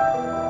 you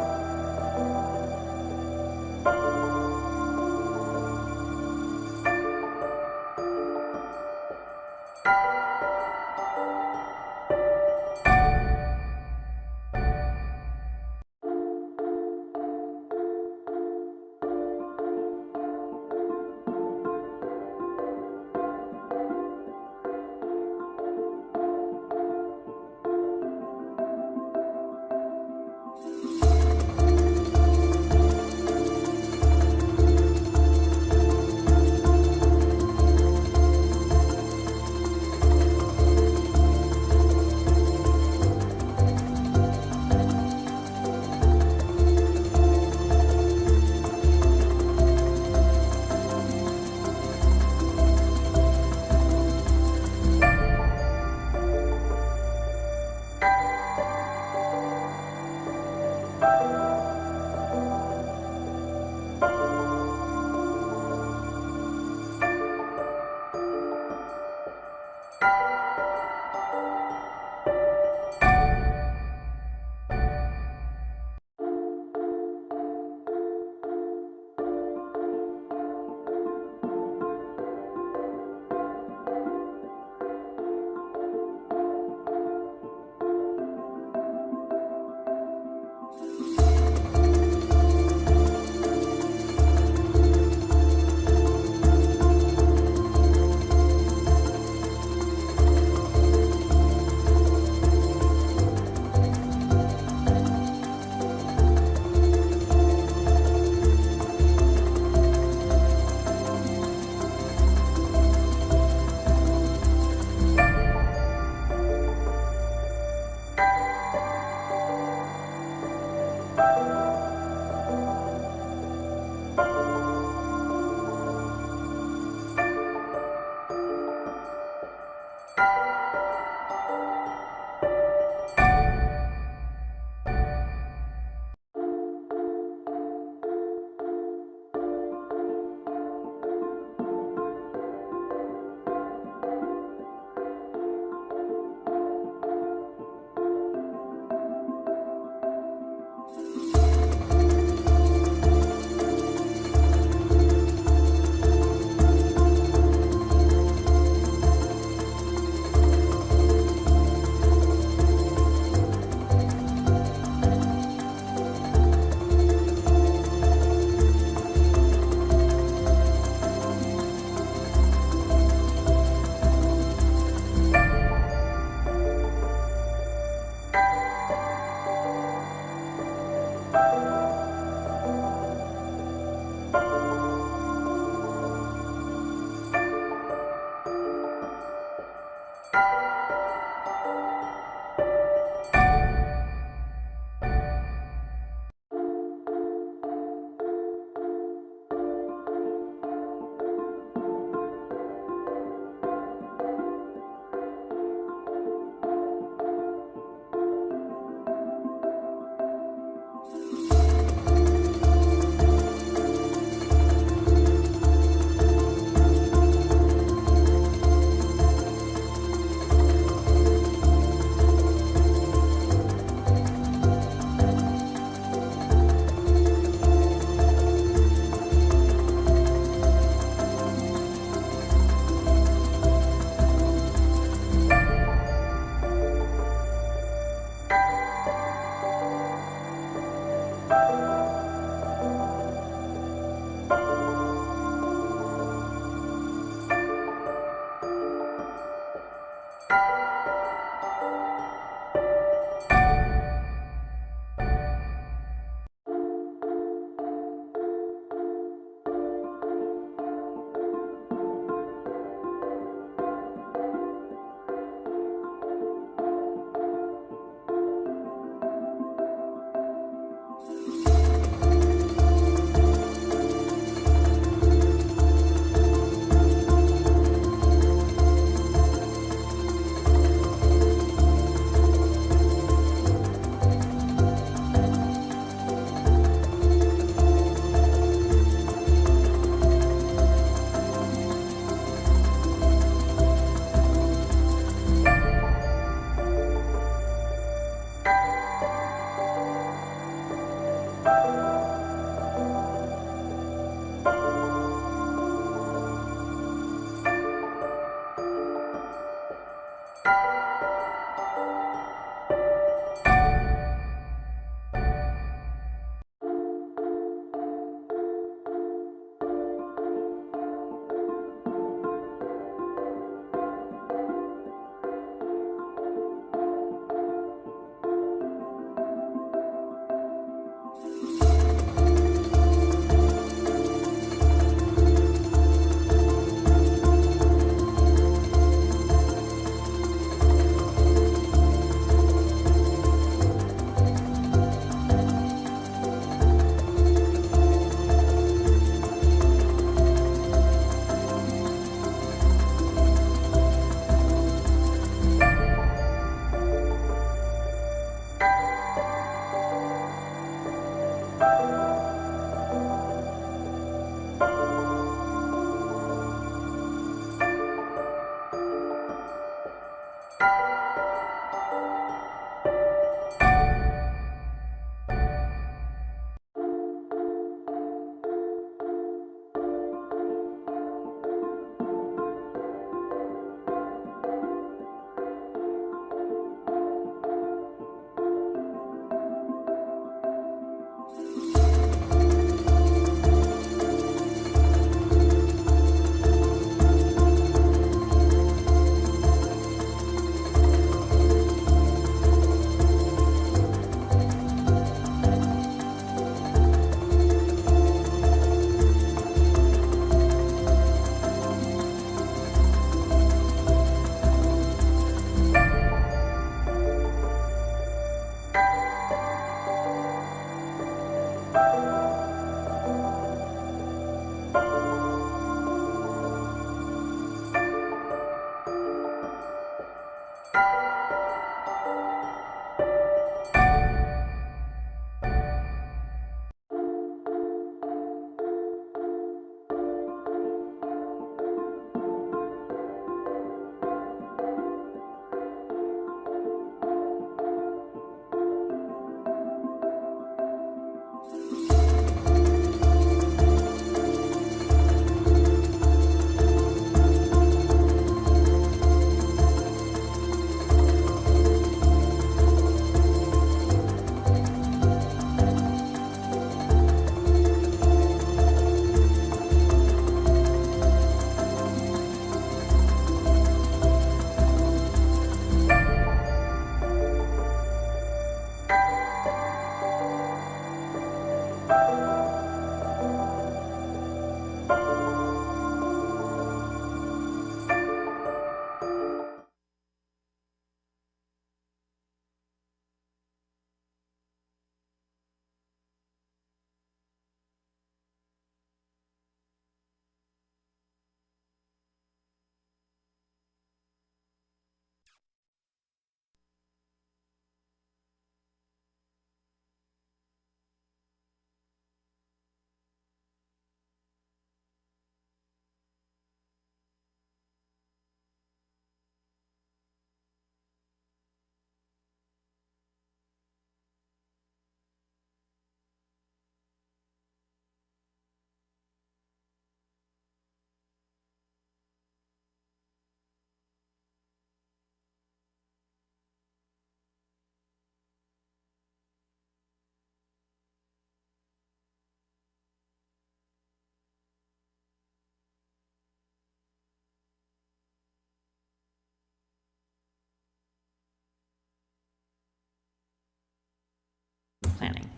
Planning.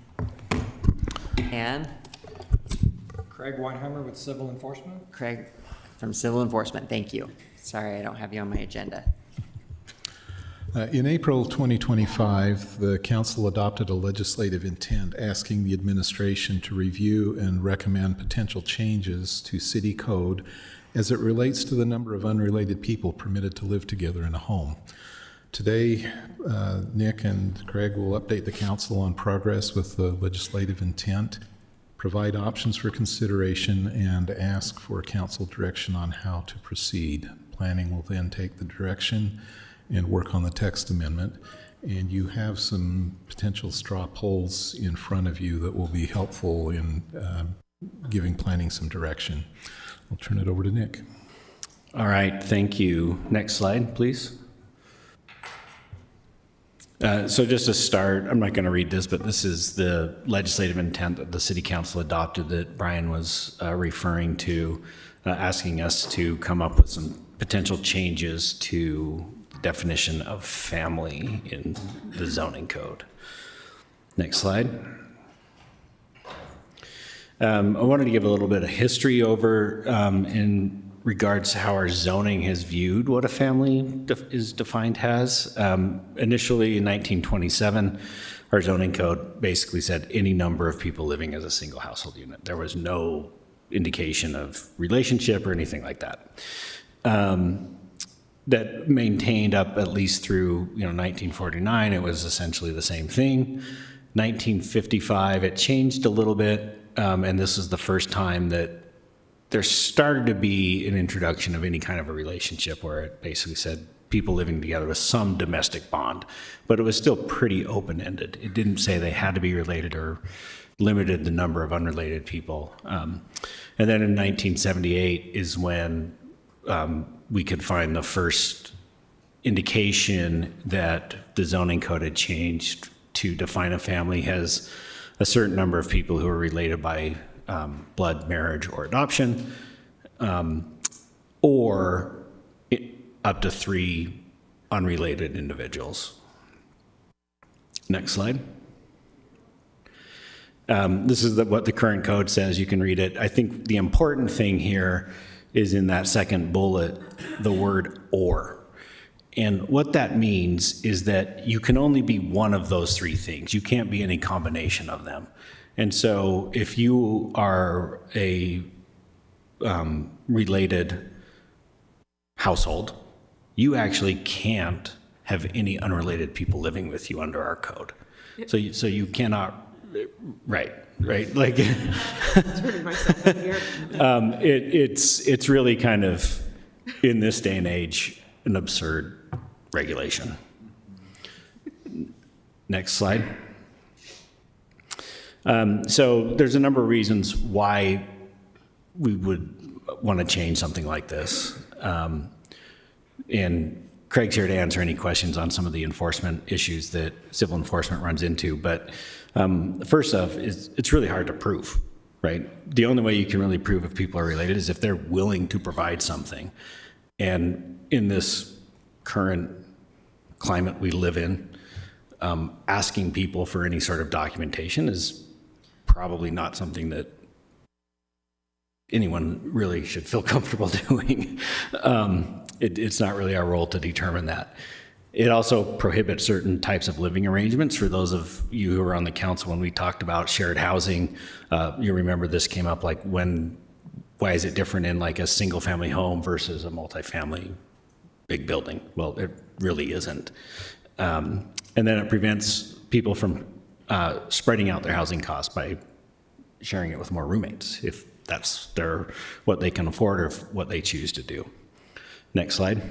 And Craig Weinheimer with Civil Enforcement. Craig from Civil Enforcement, thank you. Sorry, I don't have you on my agenda. In April 2025, the Council adopted a legislative intent asking the administration to review and recommend potential changes to city code as it relates to the number of unrelated people permitted to live together in a home. Today, Nick and Craig will update the Council on progress with the legislative intent, provide options for consideration, and ask for Council direction on how to proceed. Planning will then take the direction and work on the text amendment. And you have some potential straw polls in front of you that will be helpful in giving planning some direction. I'll turn it over to Nick. All right, thank you. Next slide, please. So just to start, I'm not going to read this, but this is the legislative intent that the City Council adopted that Brian was referring to, asking us to come up with some potential changes to the definition of family in the zoning code. Next slide. I wanted to give a little bit of history over in regards to how our zoning has viewed what a family is defined as. Initially in 1927, our zoning code basically said any number of people living as a single household unit. There was no indication of relationship or anything like that. That maintained up at least through 1949. It was essentially the same thing. 1955, it changed a little bit, and this is the first time that there started to be an introduction of any kind of a relationship where it basically said people living together with some domestic bond, but it was still pretty open-ended. It didn't say they had to be related or limited the number of unrelated people. And then in 1978 is when we could find the first indication that the zoning code had changed to define a family as a certain number of people who are related by blood, marriage, or adoption, or up to 3 unrelated individuals. Next slide. This is what the current code says. You can read it. I think the important thing here is in that second bullet, the word or. And what that means is that you can only be one of those 3 things. You can't be any combination of them. And so if you are a related household, you actually can't have any unrelated people living with you under our code. So you cannot, right, like Turning myself in here. it's really kind of, in this day and age, an absurd regulation. Next slide. So there's a number of reasons why we would want to change something like this. And Craig's here to answer any questions on some of the enforcement issues that civil enforcement runs into. But first off, it's really hard to prove, right? The only way you can really prove if people are related is if they're willing to provide something. And in this current climate we live in, asking people for any sort of documentation is probably not something that anyone really should feel comfortable doing. It's not really our role to determine that. It also prohibits certain types of living arrangements. For those of you who were on the council when we talked about shared housing, you remember this came up, like why is it different in like a single family home versus a multifamily big building? Well, it really isn't. And then it prevents people from spreading out their housing costs by sharing it with more roommates, if that's what they can afford or what they choose to do. Next slide.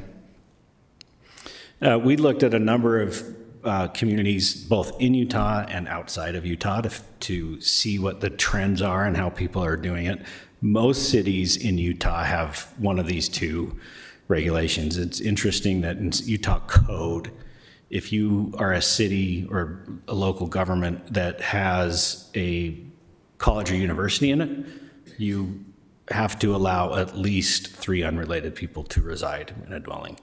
We looked at a number of communities, both in Utah and outside of Utah, to see what the trends are and how people are doing it. Most cities in Utah have one of these 2 regulations. It's interesting that in Utah code, if you are a city or a local government that has a college or university in it, you have to allow at least 3 unrelated people to reside in a dwelling.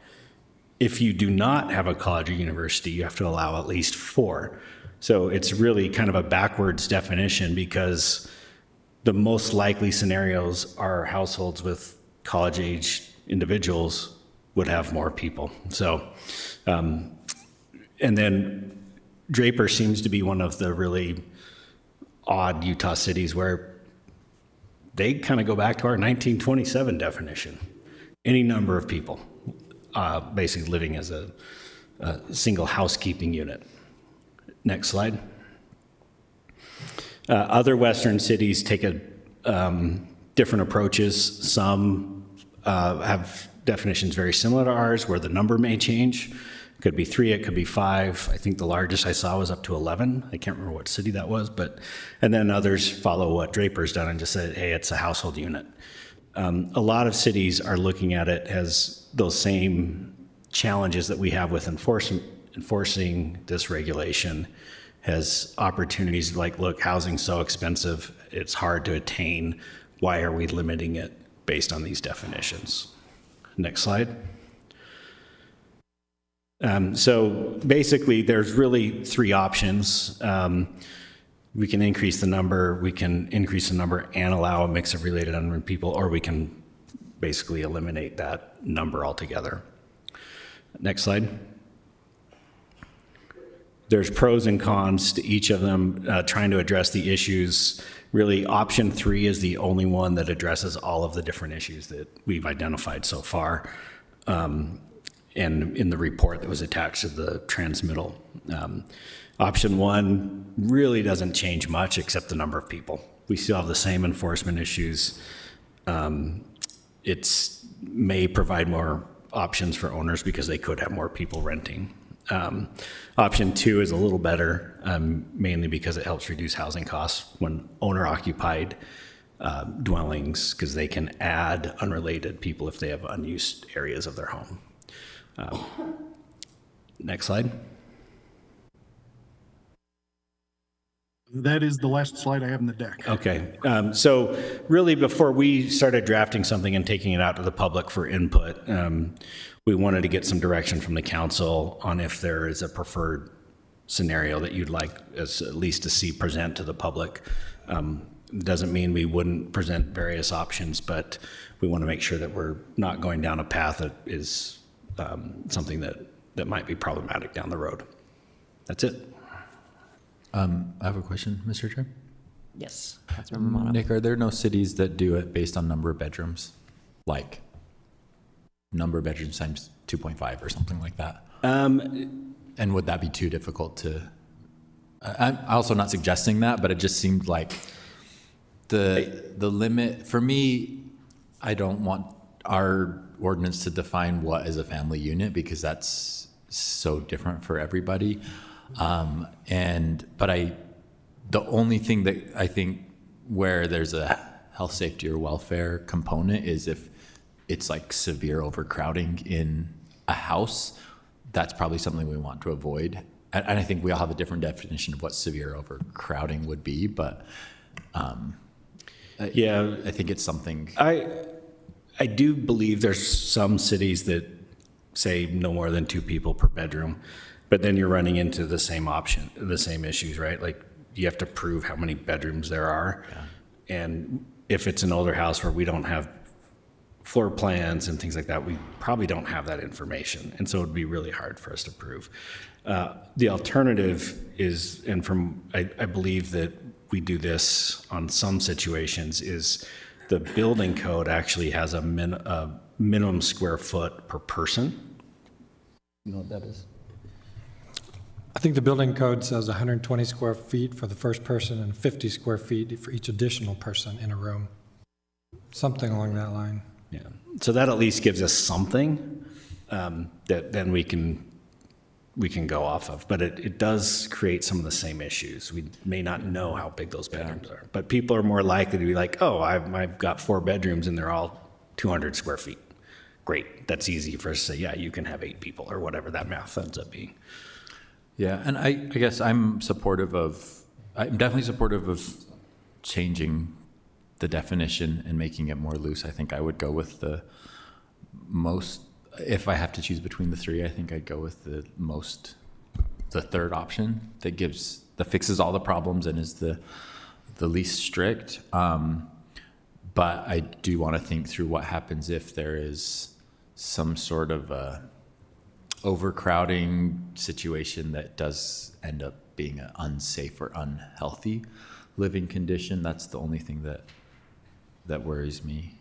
If you do not have a college or university, you have to allow at least 4. So it's really kind of a backwards definition, because the most likely scenarios are households with college-age individuals would have more people. So, and then Draper seems to be one of the really odd Utah cities where they kind of go back to our 1927 definition. Any number of people basically living as a single housekeeping unit. Next slide. Other Western cities take different approaches. Some have definitions very similar to ours where the number may change. Could be 3, it could be 5. I think the largest I saw was up to 11. I can't remember what city that was, and then others follow what Draper's done and just said, hey, it's a household unit. A lot of cities are looking at it as those same challenges that we have with enforcing this regulation, has opportunities like, look, housing's so expensive, it's hard to attain. Why are we limiting it based on these definitions? Next slide. So basically, there's really 3 options. We can increase the number, and allow a mix of related unmarried people, or we can basically eliminate that number altogether. Next slide. There's pros and cons to each of them, trying to address the issues. Really, option 3 is the only one that addresses all of the different issues that we've identified so far. And in the report that was attached to the transmittal. Option 1 really doesn't change much except the number of people. We still have the same enforcement issues. It may provide more options for owners because they could have more people renting. Option 2 is a little better, mainly because it helps reduce housing costs when owner-occupied dwellings, because they can add unrelated people if they have unused areas of their home. Next slide. That is the last slide I have in the deck. Okay, so really before we started drafting something and taking it out to the public for input, we wanted to get some direction from the council on if there is a preferred scenario that you'd like us at least to see present to the public. Doesn't mean we wouldn't present various options, but we want to make sure that we're not going down a path that is something that might be problematic down the road. That's it. I have a question, Mr. Chair. Yes, Councilmember Mono. Nick, are there no cities that do it based on number of bedrooms? Like number of bedrooms times 2.5 or something like that? And would that be too difficult to, I'm also not suggesting that, but it just seemed like the limit, for me, I don't want our ordinance to define what is a family unit because that's so different for everybody. The only thing that I think where there's a health, safety, or welfare component is if it's like severe overcrowding in a house. That's probably something we want to avoid. And I think we all have a different definition of what severe overcrowding would be, but Yeah, I think it's something. I do believe there's some cities that say no more than 2 people per bedroom, but then you're running into the same issues, right? Like you have to prove how many bedrooms there are. Yeah. And if it's an older house where we don't have floor plans and things like that, we probably don't have that information. And so it would be really hard for us to prove. The alternative is, and I believe that we do this on some situations, is the building code actually has a minimum square foot per person. You know what that is? I think the building code says 120 square feet for the first person and 50 square feet for each additional person in a room. Something along that line. Yeah. So that at least gives us something that then we can go off of. But it does create some of the same issues. We may not know how big those bedrooms are, but people are more likely to be like, oh, I've got 4 bedrooms and they're all 200 square feet. Great. That's easy for us to say, yeah, you can have 8 people or whatever that math ends up being. Yeah, and I guess I'm definitely supportive of changing the definition and making it more loose. I think I would go with the most, if I have to choose between the 3, I think I'd go with the third option that fixes all the problems and is the least strict. But I do want to think through what happens if there is some sort of a overcrowding situation that does end up being an unsafe or unhealthy living condition. That's the only thing that worries me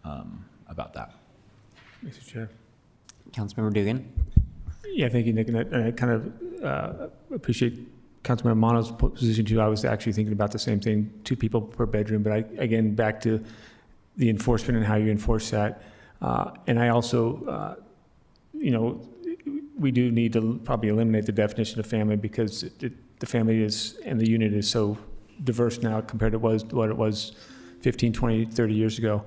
about that. Mr. Chair. Councilmember Dugan. Yeah, thank you, Nick. And I kind of appreciate Councilmember Mono's position too. I was actually thinking about the same thing, 2 people per bedroom. But again, back to the enforcement and how you enforce that. And I also, we do need to probably eliminate the definition of family because the family is, and the unit is so diverse now compared to what it was 15, 20, 30 years ago.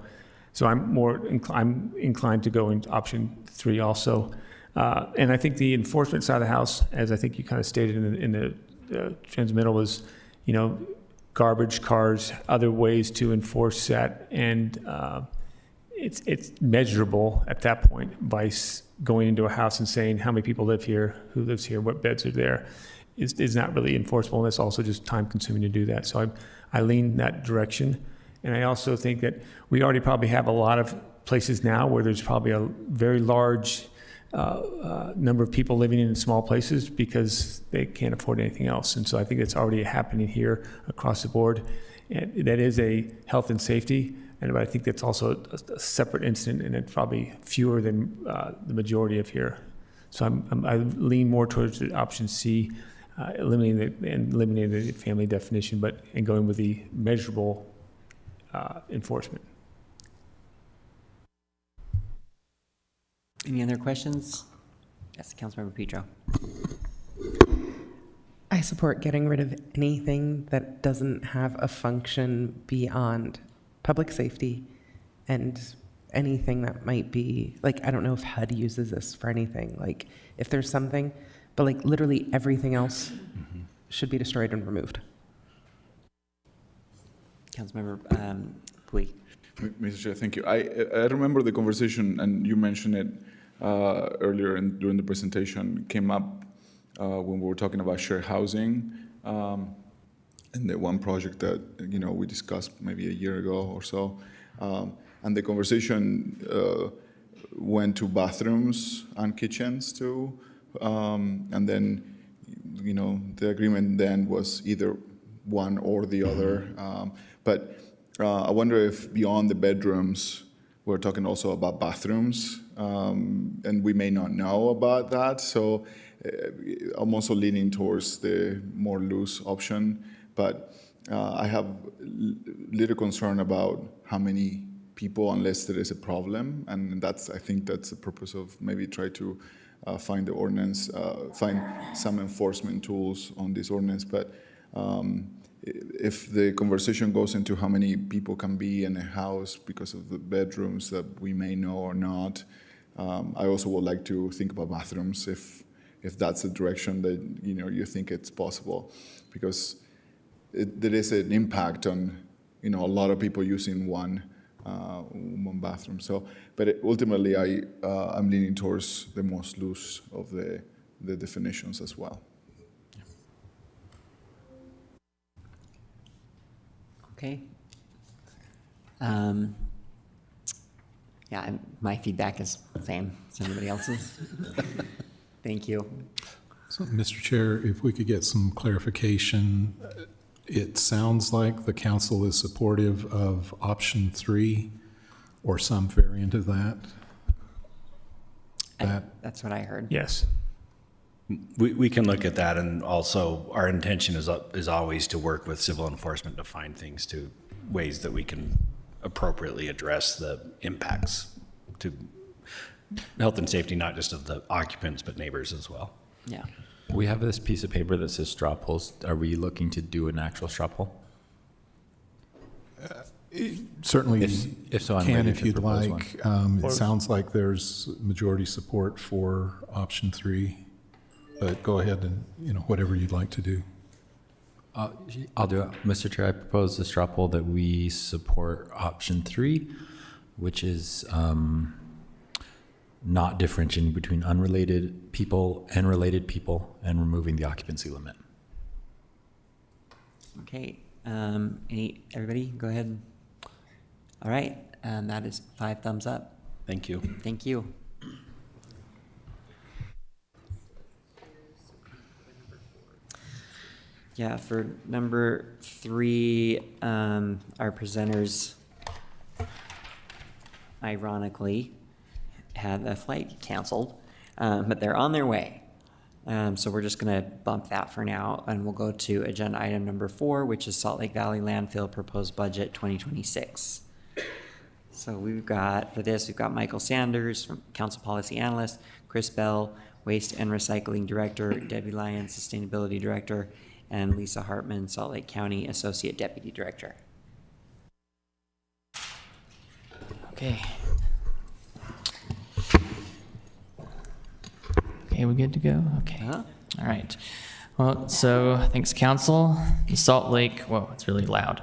So I'm inclined to go into option 3 also. And I think the enforcement side of the house, as I think you kind of stated in the transmittal, was, garbage cars, other ways to enforce that. And it's measurable at that point by going into a house and saying how many people live here, who lives here, what beds are there. Is not really enforceable, and it's also just time consuming to do that. So I lean that direction. And I also think that we already probably have a lot of places now where there's probably a very large number of people living in small places because they can't afford anything else. And so I think it's already happening here across the board. And that is a health and safety, but I think that's also a separate incident, and it's probably fewer than the majority of here. So I lean more towards the option C, eliminating the family definition, and going with the measurable enforcement. Any other questions? Yes, Councilmember Petro. I support getting rid of anything that doesn't have a function beyond public safety and anything that might be, like, I don't know if HUD uses this for anything, like if there's something, but like literally everything else should be destroyed and removed. Councilmember Puig. Mr. Chair, thank you. I remember the conversation, and you mentioned it earlier during the presentation, came up when we were talking about shared housing, and the one project that we discussed maybe a year ago or so, and the conversation went to bathrooms and kitchens too, and then the agreement then was either one or the other, but I wonder if beyond the bedrooms, we're talking also about bathrooms, and we may not know about that. So I'm also leaning towards the more loose option, but I have little concern about how many people, unless there is a problem, and I think that's the purpose of maybe try to find the ordinance, find some enforcement tools on this ordinance, but. If the conversation goes into how many people can be in a house because of the bedrooms that we may know or not, I also would like to think about bathrooms if that's the direction that you think it's possible, because there is an impact on a lot of people using one bathroom. So, but ultimately, I'm leaning towards the most loose of the definitions as well. Okay. Yeah, my feedback is the same as everybody else's. Thank you. So, Mr. Chair, if we could get some clarification, it sounds like the council is supportive of option 3 or some variant of that. That's what I heard. Yes. We can look at that, and also our intention is always to work with civil enforcement to find things to ways that we can appropriately address the impacts to health and safety, not just of the occupants, but neighbors as well. Yeah. We have this piece of paper that says straw polls. Are we looking to do an actual straw poll? Certainly If so, I'm can ready if to you'd propose like. one. It sounds like there's majority support for option 3, but go ahead and, whatever you'd like to do. I'll do it. Mr. Chair, I propose the straw poll that we support option 3, which is not differentiating between unrelated people and related people and removing the occupancy limit. Okay. Everybody go ahead. All right. That is 5 thumbs up. Thank you. Thank you. Yeah, for number 3, our presenters ironically had a flight canceled, but they're on their way. So we're just going to bump that for now, and we'll go to agenda item number 4, which is Salt Lake Valley Landfill Proposed Budget 2026. So we've got Michael Sanders, from Council Policy Analyst, Chris Bell, Waste and Recycling Director, Debbie Lyons, Sustainability Director, and Lisa Hartman, Salt Lake County Associate Deputy Director. Okay. Okay, we good to go? Okay. Uh-huh. All right. Well, so thanks, Council. The Salt Lake, whoa, it's really loud.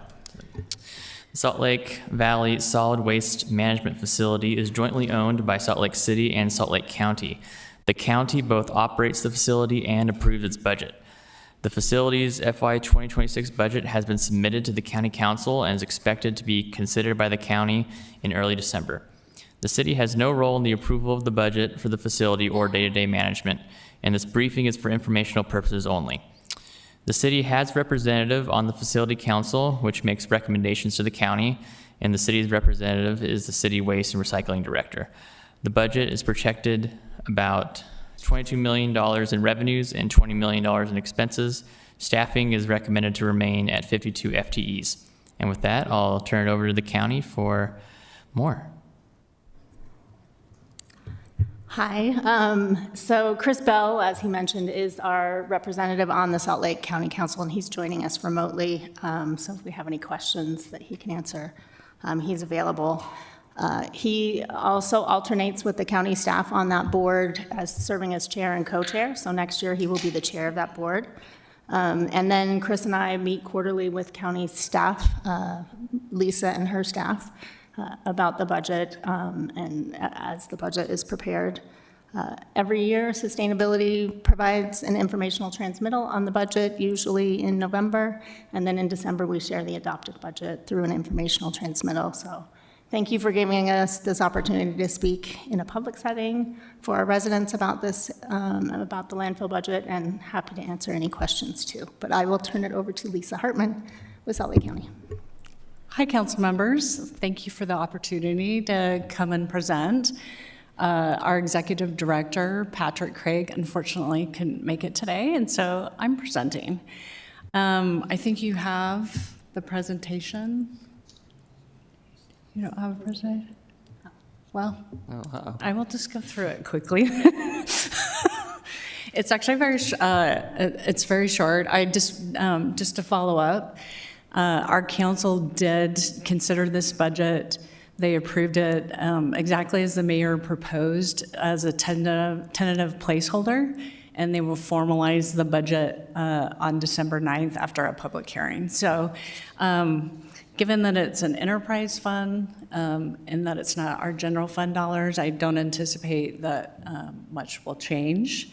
The Salt Lake Valley Solid Waste Management Facility is jointly owned by Salt Lake City and Salt Lake County. The county both operates the facility and approves its budget. The facility's FY 2026 budget has been submitted to the County Council and is expected to be considered by the county in early December. The city has no role in the approval of the budget for the facility or day-to-day management, and this briefing is for informational purposes only. The city has representative on the Facility Council, which makes recommendations to the county, and the city's representative is the City Waste and Recycling Director. The budget is projected about $22 million in revenues and $20 million in expenses. Staffing is recommended to remain at 52 FTEs. And with that, I'll turn it over to the county for more. Hi. So Chris Bell, as he mentioned, is our representative on the Salt Lake County Council, and he's joining us remotely. So if we have any questions that he can answer, he's available. He also alternates with the county staff on that board as serving as chair and co-chair. So next year he will be the chair of that board. And then Chris and I meet quarterly with county staff, Lisa and her staff, about the budget and as the budget is prepared. Every year, sustainability provides an informational transmittal on the budget, usually in November, and then in December we share the adopted budget through an informational transmittal. So thank you for giving us this opportunity to speak in a public setting for our residents about this, about the landfill budget, and happy to answer any questions too. But I will turn it over to Lisa Hartman with Salt Lake County. Hi, council members. Thank you for the opportunity to come and present. Our executive director, Patrick Craig, unfortunately couldn't make it today, and so I'm presenting. I think you have the presentation. You don't have a presentation? Well, I will just go through it quickly. It's actually it's very short. I just to follow up. Our council did consider this budget. They approved it exactly as the mayor proposed as a tentative placeholder, and they will formalize the budget on December 9th after a public hearing. So given that it's an enterprise fund and that it's not our general fund dollars, I don't anticipate that much will change.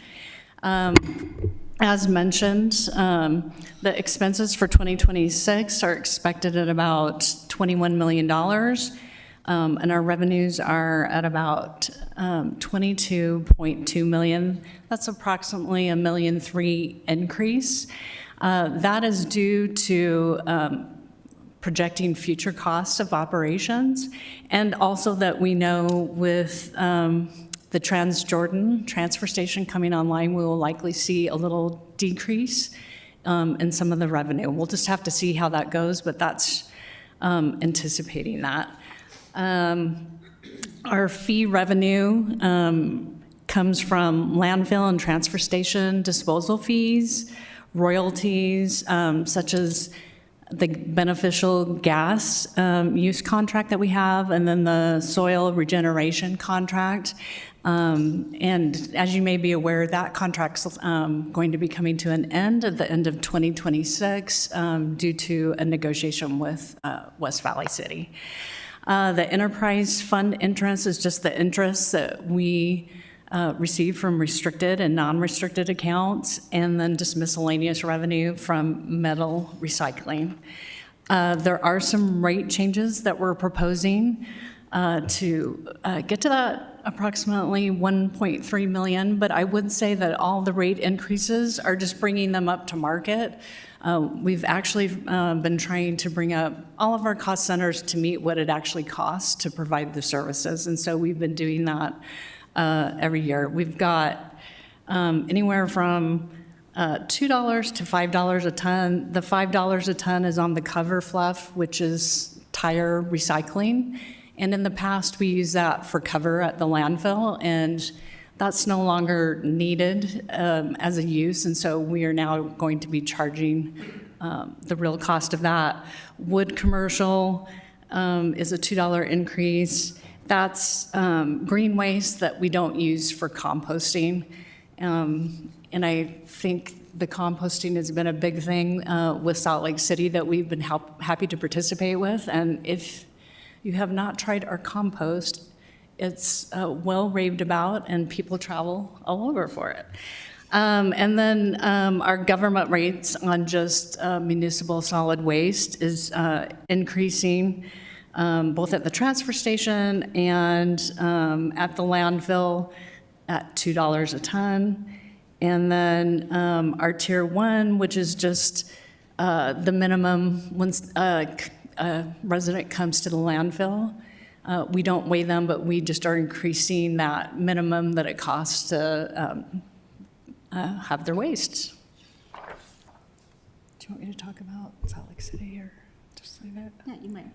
As mentioned, the expenses for 2026 are expected at about $21 million, and our revenues are at about $22.2 million. That's approximately a $1.3 million increase. That is due to projecting future costs of operations, and also that we know with the Transjordan transfer station coming online, we will likely see a little decrease in some of the revenue. We'll just have to see how that goes, but that's anticipating that. Our fee revenue comes from landfill and transfer station disposal fees, royalties, such as the beneficial gas use contract that we have, and then the soil regeneration contract. And as you may be aware, that contract's going to be coming to an end at the end of 2026 due to a negotiation with West Valley City. The enterprise fund interest is just the interest that we receive from restricted and non-restricted accounts, and then just miscellaneous revenue from metal recycling. There are some rate changes that we're proposing to get to that approximately $1.3 million, but I would say that all the rate increases are just bringing them up to market. We've actually been trying to bring up all of our cost centers to meet what it actually costs to provide the services, and so we've been doing that every year. We've got anywhere from $2 to $5 a ton. The $5 a ton is on the cover fluff, which is tire recycling. And in the past, we used that for cover at the landfill, and that's no longer needed as a use, and so we are now going to be charging the real cost of that. Wood commercial is a $2 increase. That's green waste that we don't use for composting. And I think the composting has been a big thing with Salt Lake City that we've been happy to participate with. And if you have not tried our compost, it's well raved about, and people travel all over for it. And then our government rates on just municipal solid waste is increasing, both at the transfer station and at the landfill at $2 a ton. And then our tier 1, which is just the minimum once a resident comes to the landfill. We don't weigh them, but we just are increasing that minimum that it costs to have their waste. Do you want me to talk about Salt Lake City or just leave it? Yeah, you might.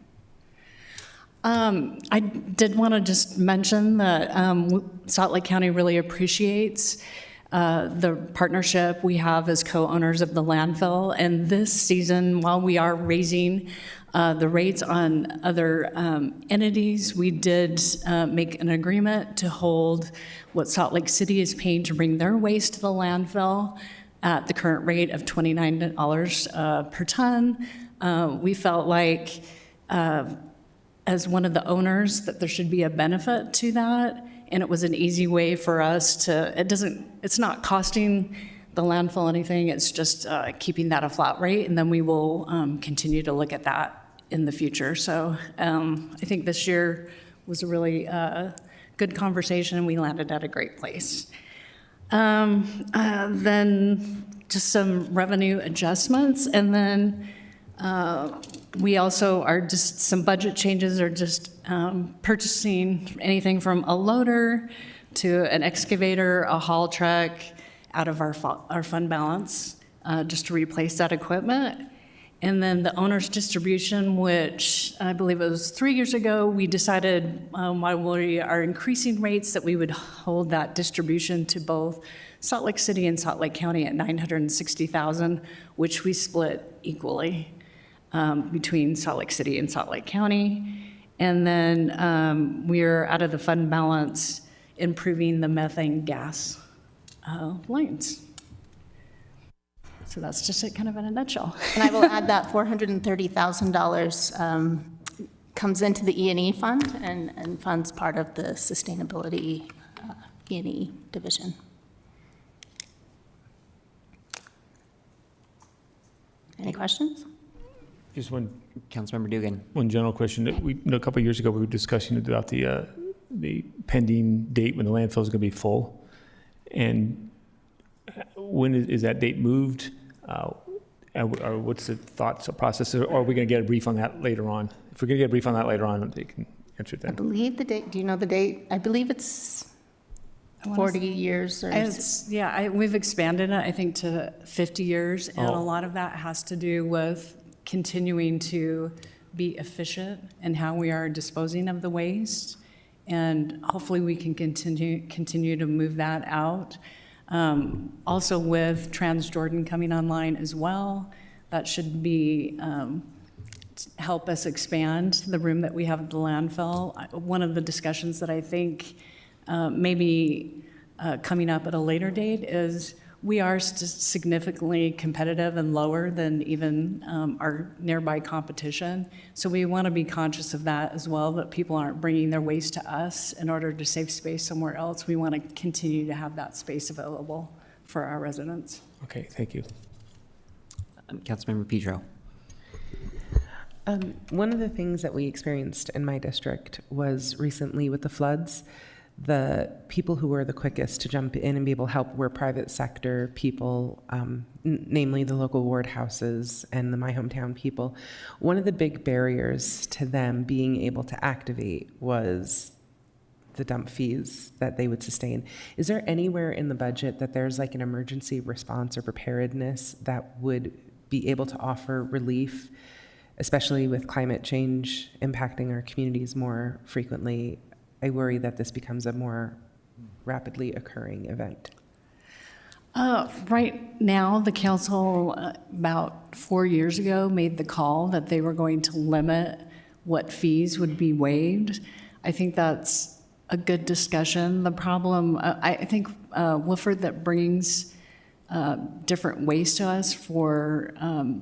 I did want to just mention that Salt Lake County really appreciates the partnership we have as co-owners of the landfill. And this season, while we are raising the rates on other entities, we did make an agreement to hold what Salt Lake City is paying to bring their waste to the landfill at the current rate of $29 per ton. We felt like, as one of the owners, that there should be a benefit to that. And it was an easy way for us to, it's not costing the landfill anything, it's just keeping that a flat rate, and then we will continue to look at that in the future. So I think this year was a really good conversation, and we landed at a great place. Then just some revenue adjustments, and then we also are just, some budget changes are just purchasing anything from a loader to an excavator, a haul truck out of our fund balance just to replace that equipment. And then the owner's distribution, which I believe it was 3 years ago, we decided while we are increasing rates that we would hold that distribution to both Salt Lake City and Salt Lake County at $960,000, which we split equally between Salt Lake City and Salt Lake County. And then we're out of the fund balance improving the methane gas lines. So that's just it kind of in a nutshell. And I will add that $430,000 comes into the E&E fund and funds part of the sustainability E&E division. Any questions? Just one Councilmember Dugan. general question. A couple of years ago, we were discussing about the pending date when the landfill is going to be full. And when is that date moved? Or what's the thoughts or process? Or are we going to get a brief on that later on? If we're going to get a brief on that later on, they can answer it then. I believe the date, do you know the date? I believe it's 40 years or We've expanded it, I think, to 50 years, and Oh. a lot of that has to do with continuing to be efficient in how we are disposing of the waste, and hopefully we can continue to move that out. Also with Transjordan coming online as well, that should be help us expand the room that we have at the landfill. One of the discussions that I think maybe coming up at a later date is we are significantly competitive and lower than even our nearby competition. So we want to be conscious of that as well, that people aren't bringing their waste to us in order to save space somewhere else. We want to continue to have that space available for our residents. Okay, thank you. Councilmember Pedro. One of the things that we experienced in my district was recently with the floods, the people who were the quickest to jump in and be able to help were private sector people, namely the local ward houses and the My Hometown people. One of the big barriers to them being able to activate was the dump fees that they would sustain. Is there anywhere in the budget that there's like an emergency response or preparedness that would be able to offer relief, especially with climate change impacting our communities more frequently? I worry that this becomes a more rapidly occurring event? Right now, the council, about 4 years ago, made the call that they were going to limit what fees would be waived. I think that's a good discussion. The problem, I think, Woodford, that brings different ways to us for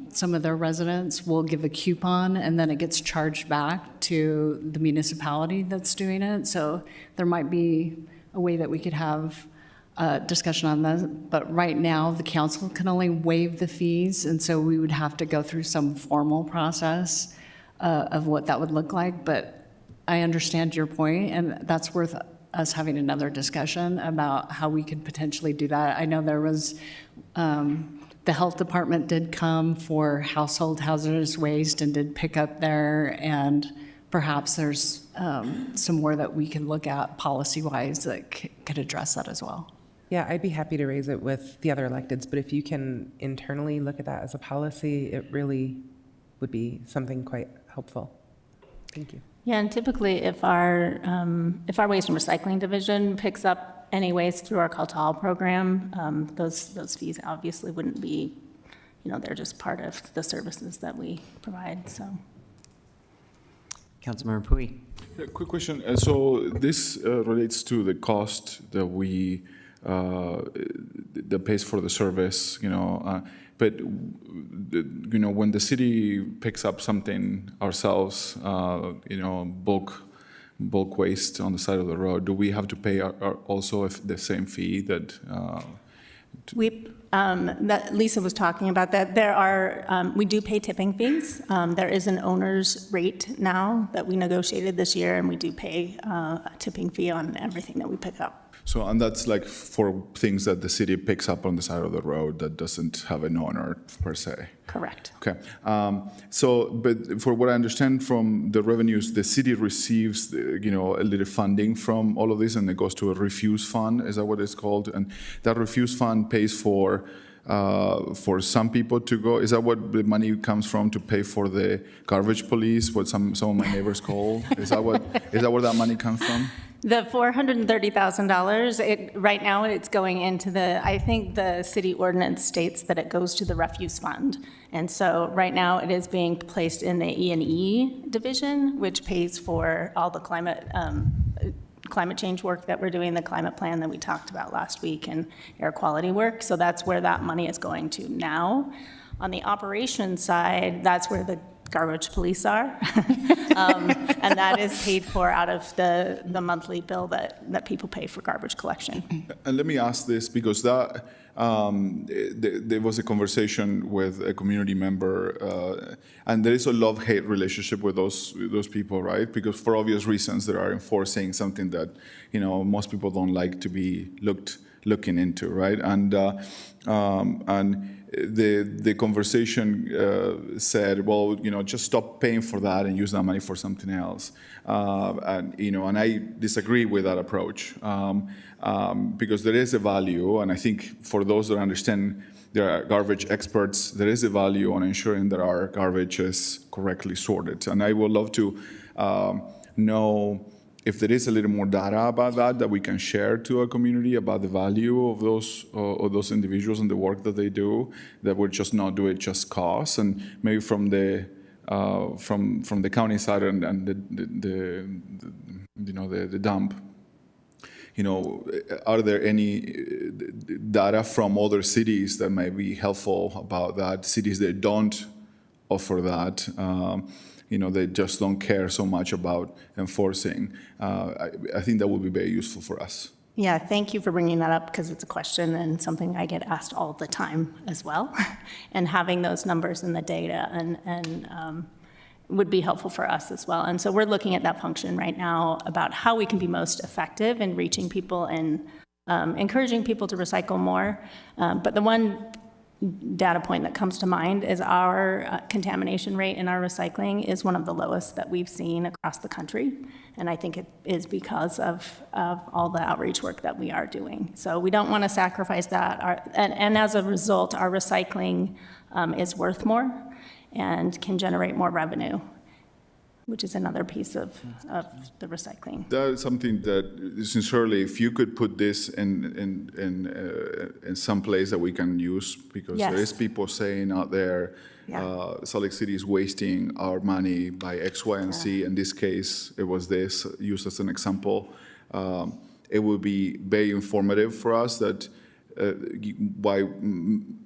some of their residents will give a coupon and then it gets charged back to the municipality that's doing it. So there might be a way that we could have a discussion on that. But right now, the council can only waive the fees, and so we would have to go through some formal process of what that would look like. But I understand your point, and that's worth us having another discussion about how we could potentially do that. I know there was, the health department did come for household hazardous waste and did pick up there, and perhaps there's some more that we can look at policy-wise that could address that as well. Yeah, I'd be happy to raise it with the other electeds, but if you can internally look at that as a policy, it really would be something quite helpful. Thank you. Yeah, and typically if our waste and recycling division picks up any waste through our Caltal program, those fees obviously wouldn't be, they're just part of the services that we provide, so. Councilmember Pui. Yeah, quick question. So this relates to the cost that we that pays for the service, but when the city picks up something ourselves, bulk waste on the side of the road, do we have to pay also the same fee that? That Lisa was talking about that. There are, we do pay tipping fees. There is an owner's rate now that we negotiated this year, and we do pay a tipping fee on everything that we pick up. So, and that's like for things that the city picks up on the side of the road that doesn't have an owner per se? Correct. Okay. But for what I understand from the revenues, the city receives, a little funding from all of this, and it goes to a refuse fund. Is that what it's called? And that refuse fund pays for some people to go. Is that what the money comes from, to pay for the garbage police? What some of my neighbors call? Is that where that money comes from? The $430,000, right now it's going into I think the city ordinance states that it goes to the refuse fund. And so right now it is being placed in the E&E division, which pays for all the climate change work that we're doing, the climate plan that we talked about last week, and air quality work. So that's where that money is going to now. On the operations side, that's where the garbage police are. And that is paid for out of the monthly bill that people pay for garbage collection. And let me ask this, because there was a conversation with a community member, and there is a love-hate relationship with those people, right? Because for obvious reasons, they are enforcing something that most people don't like to be looking into, right? And the conversation said, well, just stop paying for that and use that money for something else. And I disagree with that approach, because there is a value, and I think for those that understand, there are garbage experts, there is a value on ensuring that our garbage is correctly sorted. And I would love to know if there is a little more data about that we can share to our community about the value of those individuals and the work that they do, that would just not do it just cause, and maybe from the county side and the dump. Are there any data from other cities that might be helpful about that? Cities that don't offer that. They just don't care so much about enforcing. I think that would be very useful for us. Yeah, thank you for bringing that up, because it's a question and something I get asked all the time as well. And having those numbers in the data and would be helpful for us as well. And so we're looking at that function right now about how we can be most effective in reaching people and encouraging people to recycle more. But the one data point that comes to mind is our contamination rate in our recycling is one of the lowest that we've seen across the country. And I think it is because of all the outreach work that we are doing. So we don't want to sacrifice that. And as a result, our recycling is worth more and can generate more revenue. which is another piece of the recycling. That is something that, sincerely, if you could put this in some place that we can use, because there Yes. is people saying out there, Yeah. Salt Lake City is wasting our money by X, Y, and Z. In this case, it was this, used as an example. It would be very informative for us that why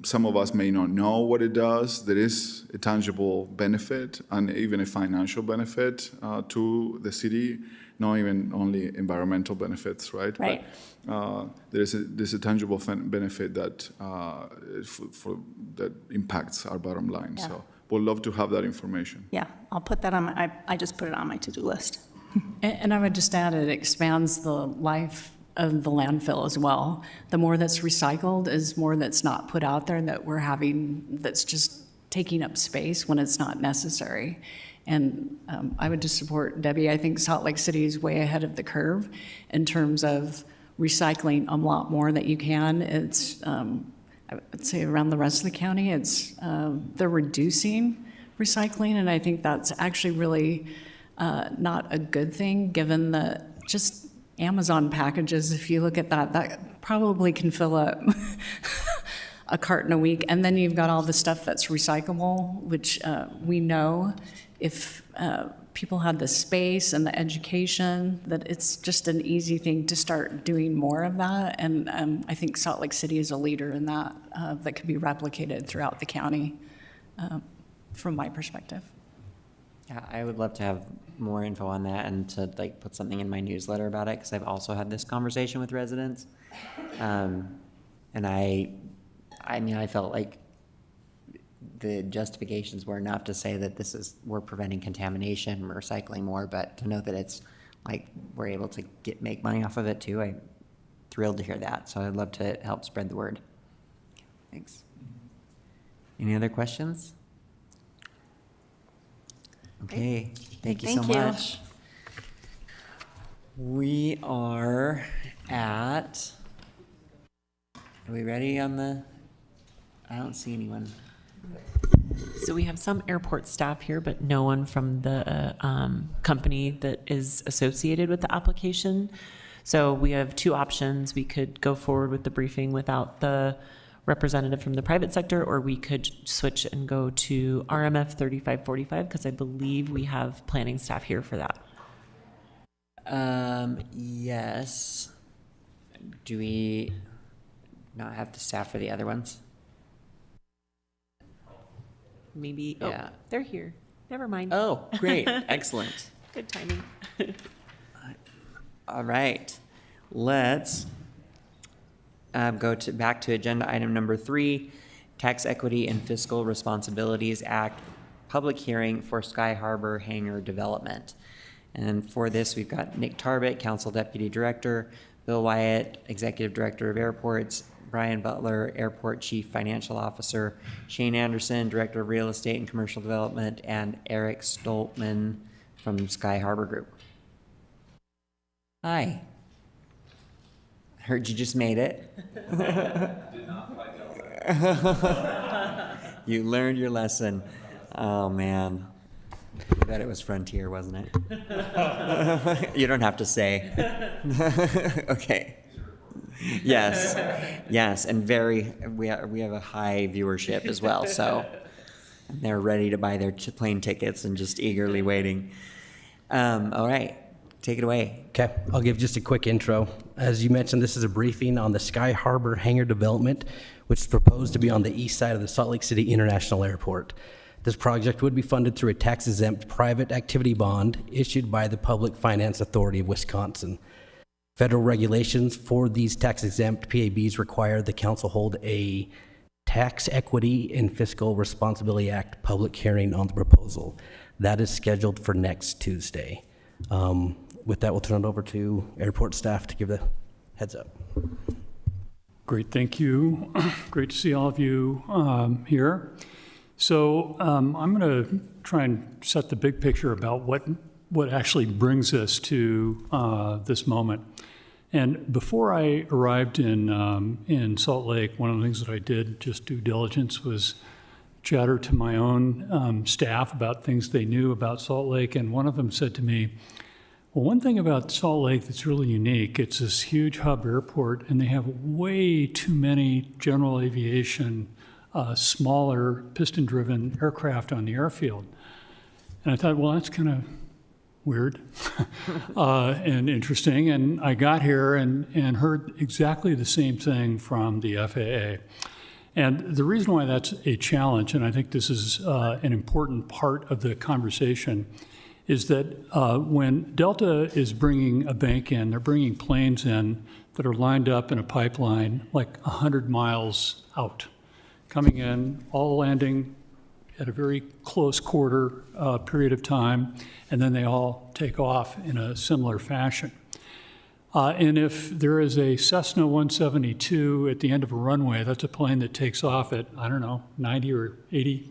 some of us may not know what it does. There is a tangible benefit and even a financial benefit to the city, not even only environmental benefits, right? Right. But there's a tangible benefit that that impacts our bottom line. Yeah. So we'd love to have that information. Yeah, I'll put that on I just put it on my to-do list. And I would just add, it expands the life of the landfill as well. The more that's recycled is more that's not put out there that we're having, that's just taking up space when it's not necessary. And I would just support Debbie. I think Salt Lake City is way ahead of the curve in terms of recycling a lot more that you can. It's, I would say around the rest of the county, it's, they're reducing recycling, and I think that's actually really not a good thing, given that just Amazon packages, if you look at that, that probably can fill up a carton a week. And then you've got all the stuff that's recyclable, which we know if people had the space and the education, that it's just an easy thing to start doing more of that. And I think Salt Lake City is a leader in that, that could be replicated throughout the county, from my perspective. Yeah, I would love to have more info on that and to like put something in my newsletter about it, because I've also had this conversation with residents. And I mean, I felt like the justifications were enough to say that we're preventing contamination, we're recycling more, but to know that it's like we're able to make money off of it too, I'm thrilled to hear that. So I'd love to help spread the word. Thanks. Any other questions? Okay, thank you so Thank you. much. We are at, are we ready on the, I don't see anyone. So we have some airport staff here, but no one from the company that is associated with the application. So we have two options. We could go forward with the briefing without the representative from the private sector, or we could switch and go to RMF 3545, because I believe we have planning staff here for that. Yes. Do we not have the staff for the other ones? Maybe, Yeah. oh, they're here. Never mind. Oh, great, excellent. Good timing. All right, let's go back to agenda item number 3, Tax Equity and Fiscal Responsibilities Act, public hearing for Sky Harbor Hangar Development. And for this, we've got Nick Tarbett, Council Deputy Director, Bill Wyatt, Executive Director of Airports, Brian Butler, Airport Chief Financial Officer, Shane Anderson, Director of Real Estate and Commercial Development, and Eric Stoltman from Sky Harbor Group. Hi. Heard you just made it. You learned your lesson. Oh, man. I bet it was Frontier, wasn't it? You don't have to say. Okay. Yes, yes, and we have a high viewership as well, so they're ready to buy their plane tickets and just eagerly waiting. All right, take it away. Okay, I'll give just a quick intro. As you mentioned, this is a briefing on the Sky Harbor Hangar development, which is proposed to be on the east side of the Salt Lake City International Airport. This project would be funded through a tax-exempt private activity bond issued by the Public Finance Authority of Wisconsin. Federal regulations for these tax-exempt PABs require the council hold a Tax Equity and Fiscal Responsibility Act public hearing on the proposal. That is scheduled for next Tuesday. With that, we'll turn it over to airport staff to give the heads up. Great, thank you. Great to see all of you here. So I'm going to try and set the big picture about what actually brings us to this moment. And before I arrived in Salt Lake, one of the things that I did, just due diligence, was chatter to my own staff about things they knew about Salt Lake, and one of them said to me, well, one thing about Salt Lake that's really unique, it's this huge hub airport, and they have way too many general aviation, smaller piston-driven aircraft on the airfield. And I thought, well, that's kind of weird and interesting. And I got here and heard exactly the same thing from the FAA. And the reason why that's a challenge, and I think this is an important part of the conversation, is that when Delta is bringing a bank in, they're bringing planes in that are lined up in a pipeline like 100 miles out, coming in, all landing at a very close quarter period of time, and then they all take off in a similar fashion. And if there is a Cessna 172 at the end of a runway, that's a plane that takes off at, I don't know, 90 or 80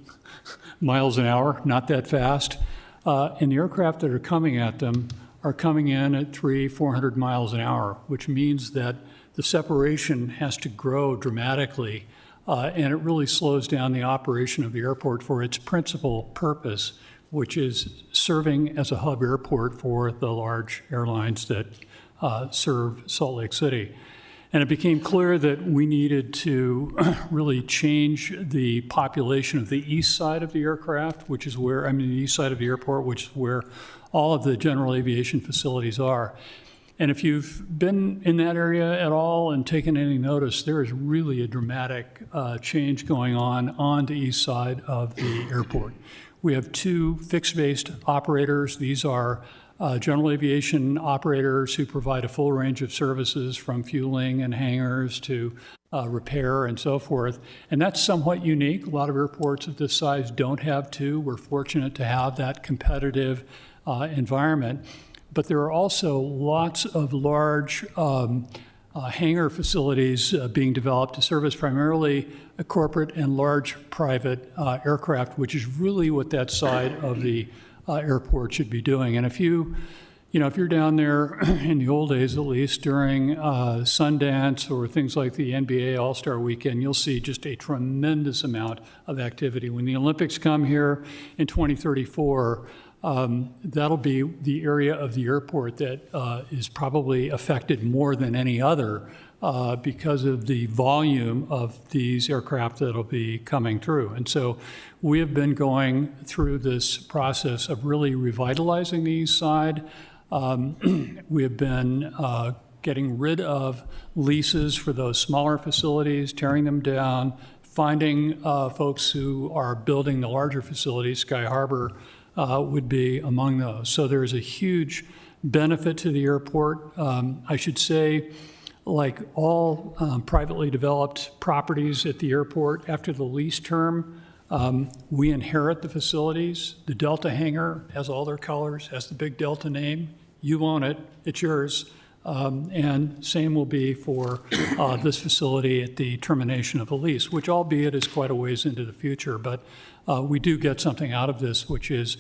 miles an hour, not that fast. And the aircraft that are coming at them are coming in at 300-400 miles an hour, which means that the separation has to grow dramatically, and it really slows down the operation of the airport for its principal purpose, which is serving as a hub airport for the large airlines that serve Salt Lake City. And it became clear that we needed to really change the population of the east side of the aircraft, which is where, the east side of the airport, which is where all of the general aviation facilities are. And if you've been in that area at all and taken any notice, there is really a dramatic change going on the east side of the airport. We have two fixed-based operators. These are general aviation operators who provide a full range of services from fueling and hangars to repair and so forth. And that's somewhat unique. A lot of airports of this size don't have two. We're fortunate to have that competitive environment. But there are also lots of large hangar facilities being developed to service primarily a corporate and large private aircraft, which is really what that side of the airport should be doing. And if if you're down there in the old days, at least during Sundance or things like the NBA All-Star Weekend, you'll see just a tremendous amount of activity. When the Olympics come here in 2034, that'll be the area of the airport that is probably affected more than any other because of the volume of these aircraft that'll be coming through. And so we have been going through this process of really revitalizing the east side. We have been getting rid of leases for those smaller facilities, tearing them down, finding folks who are building the larger facilities. Sky Harbor would be among those. So there is a huge benefit to the airport. I should say, like all privately developed properties at the airport, after the lease term, we inherit the facilities. The Delta hangar has all their colors, has the big Delta name. You own it, it's yours. And same will be for this facility at the termination of the lease, which albeit is quite a ways into the future, but we do get something out of this, which is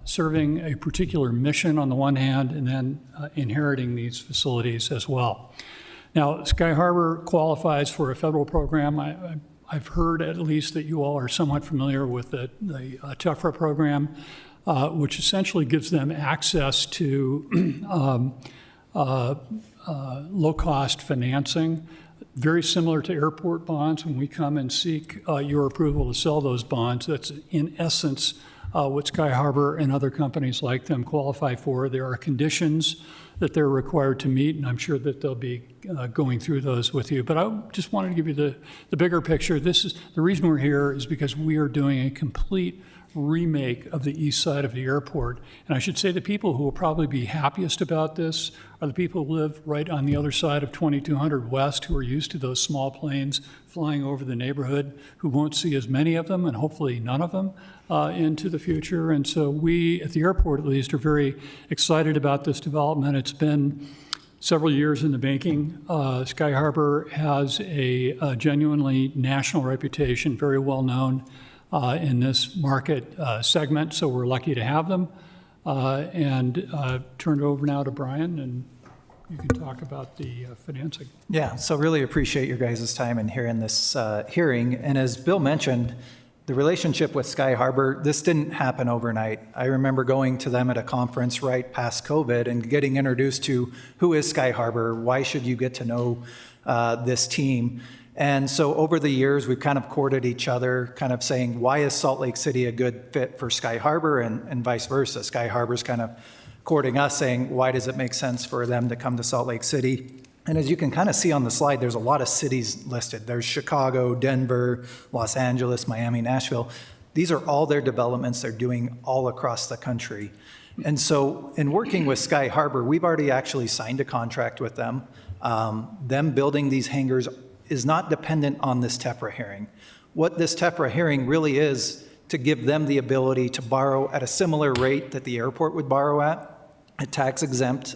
serving a particular mission on the one hand, and then inheriting these facilities as well. Now, Sky Harbor qualifies for a federal program. I've heard at least that you all are somewhat familiar with the TEFRA program, which essentially gives them access to low-cost financing, very similar to airport bonds. When we come and seek your approval to sell those bonds, that's in essence what Sky Harbor and other companies like them qualify for. There are conditions that they're required to meet, and I'm sure that they'll be going through those with you. But I just wanted to give you the bigger picture. This is the reason we're here is because we are doing a complete remake of the east side of the airport. And I should say the people who will probably be happiest about this are the people who live right on the other side of 2200 West, who are used to those small planes flying over the neighborhood, who won't see as many of them and hopefully none of them into the future. And so we, at the airport at least, are very excited about this development. It's been several years in the making. Sky Harbor has a genuinely national reputation, very well known in this market segment, so we're lucky to have them. And turn it over now to Brian, and you can talk about the financing. Yeah, so really appreciate your guys' time in hearing this hearing. And as Bill mentioned, the relationship with Sky Harbor, this didn't happen overnight. I remember going to them at a conference right past COVID and getting introduced to who is Sky Harbor, why should you get to know this team. And so over the years, we've kind of courted each other, kind of saying, why is Salt Lake City a good fit for Sky Harbor, and vice versa. Sky Harbor's kind of courting us, saying, why does it make sense for them to come to Salt Lake City? And as you can kind of see on the slide, there's a lot of cities listed. There's Chicago, Denver, Los Angeles, Miami, Nashville. These are all their developments they're doing all across the country. And so in working with Sky Harbor, we've already actually signed a contract with them. Them building these hangars is not dependent on this TEFRA hearing. What this TEFRA hearing really is to give them the ability to borrow at a similar rate that the airport would borrow at, a tax-exempt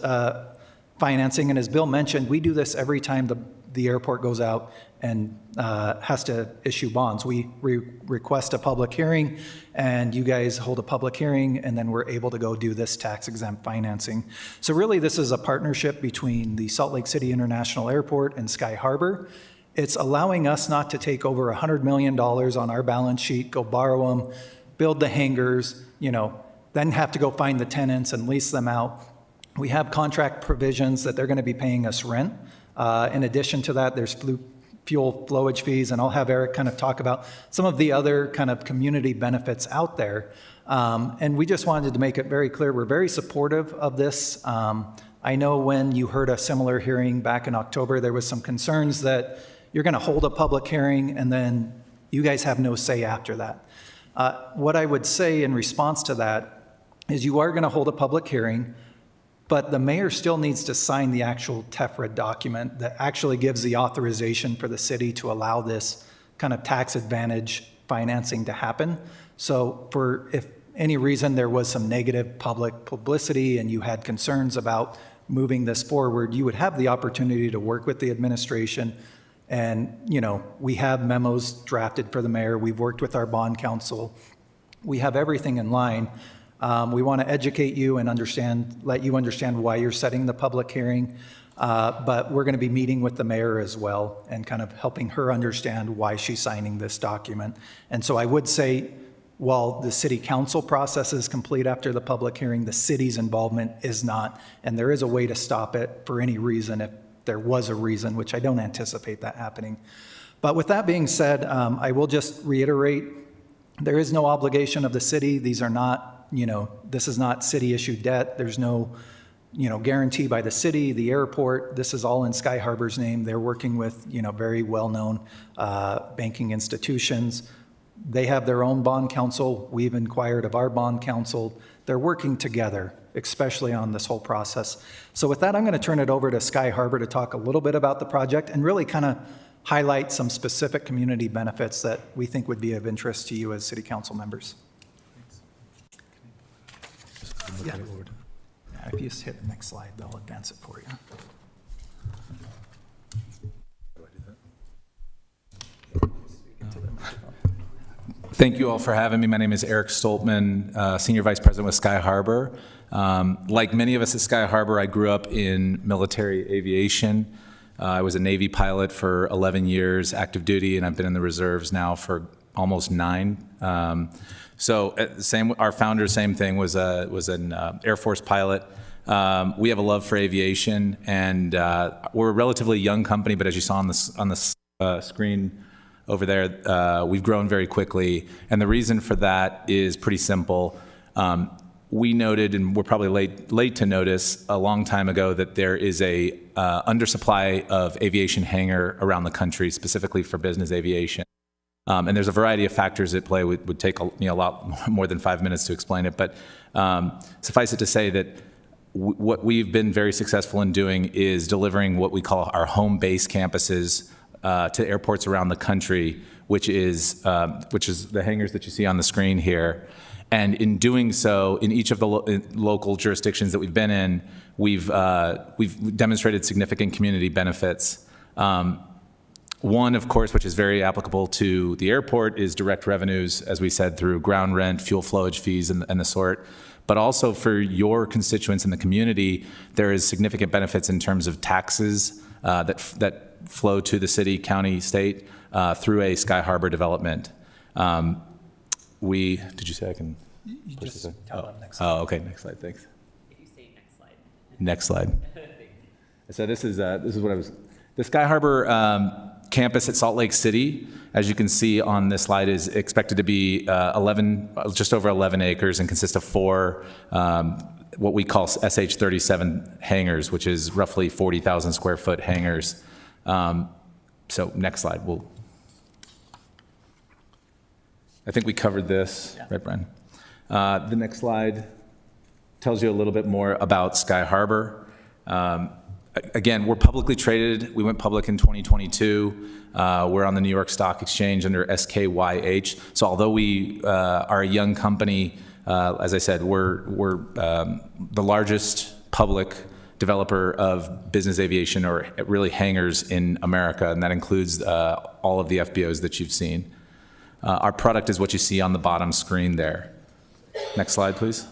financing. And as Bill mentioned, we do this every time the airport goes out and has to issue bonds. We request a public hearing, and you guys hold a public hearing, and then we're able to go do this tax-exempt financing. So really, this is a partnership between the Salt Lake City International Airport and Sky Harbor. It's allowing us not to take over $100 million on our balance sheet, go borrow them, build the hangars, then have to go find the tenants and lease them out. We have contract provisions that they're going to be paying us rent. In addition to that, there's fuel flowage fees, and I'll have Eric kind of talk about some of the other kind of community benefits out there. And we just wanted to make it very clear, we're very supportive of this. I know when you heard a similar hearing back in October, there was some concerns that you're going to hold a public hearing and then you guys have no say after that. What I would say in response to that is you are going to hold a public hearing, but the mayor still needs to sign the actual TEFRA document that actually gives the authorization for the city to allow this kind of tax advantage financing to happen. So if any reason there was some negative public publicity and you had concerns about moving this forward, you would have the opportunity to work with the administration. And, we have memos drafted for the mayor. We've worked with our bond counsel. We have everything in line. We want to educate you and let you understand why you're setting the public hearing. But we're going to be meeting with the mayor as well and kind of helping her understand why she's signing this document. And so I would say, while the city council process is complete after the public hearing, the city's involvement is not. And there is a way to stop it for any reason if there was a reason, which I don't anticipate that happening. But with that being said, I will just reiterate, there is no obligation of the city. These are not, this is not city-issued debt. There's no, guarantee by the city, the airport. This is all in Sky Harbor's name. They're working with, very well-known banking institutions. They have their own bond counsel. We've inquired of our bond counsel. They're working together, especially on this whole process. So with that, I'm going to turn it over to Sky Harbor to talk a little bit about the project and really kind of highlight some specific community benefits that we think would be of interest to you as city council members. Yeah. If you just hit the next slide, they'll advance it for you. Thank you all for having me. My name is Eric Stoltman, Senior Vice President with Sky Harbor. Like many of us at Sky Harbor, I grew up in military aviation. I was a Navy pilot for 11 years, active duty, and I've been in the reserves now for almost 9. So our founder, same thing, was an Air Force pilot. We have a love for aviation, and we're a relatively young company, but as you saw on the screen over there, we've grown very quickly, and the reason for that is pretty simple. We noted, and we're probably late to notice, a long time ago that there is a undersupply of aviation hangar around the country, specifically for business aviation. And there's a variety of factors at play. Would take a lot more than 5 minutes to explain it, but suffice it to say that what we've been very successful in doing is delivering what we call our home base campuses to airports around the country, which is the hangars that you see on the screen here. And in doing so, in each of the local jurisdictions that we've been in, we've demonstrated significant community benefits. One, of course, which is very applicable to the airport, is direct revenues, as we said, through ground rent, fuel flowage fees, and the sort. But also for your constituents in the community, there is significant benefits in terms of taxes that flow to the city, county, state through a Sky Harbor development. did you say I can? You push just this tell in? them next slide. Oh, okay, next slide, thanks. If you say next slide. Next slide. So this is what I was, the Sky Harbor campus at Salt Lake City, as you can see on this slide, is expected to be just over 11 acres and consists of 4 what we call SH-37 hangars, which is roughly 40,000 square foot hangars. So next slide. I think we covered this, right, Brian? The next slide tells you a little bit more about Sky Harbor. Again, we're publicly traded. We went public in 2022. We're on the New York Stock Exchange under SKYH. So although we are a young company, as I said, we're the largest public developer of business aviation, or really hangars, in America, and that includes all of the FBOs that you've seen. Our product is what you see on the bottom screen there. Next slide, please.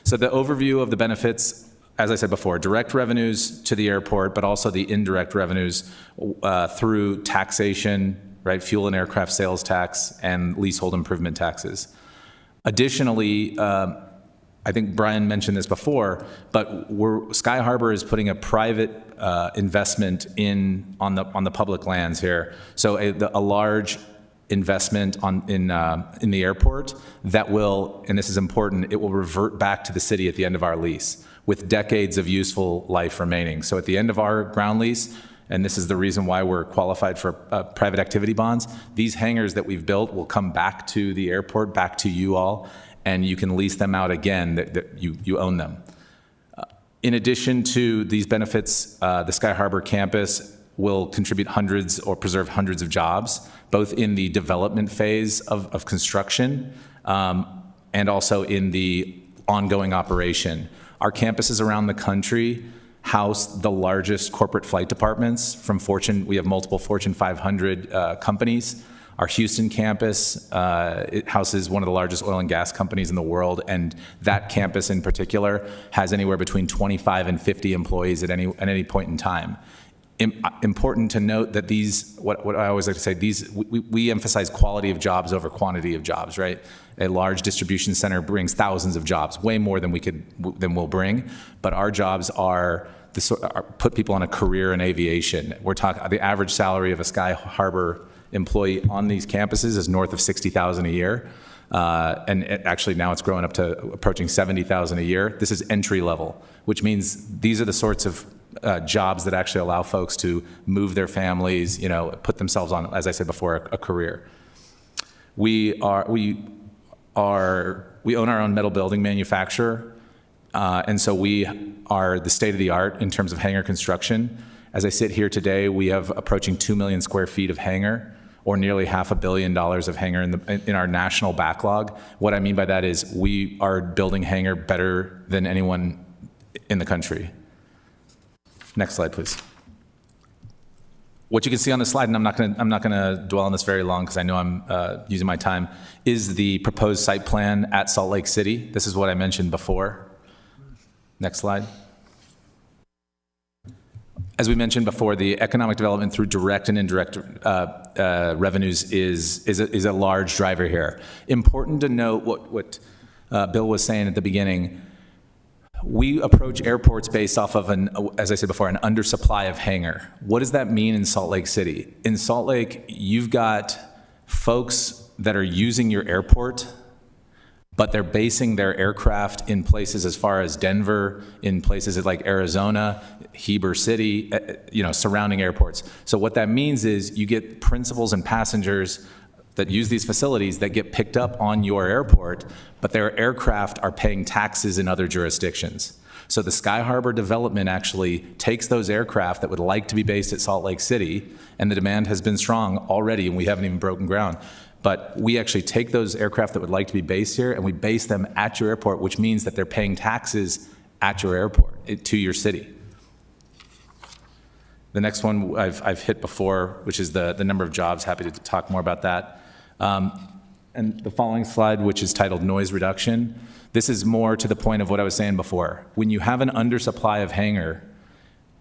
So the overview of the benefits, as I said before, direct revenues to the airport, but also the indirect revenues through taxation, right? Fuel and aircraft sales tax and leasehold improvement taxes. Additionally, I think Brian mentioned this before, but Sky Harbor is putting a private investment on the public lands here. So a large investment in the airport that will, and this is important, it will revert back to the city at the end of our lease, with decades of useful life remaining. So at the end of our ground lease, and this is the reason why we're qualified for private activity bonds, these hangars that we've built will come back to the airport, back to you all, and you can lease them out again, that you own them. In addition to these benefits, the Sky Harbor campus will contribute hundreds or preserve hundreds of jobs, both in the development phase of construction and also in the ongoing operation. Our campuses around the country house the largest corporate flight departments from we have multiple Fortune 500 companies. Our Houston campus, it houses one of the largest oil and gas companies in the world, and that campus in particular has anywhere between 25 and 50 employees at any point in time. Important to note that what I always like to say, we emphasize quality of jobs over quantity of jobs, right? A large distribution center brings thousands of jobs, way more than we'll bring, but our jobs put people on a career in aviation. We're talking, the average salary of a Sky Harbor employee on these campuses is north of $60,000 a year. And actually now it's growing up to approaching $70,000 a year. This is entry level, which means these are the sorts of jobs that actually allow folks to move their families, put themselves on, as I said before, a career. We own our own metal building manufacturer, and so we are the state of the art in terms of hangar construction. As I sit here today, we have approaching 2 million square feet of hangar, or nearly $500 million of hangar in our national backlog. What I mean by that is we are building hangar better than anyone in the country. Next slide, please. What you can see on the slide, and I'm not going to dwell on this very long because I know I'm using my time, is the proposed site plan at Salt Lake City. This is what I mentioned before. Next slide. As we mentioned before, the economic development through direct and indirect revenues is a large driver here. Important to note what Bill was saying at the beginning. We approach airports based off of as I said before, an undersupply of hangar. What does that mean in Salt Lake City? In Salt Lake, you've got folks that are using your airport, but they're basing their aircraft in places as far as Denver, in places like Arizona, Heber City, surrounding airports. So what that means is you get principals and passengers that use these facilities that get picked up on your airport, but their aircraft are paying taxes in other jurisdictions. So the Sky Harbor development actually takes those aircraft that would like to be based at Salt Lake City, and the demand has been strong already, and we haven't even broken ground. But we actually take those aircraft that would like to be based here, and we base them at your airport, which means that they're paying taxes at your airport, to your city. The next one I've hit before, which is the number of jobs. Happy to talk more about that. And the following slide, which is titled Noise Reduction, this is more to the point of what I was saying before. When you have an undersupply of hangar,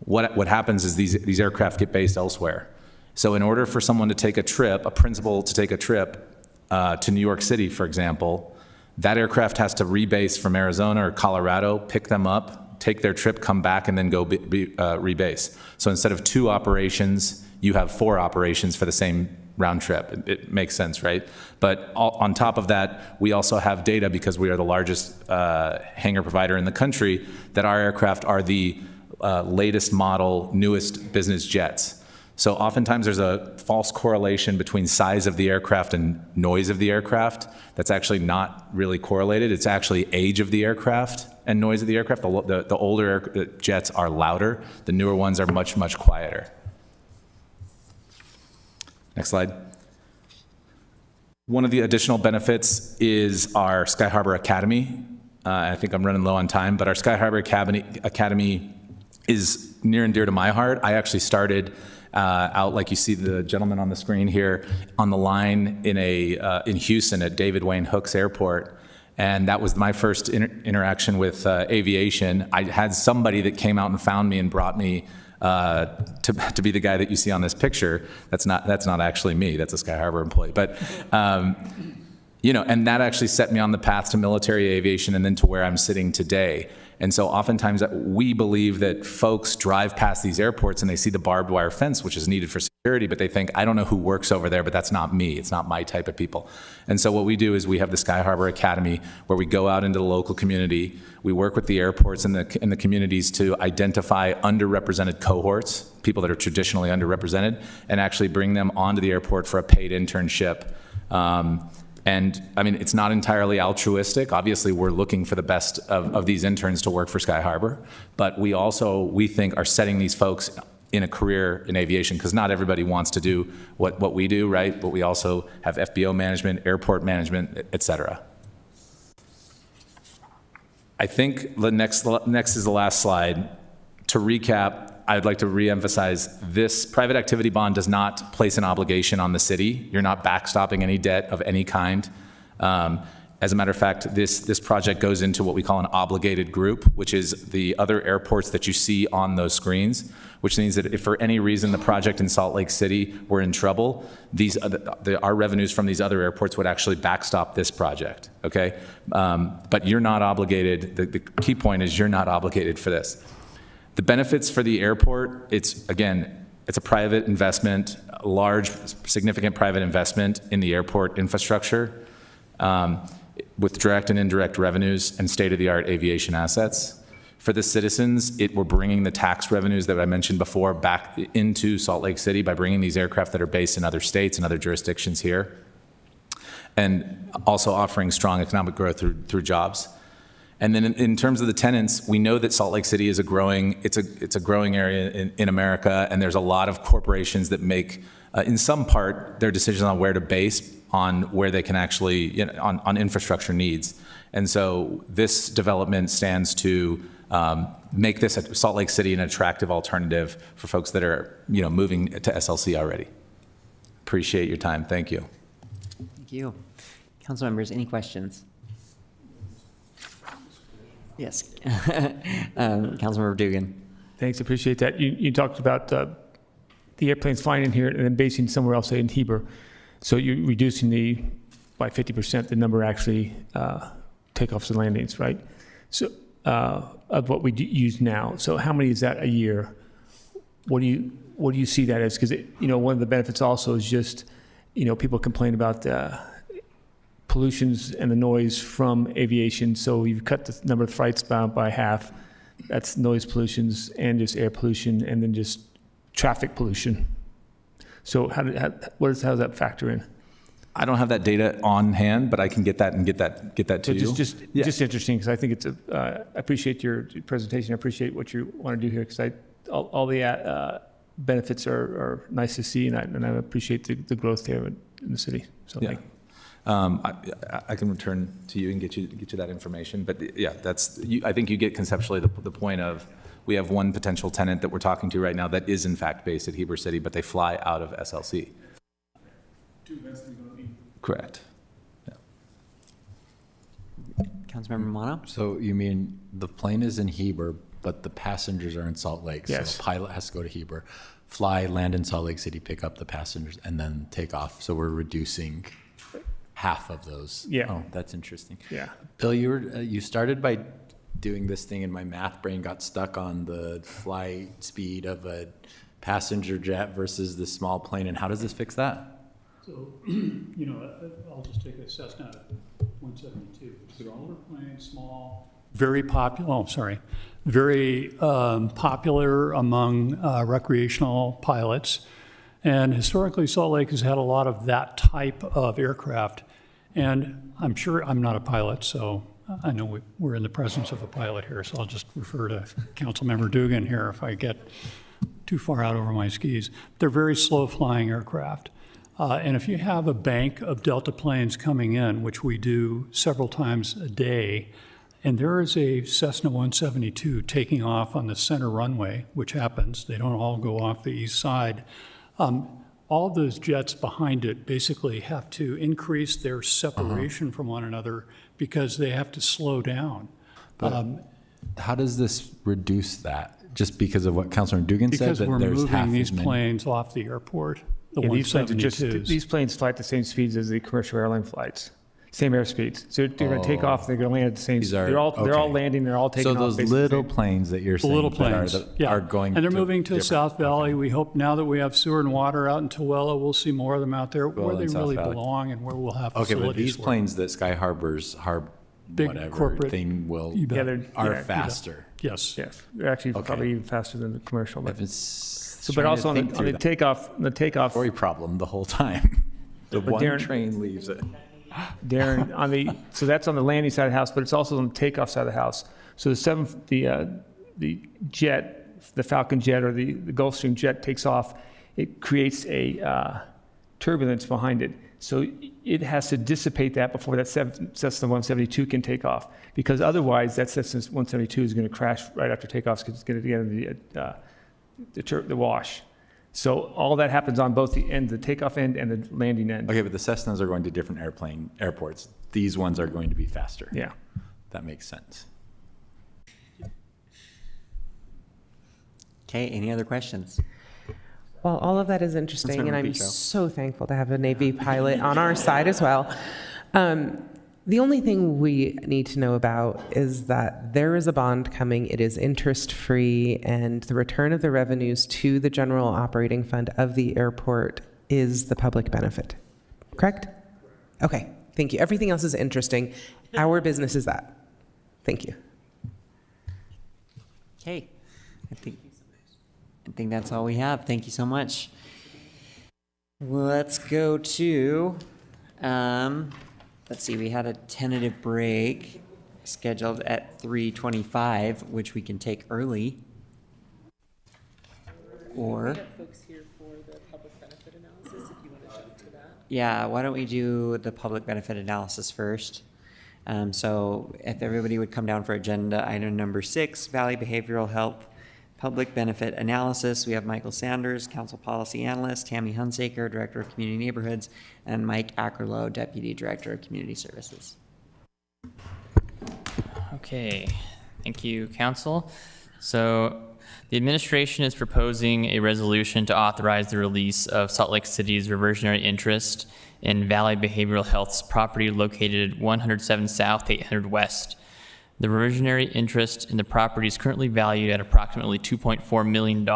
what happens is these aircraft get based elsewhere. So in order for someone to take a trip, a principal to take a trip, to New York City, for example, that aircraft has to rebase from Arizona or Colorado, pick them up, take their trip, come back, and then go rebase. So instead of 2 operations, you have 4 operations for the same round trip. It makes sense, right? But on top of that, we also have data, because we are the largest hangar provider in the country, that our aircraft are the latest model, newest business jets. So oftentimes there's a false correlation between size of the aircraft and noise of the aircraft. That's actually not really correlated. It's actually age of the aircraft and noise of the aircraft. The older jets are louder. The newer ones are much, much quieter. Next slide. One of the additional benefits is our Sky Harbor Academy. I think I'm running low on time, but our Sky Harbor Academy is near and dear to my heart. I actually started out, like you see the gentleman on the screen here, on the line in Houston at David Wayne Hooks Airport. And that was my first interaction with aviation. I had somebody that came out and found me and brought me to be the guy that you see on this picture. That's not actually me. That's a Sky Harbor employee. But and that actually set me on the path to military aviation and then to where I'm sitting today. And so oftentimes we believe that folks drive past these airports and they see the barbed wire fence, which is needed for security, but they think, I don't know who works over there, but that's not me. It's not my type of people. And so what we do is we have the Sky Harbor Academy, where we go out into the local community. We work with the airports and the communities to identify underrepresented cohorts, people that are traditionally underrepresented, and actually bring them onto the airport for a paid internship. And I mean, it's not entirely altruistic. Obviously, we're looking for the best of these interns to work for Sky Harbor, but we think are setting these folks in a career in aviation, because not everybody wants to do what we do, right? But we also have FBO management, airport management, et cetera. I think the next is the last slide. To recap, I'd like to reemphasize this private activity bond does not place an obligation on the city. You're not backstopping any debt of any kind. As a matter of fact, this project goes into what we call an obligated group, which is the other airports that you see on those screens, which means that if for any reason the project in Salt Lake City were in trouble, our revenues from these other airports would actually backstop this project, okay? But you're not obligated. The key point is you're not obligated for this. The benefits for the airport, it's a private investment, a large, significant private investment in the airport infrastructure with direct and indirect revenues and state-of-the-art aviation assets. For the citizens, we're bringing the tax revenues that I mentioned before back into Salt Lake City by bringing these aircraft that are based in other states and other jurisdictions here, and also offering strong economic growth through jobs. And then in terms of the tenants, we know that Salt Lake City is a growing area in America, and there's a lot of corporations that make, in some part, their decisions on where to base on where they can actually, on infrastructure needs. And so this development stands to make this Salt Lake City an attractive alternative for folks that are, moving to SLC already. Appreciate your time. Thank you. Thank you. Council members, any questions? Yes. Councilmember Dugan. Thanks, appreciate that. You talked about the airplanes flying in here and then basing somewhere else, say in Heber. So you're reducing by 50% the number actually takeoffs and landings, right? So of what we use now. So how many is that a year? What do you see that as? Because one of the benefits also is just people complain about pollutions and the noise from aviation. So you've cut the number of flights by half. That's noise pollutions and just air pollution, and then just traffic pollution. So how does that factor in? I don't have that data on hand, but I can get that and get that to you. Just interesting, because I think I appreciate your presentation. I appreciate what you want to do here, because all the benefits are nice to see, and I appreciate the growth there in the city. So yeah. I can return to you and get you that information. But yeah, I think you get conceptually the point of, we have one potential tenant that we're talking to right now that is in fact based at Heber City, but they fly out of SLC. Correct. Yeah. Councilmember Mono? So you mean the plane is in Heber, but the passengers are in Salt Lake? Yes. So the pilot has to go to Heber, fly, land in Salt Lake City, pick up the passengers, and then take off. So we're reducing half of those. Yeah. Oh, that's interesting. Yeah. Bill, you started by doing this thing, and my math brain got stuck on the flight speed of a passenger jet versus the small plane. And how does this fix that? So, I'll just take a Cessna 172. It's an older plane, small, very popular, very popular among recreational pilots. And historically, Salt Lake has had a lot of that type of aircraft. And I'm sure, I'm not a pilot, so I know we're in the presence of a pilot here, so I'll just refer to Councilmember Dugan here if I get too far out over my skis. They're very slow-flying aircraft. And if you have a bank of Delta planes coming in, which we do several times a day, and there is a Cessna 172 taking off on the center runway, which happens, they don't all go off the east side, all of those jets behind it basically have to increase their separation from one another because they have to slow down. But how does this reduce that? Just because of what Councilor Dugan said? Because that we're there's half moving these as many? planes off the airport, the Yeah, these planes are 172s. these planes fly at the same speeds as the commercial airline flights, same airspeeds. So they're going to take off. They're going to land at the same. These are- they're all okay. landing. They're all taking So off. those basically little the same. planes that you're The saying little that are, planes, yeah. are going and they're to moving to different- South Valley. We hope now that we have sewer and water out in Tooele, we'll see more of them out there where Well, they in South really Valley. belong and where we'll have Okay, facilities. but these for. planes that Sky Harbor's Big whatever corporate- thing will You bet. Yeah, are you bet. faster. Yes. Yes, they're actually Okay. probably even faster than the commercial. But If it's so, but also on the takeoff, story problem the whole time. The But one Darren- train leaves it. Darren, so that's on the landing side of the house, but it's also on the takeoff side of the house. So the jet, the Falcon jet or the Gulfstream jet takes off, it creates a turbulence behind it. So it has to dissipate that before that Cessna 172 can take off, because otherwise that Cessna 172 is going to crash right after takeoff because it's going to get the wash. So all that happens on both the end, the takeoff end and the landing end. Okay, but the Cessnas are going to different airports. These ones are going to be faster. Yeah. That makes sense. Okay, any other questions? Well, all of that is interesting, and Councilmember I'm Petro. so thankful to have a Navy pilot on our side as well. The only thing we need to know about is that there is a bond coming. It is interest-free, and the return of the revenues to the general operating fund of the airport is the public benefit. Correct? Okay, thank you. Everything else is interesting. Our business is that. Thank you. Okay, I think that's all we have. Thank you so much. Let's go to, let's see, we had a tentative break scheduled at 3:25, which we can take early. Or, folks here for the public benefit analysis, if you want to jump to that. yeah, why don't we do the public benefit analysis first? So if everybody would come down for agenda item number 6, Valley Behavioral Health Public Benefit Analysis. We have Michael Sanders, Council Policy Analyst, Tammy Hunsaker, Director of Community Neighborhoods, and Mike Ackerlow, Deputy Director of Community Services. Okay, thank you, Council. So the administration is proposing a resolution to authorize the release of Salt Lake City's reversionary interest in Valley Behavioral Health's property located at 107 South, 800 West. The reversionary interest in the property is currently valued at approximately $2.4 million.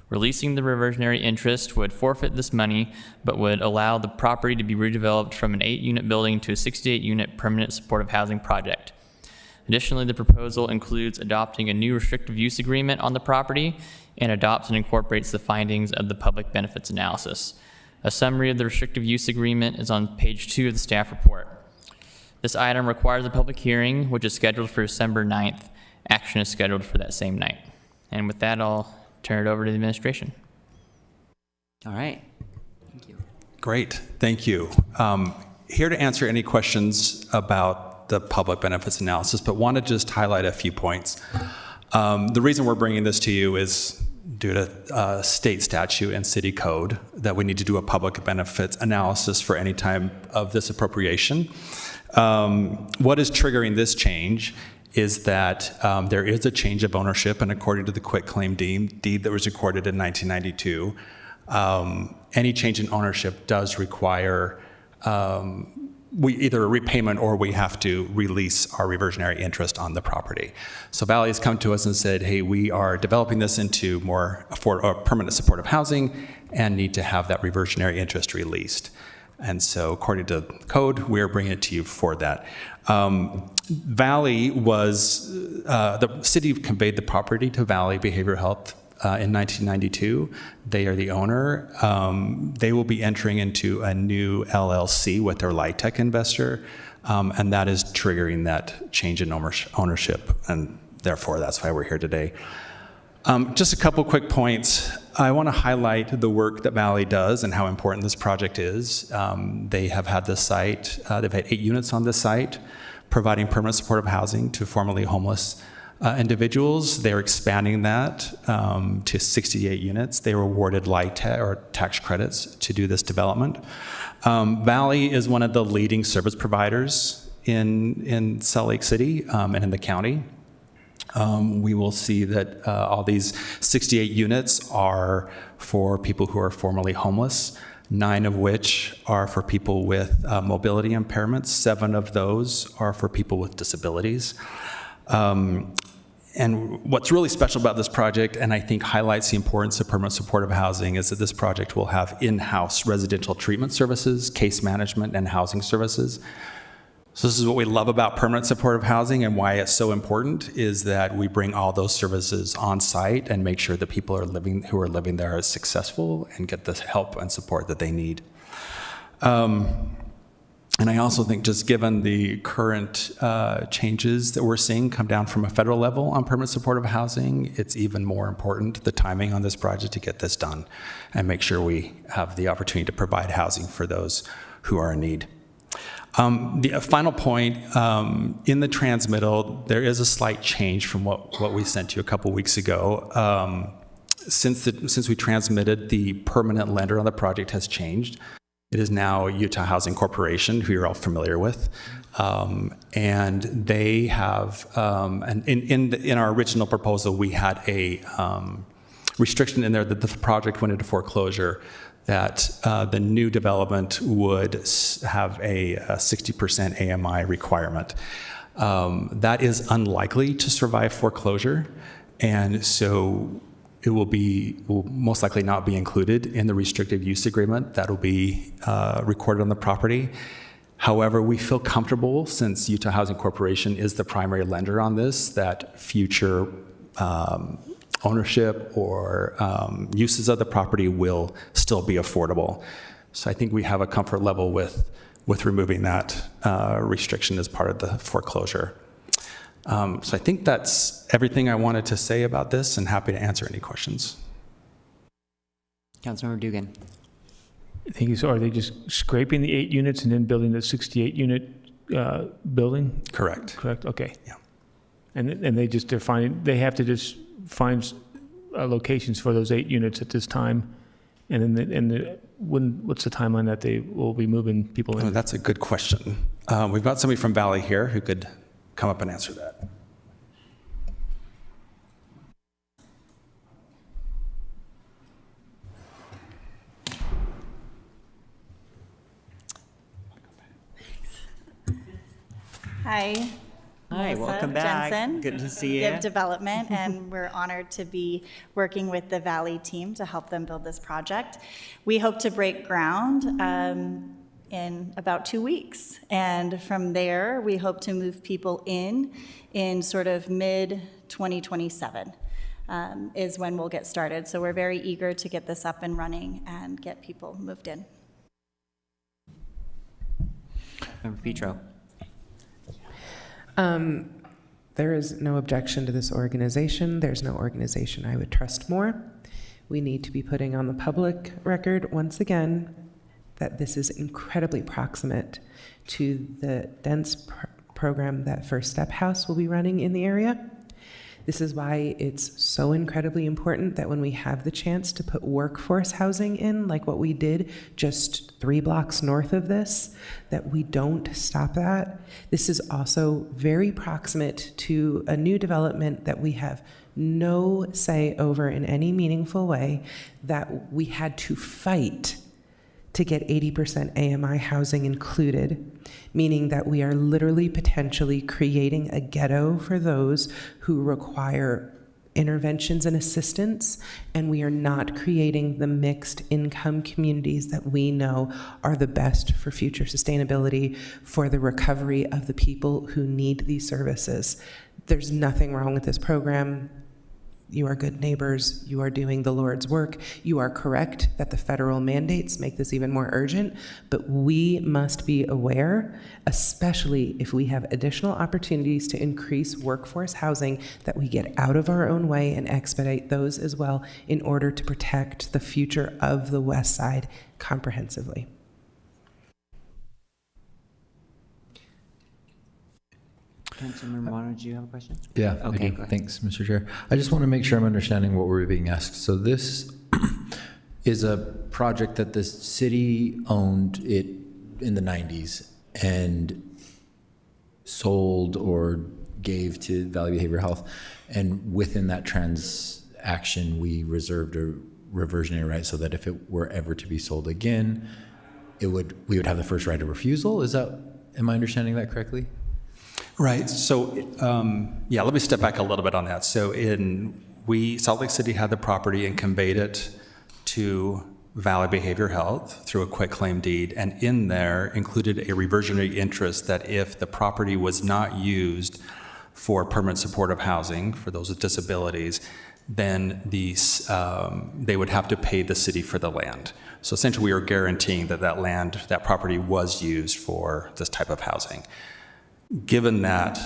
Releasing the reversionary interest would forfeit this money, but would allow the property to be redeveloped from an 8-unit building to a 68-unit permanent supportive housing project. Additionally, the proposal includes adopting a new restrictive use agreement on the property and adopts and incorporates the findings of the public benefits analysis. A summary of the restrictive use agreement is on page 2 of the staff report. This item requires a public hearing, which is scheduled for December 9th. Action is scheduled for that same night. And with that, I'll turn it over to the administration. All right. Thank you. Great, thank you. Here to answer any questions about the public benefits analysis, but want to just highlight a few points. The reason we're bringing this to you is due to state statute and city code that we need to do a public benefits analysis for any time of this appropriation. What is triggering this change is that there is a change of ownership, and according to the quitclaim deed that was recorded in 1992, any change in ownership does require we either a repayment or we have to release our reversionary interest on the property. So Valley has come to us and said, hey, we are developing this into more permanent supportive housing and need to have that reversionary interest released. And so according to code, we're bringing it to you for that. Valley was, the city conveyed the property to Valley Behavioral Health in 1992. They are the owner. They will be entering into a new LLC with their LIHTC investor, and that is triggering that change in ownership, and therefore that's why we're here today. Just a couple quick points. I want to highlight the work that Valley does and how important this project is. They have had this site, they've had 8 units on this site, providing permanent supportive housing to formerly homeless individuals. They're expanding that to 68 units. They were awarded LIHTC or tax credits to do this development. Valley is one of the leading service providers in Salt Lake City and in the county. We will see that all these 68 units are for people who are formerly homeless, 9 of which are for people with mobility impairments. 7 of those are for people with disabilities. And what's really special about this project, and I think highlights the importance of permanent supportive housing, is that this project will have in-house residential treatment services, case management, and housing services. So this is what we love about permanent supportive housing and why it's so important, is that we bring all those services on site and make sure that people who are living there are successful and get the help and support that they need. And I also think, just given the current changes that we're seeing come down from a federal level on permanent supportive housing, it's even more important, the timing on this project, to get this done and make sure we have the opportunity to provide housing for those who are in need. The final point, in the transmittal, there is a slight change from what we sent you a couple weeks ago. Since we transmitted, the permanent lender on the project has changed. It is now Utah Housing Corporation, who you're all familiar with. And they have, and in our original proposal, we had a restriction in there that the project went into foreclosure, that the new development would have a 60% AMI requirement. That is unlikely to survive foreclosure, and so it will most likely not be included in the restrictive use agreement that will be recorded on the property. However, we feel comfortable, since Utah Housing Corporation is the primary lender on this, that future ownership or uses of the property will still be affordable. So I think we have a comfort level with removing that restriction as part of the foreclosure. So I think that's everything I wanted to say about this, and happy to answer any questions. Councilmember Dugan. Thank you. So are they just scraping the 8 units and then building the 68 unit building? Correct. Correct. Okay. Yeah. And they have to just find locations for those 8 units at this time, and then what's the timeline that they will be moving people in? Oh, that's a good question. We've got somebody from Valley here who could come up and answer that. Hi. Hi, Melissa welcome back. Jensen, Good to see you. Give Development, and we're honored to be working with the Valley team to help them build this project. We hope to break ground in about 2 weeks, and from there we hope to move people in sort of mid-2027 is when we'll get started. So we're very eager to get this up and running and get people moved in. Member Petro. There is no objection to this organization. There's no organization I would trust more. We need to be putting on the public record once again that this is incredibly proximate to the dense program that First Step House will be running in the area. This is why it's so incredibly important that when we have the chance to put workforce housing in, like what we did just 3 blocks north of this, that we don't stop that. This is also very proximate to a new development that we have no say over in any meaningful way, that we had to fight to get 80% AMI housing included, meaning that we are literally potentially creating a ghetto for those who require interventions and assistance, and we are not creating the mixed income communities that we know are the best for future sustainability, for the recovery of the people who need these services. There's nothing wrong with this program. You are good neighbors. You are doing the Lord's work. You are correct that the federal mandates make this even more urgent, but we must be aware, especially if we have additional opportunities to increase workforce housing, that we get out of our own way and expedite those as well in order to protect the future of the West Side comprehensively. Councilmember Romano, did you have a question? Yeah. Okay, I do. go ahead. Thanks, Mr. Chair. I just want to make sure I'm understanding what we're being asked. So this is a project that the city owned it in the 90s and sold or gave to Valley Behavioral Health. And within that transaction, we reserved a reversionary right so that if it were ever to be sold again, we would have the first right of refusal. Am I understanding that correctly? Right. So, yeah, let me step back a little bit on that. So Salt Lake City had the property and conveyed it to Valley Behavior Health through a quitclaim deed, and in there included a reversionary interest that if the property was not used for permanent supportive housing for those with disabilities, then they would have to pay the city for the land. So essentially we are guaranteeing that that property was used for this type of housing. Given that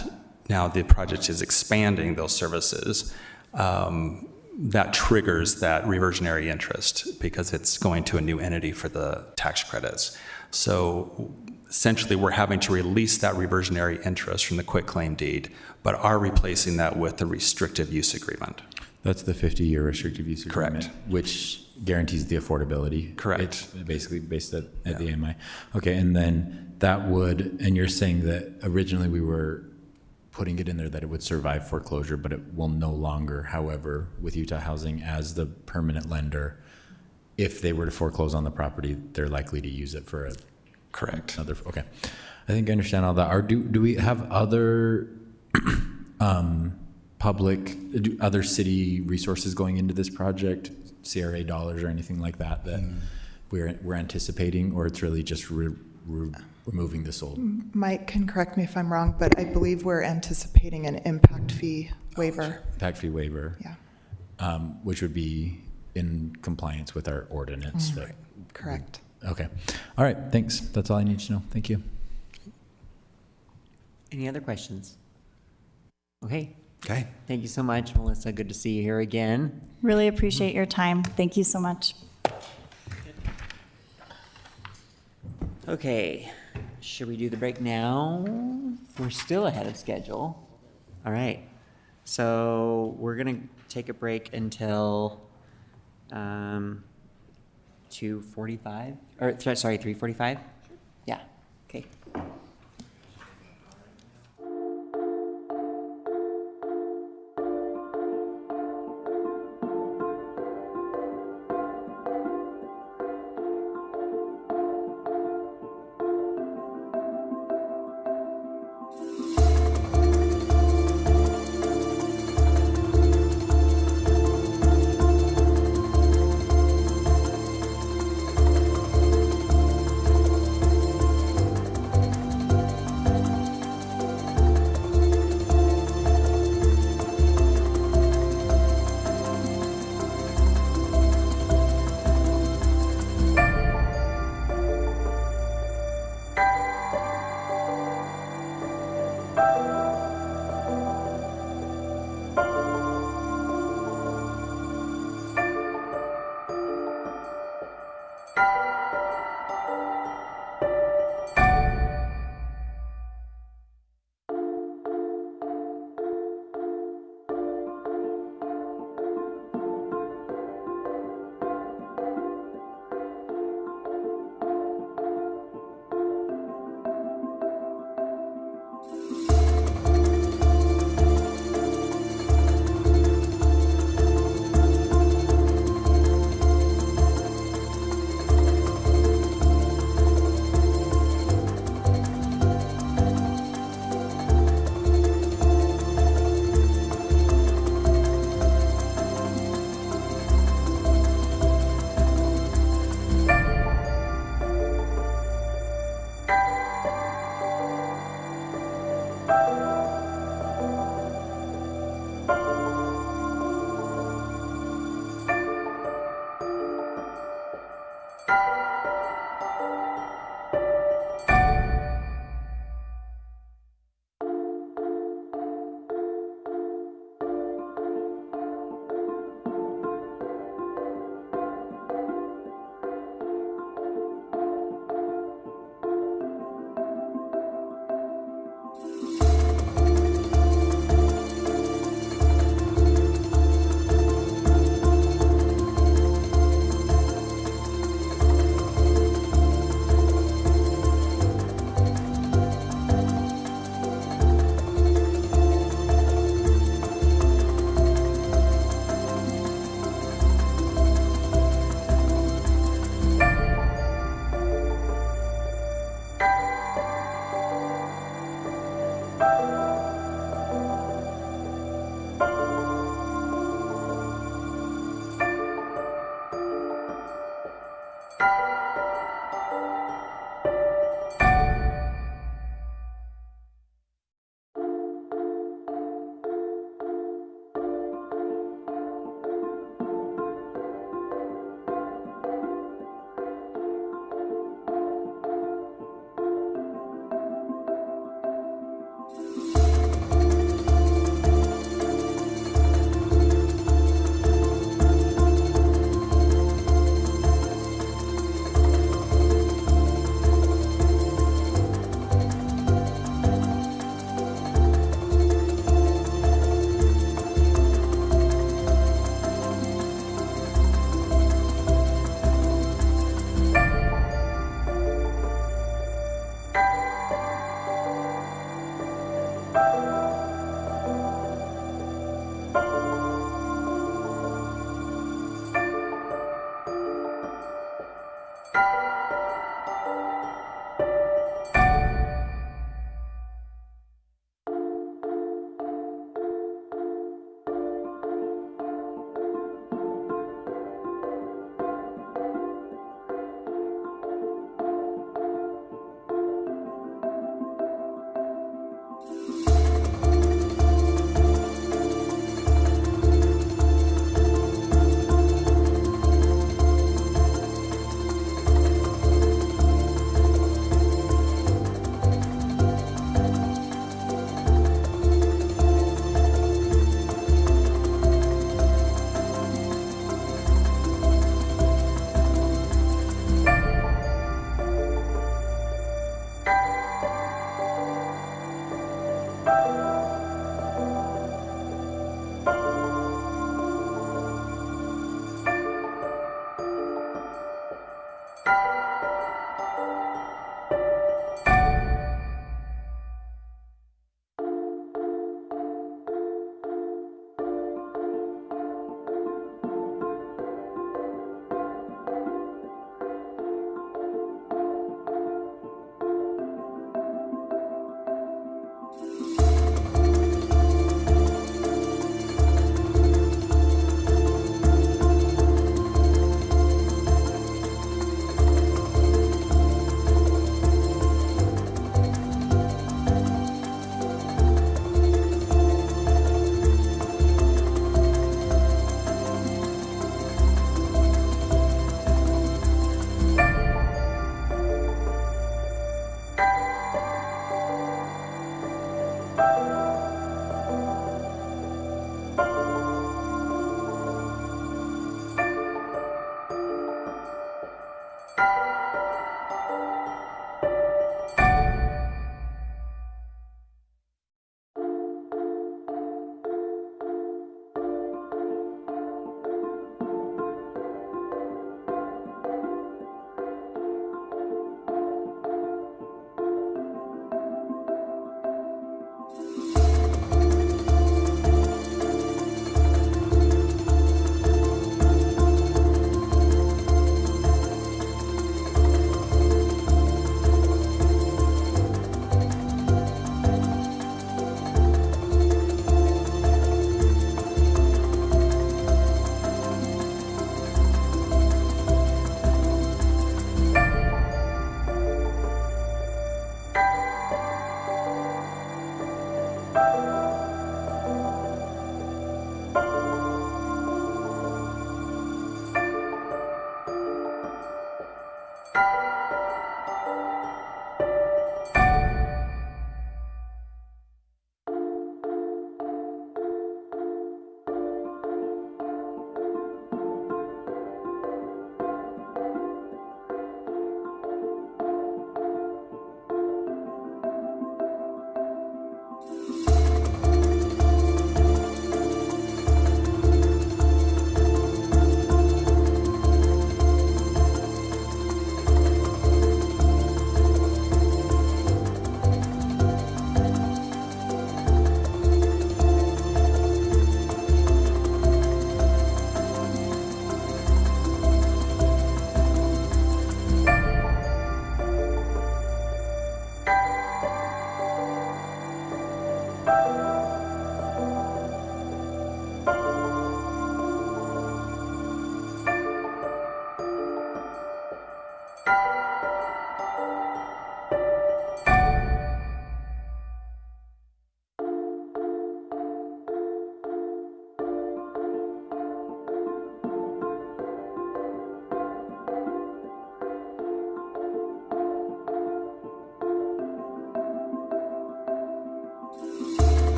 now the project is expanding those services, that triggers that reversionary interest because it's going to a new entity for the tax credits. So essentially we're having to release that reversionary interest from the quitclaim deed, but are replacing that with the restrictive use agreement. That's the 50-year restrictive use agreement. Correct. Which guarantees the affordability. Correct. It's basically based at the AMI. Okay, and then and you're saying that originally we were putting it in there that it would survive foreclosure, but it will no longer, however, with Utah Housing as the permanent lender, if they were to foreclose on the property, they're likely to use it for Correct. Okay. I think I understand all that. Do we have other other city resources going into this project, CRA dollars or anything like that we're anticipating, or it's really just removing this old? Mike can correct me if I'm wrong, but I believe we're anticipating an impact fee waiver. Impact fee waiver. Yeah. Which would be in compliance with our ordinance. Right. Correct. Okay. All right. Thanks. That's all I need to know. Thank you. Any other questions? Okay. Okay. Thank you so much, Melissa. Good to see you here again. Really appreciate your time. Thank you so much. Okay. Should we do the break now? We're still ahead of schedule. All right. So we're going to take a break until 2:45, or sorry, 3:45? Yeah. Okay.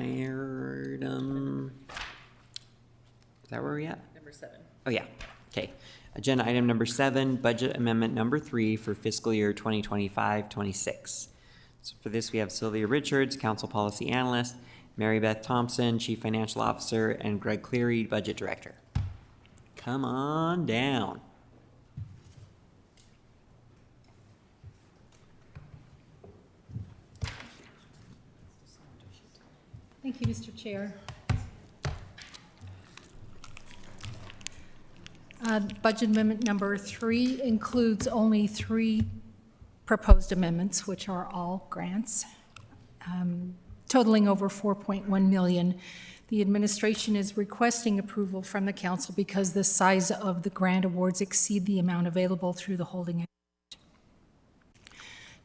item. Is that where we're at? Number 7. Oh, yeah. Okay. Agenda item number 7, budget amendment number 3 for fiscal year 2025-26. So for this, we have Sylvia Richards, council policy analyst, Mary Beth Thompson, chief financial officer, and Greg Cleary, budget director. Come on down. Thank you, Mr. Chair. Budget amendment number 3 includes only 3 proposed amendments, which are all grants, totaling over $4.1 million. The administration is requesting approval from the council because the size of the grant awards exceed the amount available through the holding account.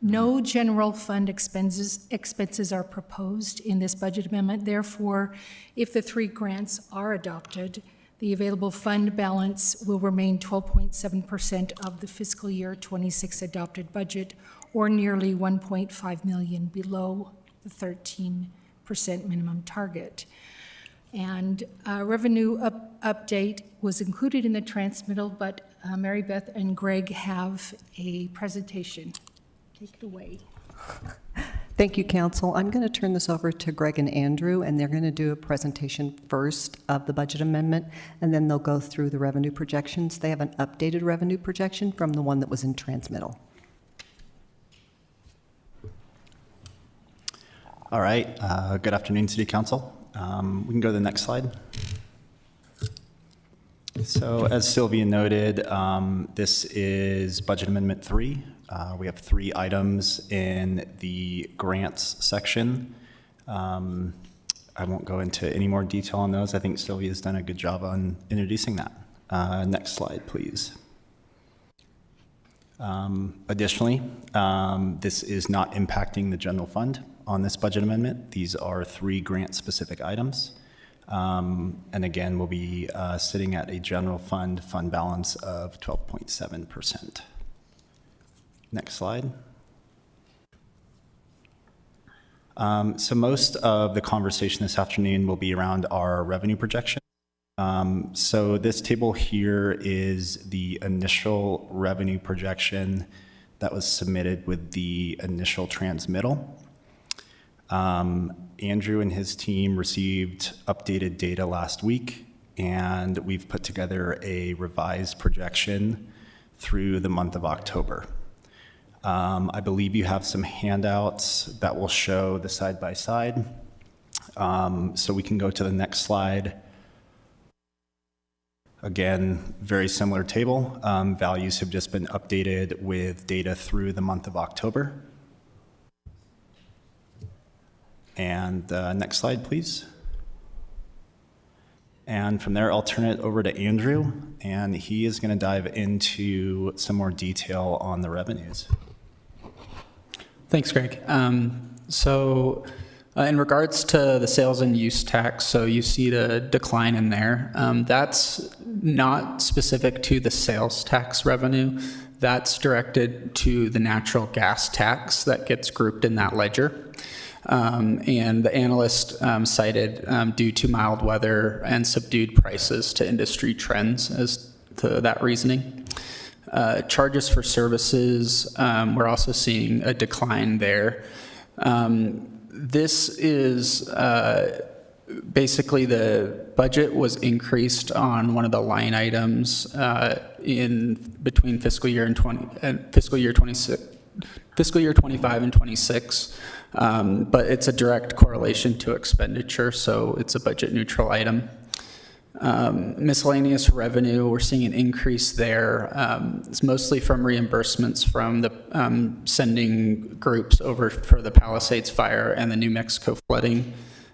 No general fund expenses are proposed in this budget amendment. Therefore, if the 3 grants are adopted, the available fund balance will remain 12.7% of the fiscal year 26 adopted budget, or nearly $1.5 million below the 13% minimum target. And revenue update was included in the transmittal, but Mary Beth and Greg have a presentation. Take it away. Thank you, Council. I'm going to turn this over to Greg and Andrew, and they're going to do a presentation first of the budget amendment, and then they'll go through the revenue projections. They have an updated revenue projection from the one that was in transmittal. All right. Good afternoon, City Council. We can go to the next slide. So as Sylvia noted, this is Budget Amendment 3. We have 3 items in the grants section. I won't go into any more detail on those. I think Sylvia's done a good job on introducing that. Next slide, please. Additionally, this is not impacting the general fund on this budget amendment. These are 3 grant-specific items. And again, we'll be sitting at a general fund balance of 12.7%. Next slide. So most of the conversation this afternoon will be around our revenue projection. So this table here is the initial revenue projection that was submitted with the initial transmittal. Andrew and his team received updated data last week, and we've put together a revised projection through the month of October. I believe you have some handouts that will show the side-by-side. So we can go to the next slide. Again, very similar table. Values have just been updated with data through the month of October. And next slide, please. And from there, I'll turn it over to Andrew, and he is going to dive into some more detail on the revenues. Thanks, Greg. In regards to the sales and use tax, so you see the decline in there. That's not specific to the sales tax revenue. That's directed to the natural gas tax that gets grouped in that ledger. And the analyst cited due to mild weather and subdued prices to industry trends as to that reasoning. Charges for services, we're also seeing a decline there. This is basically the budget was increased on one of the line items in between fiscal year 25 and 26. But it's a direct correlation to expenditure, so it's a budget neutral item. Miscellaneous revenue, we're seeing an increase there. It's mostly from reimbursements from the sending groups over for the Palisades fire and the New Mexico flooding.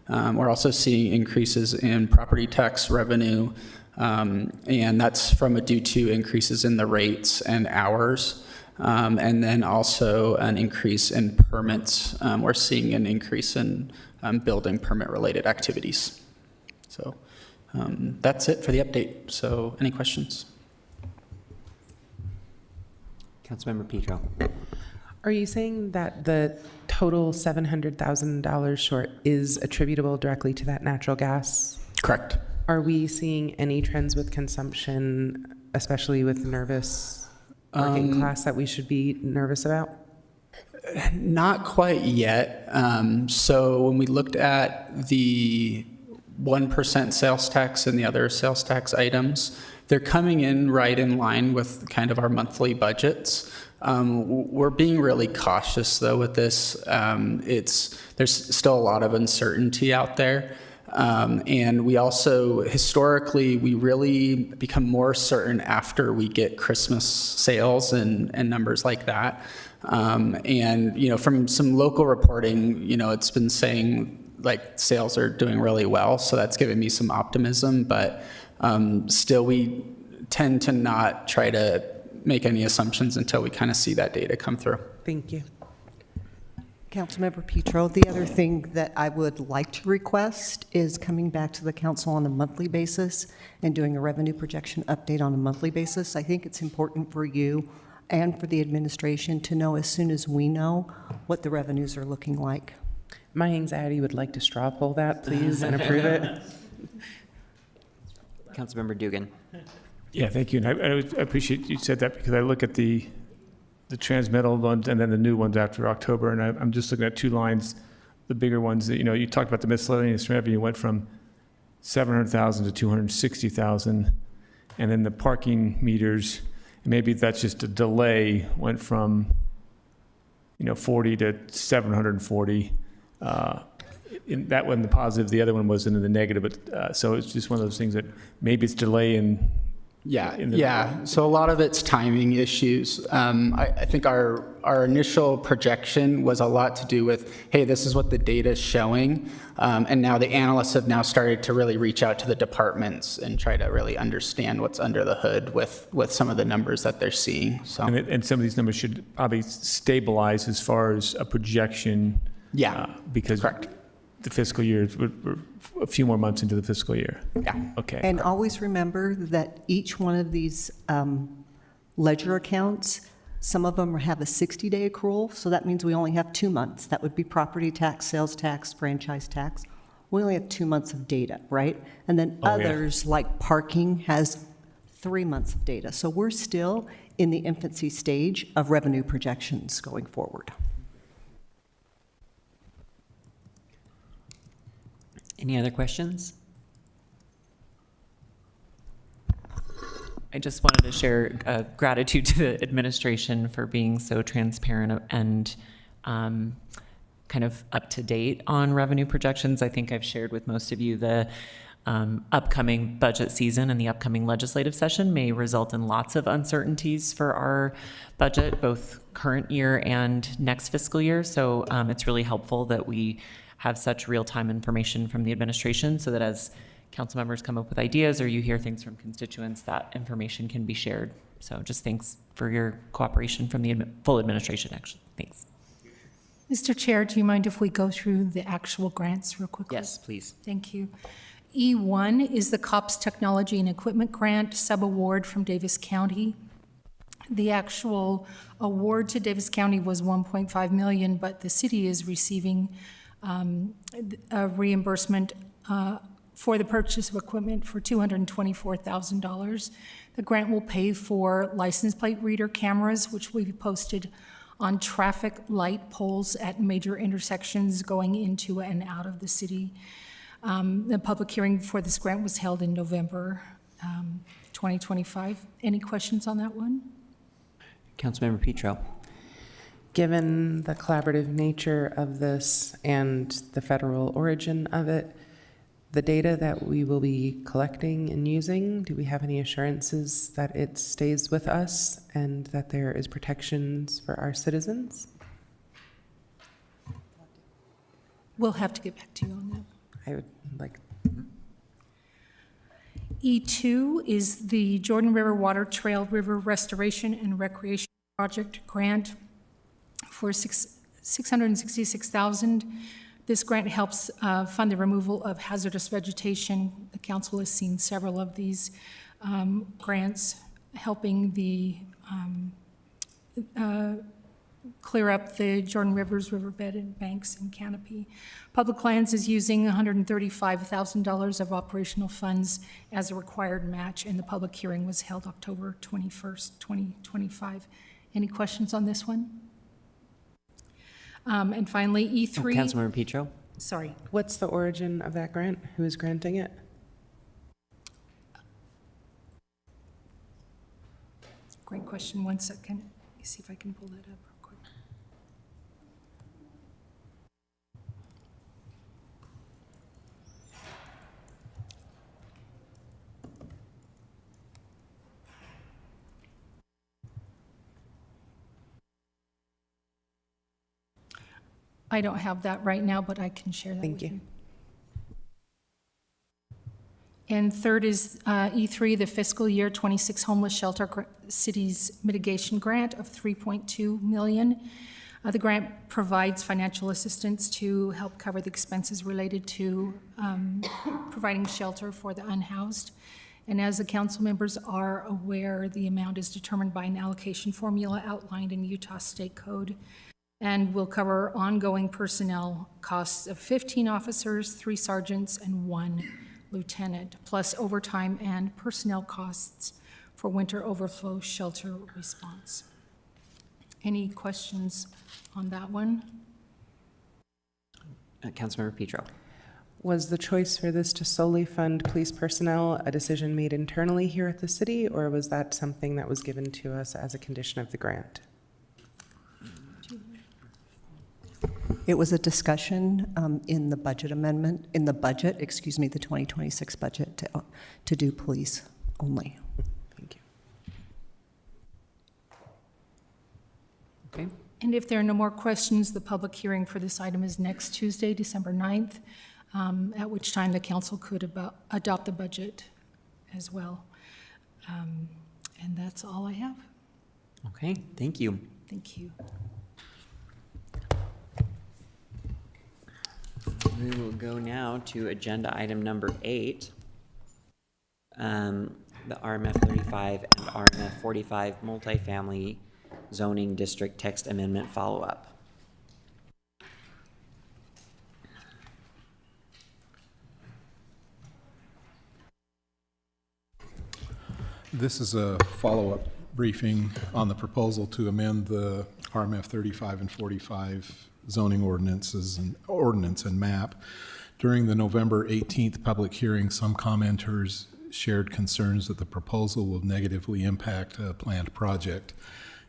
We're also seeing increases in property tax revenue, and that's due to increases in the rates and hours. And then also an increase in permits. We're seeing an increase in building permit-related activities. So that's it for the update. So any questions? Councilmember Petro. Are you saying that the total $700,000 short is attributable directly to that natural gas? Correct. Are we seeing any trends with consumption, especially with nervous working class, that we should be nervous about? Not quite yet. So when we looked at the 1% sales tax and the other sales tax items, they're coming in right in line with kind of our monthly budgets. We're being really cautious though with this. There's still a lot of uncertainty out there. And we also, historically, we really become more certain after we get Christmas sales and numbers like that. And, you know, from some local reporting, you know, it's been saying like sales are doing really well. So that's given me some optimism, but still we tend to not try to make any assumptions until we kind of see that data come through. Thank you. Councilmember Petro, the other thing that I would like to request is coming back to the council on a monthly basis and doing a revenue projection update on a monthly basis. I think it's important for you and for the administration to know as soon as we know what the revenues are looking like. My anxiety would like to straw poll that, please, and approve it. Councilmember Dugan. Yeah, thank you. And I appreciate you said that because I look at the transmittal ones and then the new ones after October, and I'm just looking at two lines, the bigger ones that, you know, you talked about the miscellaneous revenue went from 700,000 to 260,000, and then the parking meters, maybe that's just a delay, went from, you know, 40 to 740. In that one, the positive, the other one was in the negative, but so it's just one of those things that maybe it's delay in. Yeah. So a lot of it's timing issues. I think our initial projection was a lot to do with, hey, this is what the data is showing. And now the analysts have now started to really reach out to the departments and try to really understand what's under the hood with some of the numbers that they're seeing. So And some of these numbers should probably stabilize as far as a projection. Yeah. Because correct. The fiscal year, we're a few more months into the fiscal year. Yeah. Okay. And always remember that each one of these ledger accounts, some of them have a 60-day accrual, so that means we only have 2 months. That would be property tax, sales tax, franchise tax. We only have 2 months of data, right? And then others, like parking, has 3 months of data. So we're still in the infancy stage of revenue projections going forward. Any other questions? I just wanted to share gratitude to the administration for being so transparent and kind of up to date on revenue projections. I think I've shared with most of you the upcoming budget season and the upcoming legislative session may result in lots of uncertainties for our budget, both current year and next fiscal year. So it's really helpful that we have such real-time information from the administration so that as council members come up with ideas or you hear things from constituents, that information can be shared. So just thanks for your cooperation from the full administration, actually. Thanks. Mr. Chair, do you mind if we go through the actual grants real quickly? Yes, please. Thank you. E1 is the COPS Technology and Equipment Grant sub-award from Davis County. The actual award to Davis County was $1.5 million, but the city is receiving a reimbursement for the purchase of equipment for $224,000. The grant will pay for license plate reader cameras, which will be posted on traffic light poles at major intersections going into and out of the city. The public hearing for this grant was held in November 2025. Any questions on that one? Councilmember Petro. Given the collaborative nature of this and the federal origin of it, the data that we will be collecting and using, do we have any assurances that it stays with us and that there is protections for our citizens? We'll have to get back to you on that. I would like. E2 is the Jordan River Water Trail River Restoration and Recreation Project grant for $666,000. This grant helps fund the removal of hazardous vegetation. The council has seen several of these grants helping the clear up the Jordan Rivers riverbed and banks and canopy. Public Lands is using $135,000 of operational funds as a required match, and the public hearing was held October 21st, 2025. Any questions on this one? And finally, E3. Councilmember Petro? Sorry. What's the origin of that grant? Who is granting it? Great question. 1 second. Let me see if I can pull that up real quick. I don't have that right now, but I can share that with you. And third is E3, the fiscal year 26 homeless shelter cities mitigation grant of $3.2 million. The grant provides financial assistance to help cover the expenses related to providing shelter for the unhoused. And as the council members are aware, the amount is determined by an allocation formula outlined in Utah State Code, and will cover ongoing personnel costs of 15 officers, 3 sergeants, and 1 lieutenant, plus overtime and personnel costs for winter overflow shelter response. Any questions on that one? Councilmember Petro. Was the choice for this to solely fund police personnel a decision made internally here at the city, or was that something that was given to us as a condition of the grant? It was a discussion in the budget amendment, in the budget, excuse me, the 2026 budget to do police only. Thank you. Okay. And if there are no more questions, the public hearing for this item is next Tuesday, December 9th, at which time the council could adopt the budget as well. And that's all I have. Okay, thank you. Thank you. We will go now to agenda item number 8, the RMF 35 and RMF 45 multifamily zoning district text amendment follow-up. This is a follow-up briefing on the proposal to amend the RMF 35 and 45 zoning ordinance and map. During the November 18th public hearing, some commenters shared concerns that the proposal will negatively impact a planned project.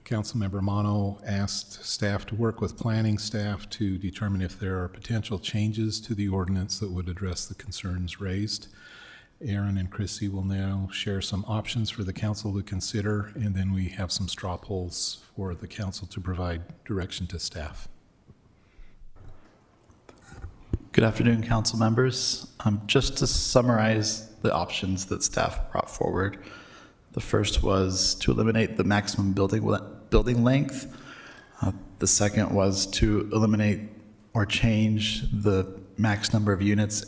Councilmember Mono asked staff to work with planning staff to determine if there are potential changes to the ordinance that would address the concerns raised. Aaron and Chrissy will now share some options for the council to consider, and then we have some straw polls for the council to provide direction to staff. Good afternoon, council members. Just to summarize the options that staff brought forward, the first was to eliminate the maximum building length. The second was to eliminate or change the max number of units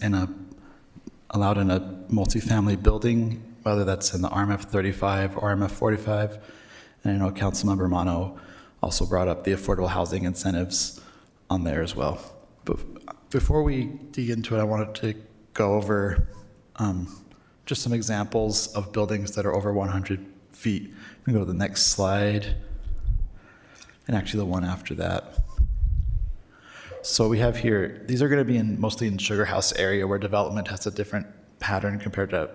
allowed in a multifamily building, whether that's in the RMF 35 or RMF 45. And I know Councilmember Mono also brought up the affordable housing incentives on there as well. But before we dig into it, I wanted to go over just some examples of buildings that are over 100 feet. We can go to the next slide, and actually the one after that. So we have here, these are going to be mostly in Sugar House area where development has a different pattern compared to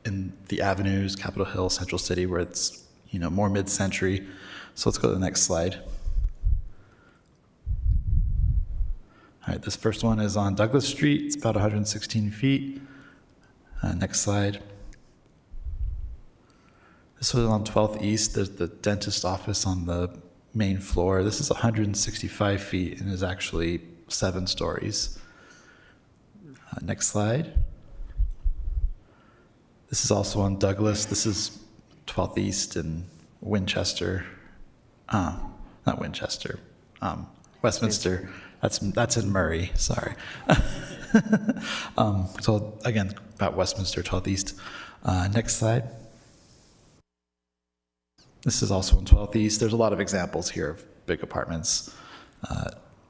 in the avenues, Capitol Hill, Central City, where it's more mid-century. So let's go to the next slide. All right, this first one is on Douglas Street. It's about 116 feet. Next slide. This was on 12th East. There's the dentist office on the main floor. This is 165 feet and is actually 7 stories. Next slide. This is also on Douglas. This is 12th East and Winchester. Not Winchester. Westminster. That's in Murray. Sorry. So again, about Westminster, 12th East. Next slide. This is also in 12th East. There's a lot of examples here of big apartments.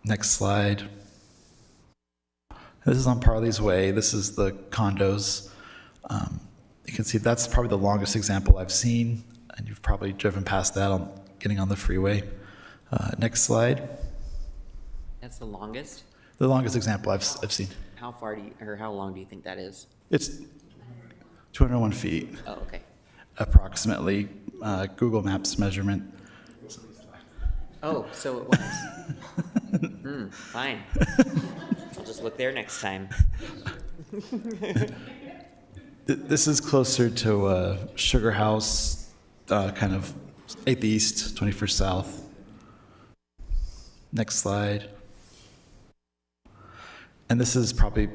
Next slide. This is on Parley's Way. This is the condos. You can see that's probably the longest example I've seen, and you've probably driven past that on getting on the freeway. Next slide. That's the longest? The longest example I've seen. How far do you, or how long do you think that is? It's 201 feet. Oh, okay. Approximately, Google Maps measurement. Oh, so it was. Fine. I'll just look there next time. This is closer to Sugar House, kind of 8th East, 21st South. Next slide. And this is probably,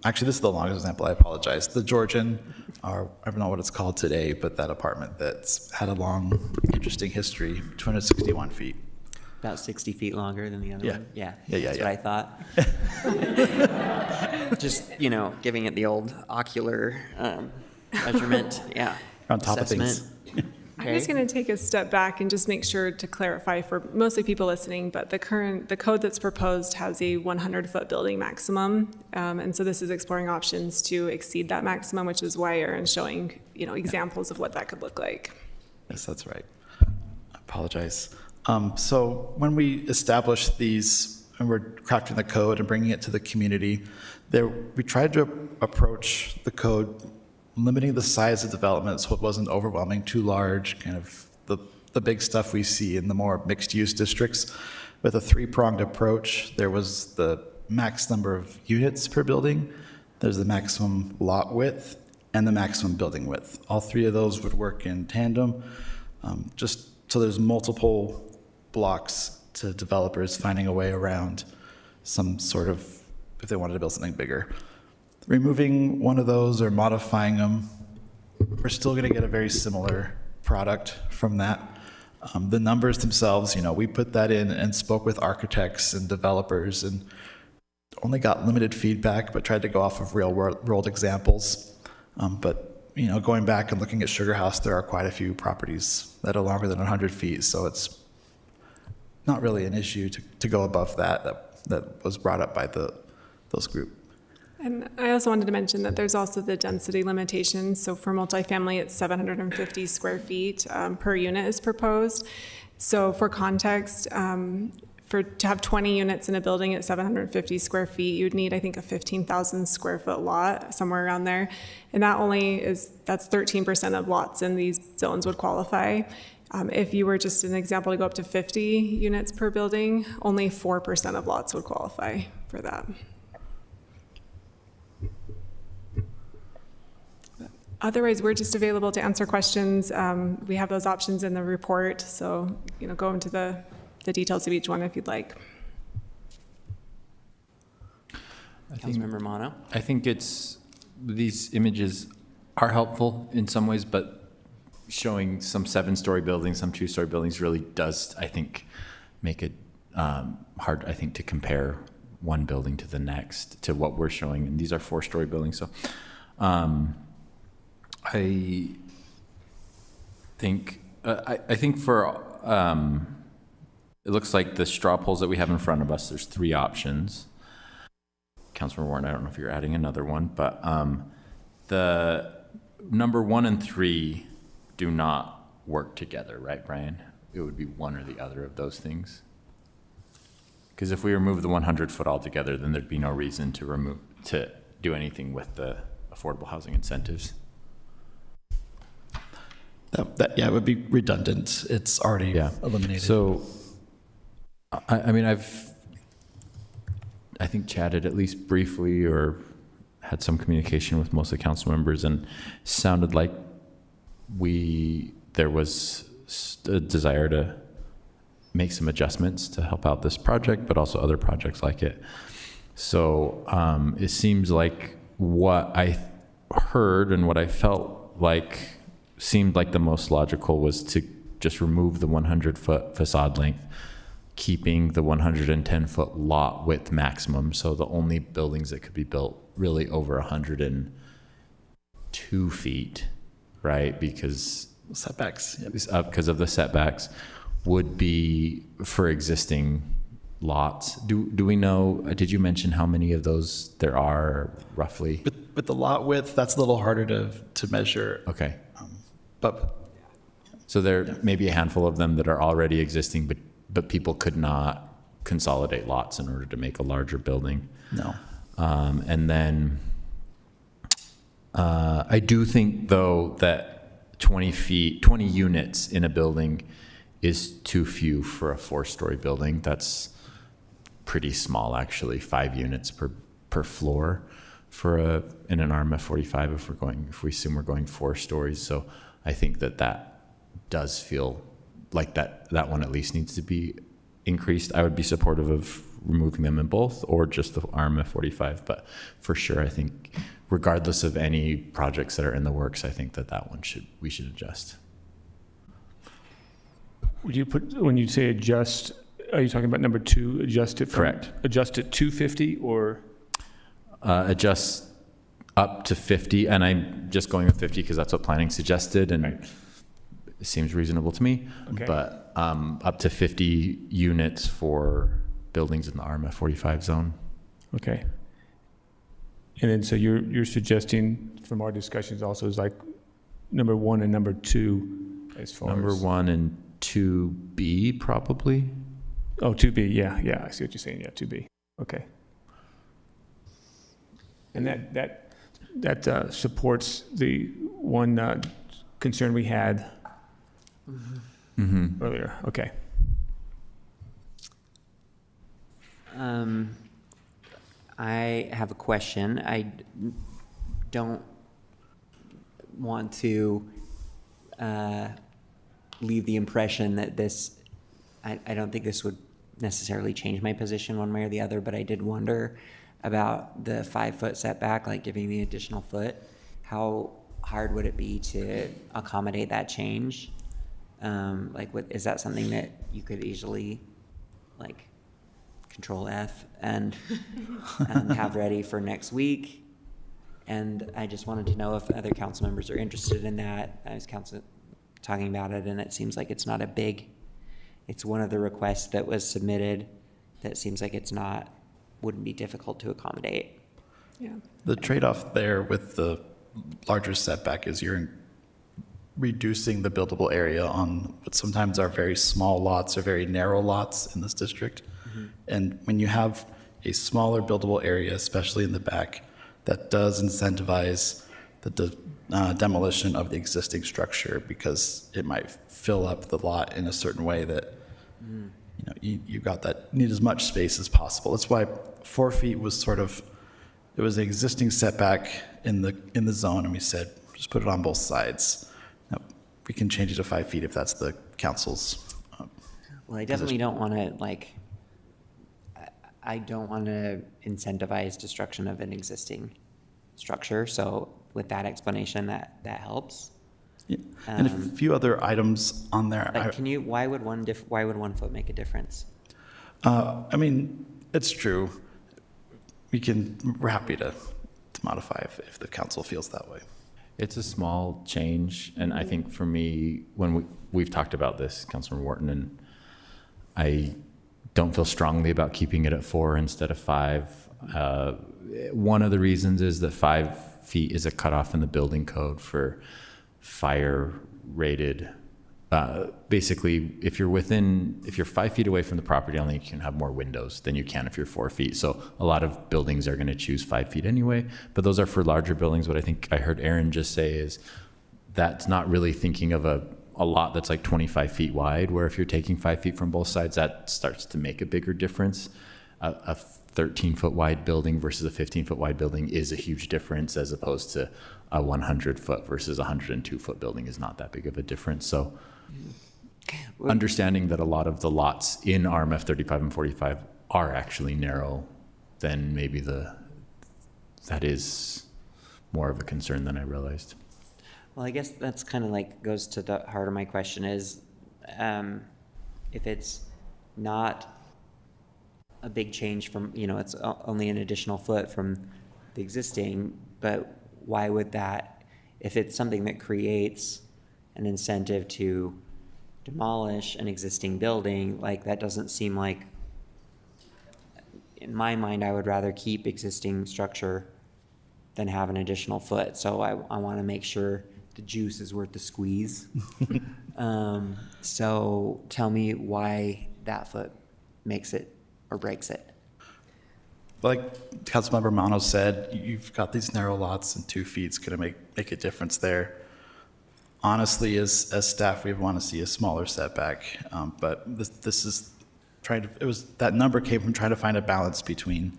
actually this is the longest example, I apologize. The Georgian, or I don't know what it's called today, but that apartment that's had a long, interesting history, 261 feet. About 60 feet longer than the other one? Yeah. That's what I thought. Just, giving it the old ocular measurement. Yeah. On top of things. I'm just going to take a step back and just make sure to clarify for mostly people listening, but the code that's proposed has a 100-foot building maximum. And so this is exploring options to exceed that maximum, which is why Aaron's showing, examples of what that could look like. Yes, that's right. I apologize. So when we established these and we're crafting the code and bringing it to the community, we tried to approach the code limiting the size of development so it wasn't overwhelming, too large, kind of the big stuff we see in the more mixed-use districts. With a three-pronged approach, there was the max number of units per building, there's the maximum lot width, and the maximum building width. All three of those would work in tandem, just so there's multiple blocks to developers finding a way around some sort of, if they wanted to build something bigger. Removing one of those or modifying them, we're still going to get a very similar product from that. The numbers themselves, we put that in and spoke with architects and developers and only got limited feedback, but tried to go off of real world examples. But going back and looking at Sugar House, there are quite a few properties that are longer than 100 feet, so it's not really an issue to go above that was brought up by those group. And I also wanted to mention that there's also the density limitations. So for multifamily, it's 750 square feet per unit is proposed. So for context, to have 20 units in a building at 750 square feet, you'd need, I think, a 15,000 square foot lot, somewhere around there. And that's 13% of lots in these zones would qualify. If you were just an example to go up to 50 units per building, only 4% of lots would qualify for that. Otherwise, we're just available to answer questions. We have those options in the report, so go into the details of each one if you'd like. Councilmember Mono? I think these images are helpful in some ways, but showing some 7-story buildings, some 2-story buildings really does, I think, make it hard, I think, to compare one building to the next to what we're showing. And these are 4-story buildings, so I think for it looks like the straw polls that we have in front of us, there's 3 options. Councilmember Warren, I don't know if you're adding another one, but the number 1 and 3 do not work together, right, Brian? It would be one or the other of those things. Because if we remove the 100-foot altogether, then there'd be no reason to do anything with the affordable housing incentives. It would be redundant. It's already eliminated. So, I mean, I think chatted at least briefly or had some communication with most of the council members, and sounded like there was a desire to make some adjustments to help out this project, but also other projects like it. So it seems like what I heard and what I felt like seemed like the most logical was to just remove the 100-foot facade length, keeping the 110-foot lot width maximum. So the only buildings that could be built really over 102 feet, right? Because setbacks, because of the setbacks, would be for existing lots. Do we know, did you mention how many of those there are roughly? With the lot width, that's a little harder to measure. Okay. But So there may be a handful of them that are already existing, but people could not consolidate lots in order to make a larger building. No. And then I do think, though, that 20 units in a building is too few for a 4-story building. That's pretty small, actually, 5 units per floor for in an RMF 45 if we assume we're going 4 stories. So I think that does feel like that one at least needs to be increased. I would be supportive of removing them in both or just the RMF 45, but for sure, I think regardless of any projects that are in the works, I think that one we should adjust. Would you put, when you say adjust, are you talking about number 2, adjust it from? Correct. Adjust it to 50 or? Adjust up to 50, and I'm just going with 50 because that's what planning suggested, and it seems reasonable to me. Okay. But up to 50 units for buildings in the RMF 45 zone. Okay. And then, so you're suggesting from our discussions also is like number 1 and number 2 as far as? Number 1 and 2B probably. Oh, 2B, yeah, I see what you're saying, yeah, 2B, okay. And that supports the one concern we had earlier, okay. I have a question. I don't want to leave the impression that I don't think this would necessarily change my position one way or the other, but I did wonder about the 5-foot setback, like giving the additional foot. How hard would it be to accommodate that change? Is that something that you could easily, like, Control F and have ready for next week? And I just wanted to know if other council members are interested in that. I was talking about it, and it seems like it's not a big, it's one of the requests that was submitted that seems like wouldn't be difficult to accommodate. Yeah. The trade-off there with the larger setback is you're reducing the buildable area on what sometimes are very small lots or very narrow lots in this district. And when you have a smaller buildable area, especially in the back, that does incentivize the demolition of the existing structure because it might fill up the lot in a certain way that you got that need as much space as possible. That's why 4 feet was sort of, it was the existing setback in the zone, and we said just put it on both sides. Now, we can change it to 5 feet if that's the council's. Well, I definitely don't want to I don't want to incentivize destruction of an existing structure. So with that explanation, that helps. Yeah. And a few other items on there. Why would 1 foot make a difference? I mean, it's true. We're happy to modify if the council feels that way. It's a small change, and I think for me, when we've talked about this, Councilor Wharton, and I don't feel strongly about keeping it at 4 instead of 5. One of the reasons is that 5 feet is a cutoff in the building code for fire rated. Basically, if you're 5 feet away from the property line, you can have more windows than you can if you're 4 feet. So a lot of buildings are going to choose 5 feet anyway, but those are for larger buildings. What I think I heard Aaron just say is that's not really thinking of a lot that's like 25 feet wide, where if you're taking 5 feet from both sides, that starts to make a bigger difference. A 13-foot wide building versus a 15-foot wide building is a huge difference, as opposed to a 100-foot versus a 102-foot building is not that big of a difference. So understanding that a lot of the lots in RMF 35 and 45 are actually narrow, then maybe that is more of a concern than I realized. Well, I guess that's kind of goes to the heart of my question is, if it's not a big change from, it's only an additional foot from the existing, but why would that, if it's something that creates an incentive to demolish an existing building, like that doesn't seem like, in my mind, I would rather keep existing structure than have an additional foot. So I want to make sure the juice is worth the squeeze. So tell me why that foot makes it or breaks it. Like Councilmember Mano said, you've got these narrow lots and 2 feet's going to make a difference there. Honestly, as staff, we want to see a smaller setback, but this is that number came from trying to find a balance between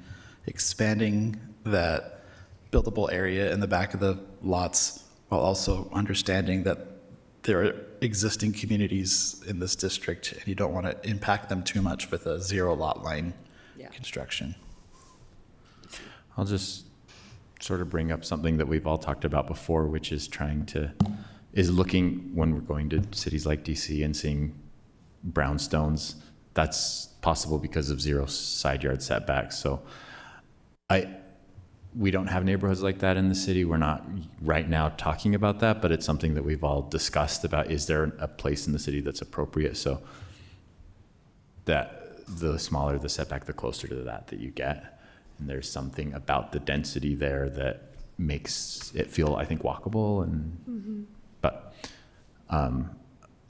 expanding that buildable area in the back of the lots while also understanding that there are existing communities in this district and you don't want to impact them too much with a 0 lot line construction. I'll just sort of bring up something that we've all talked about before, which is looking when we're going to cities like DC and seeing brownstones. That's possible because of 0 side yard setbacks. So we don't have neighborhoods like that in the city. We're not right now talking about that, but it's something that we've all discussed about, is there a place in the city that's appropriate? So that the smaller the setback, the closer to that you get. And there's something about the density there that makes it feel, I think, walkable. And but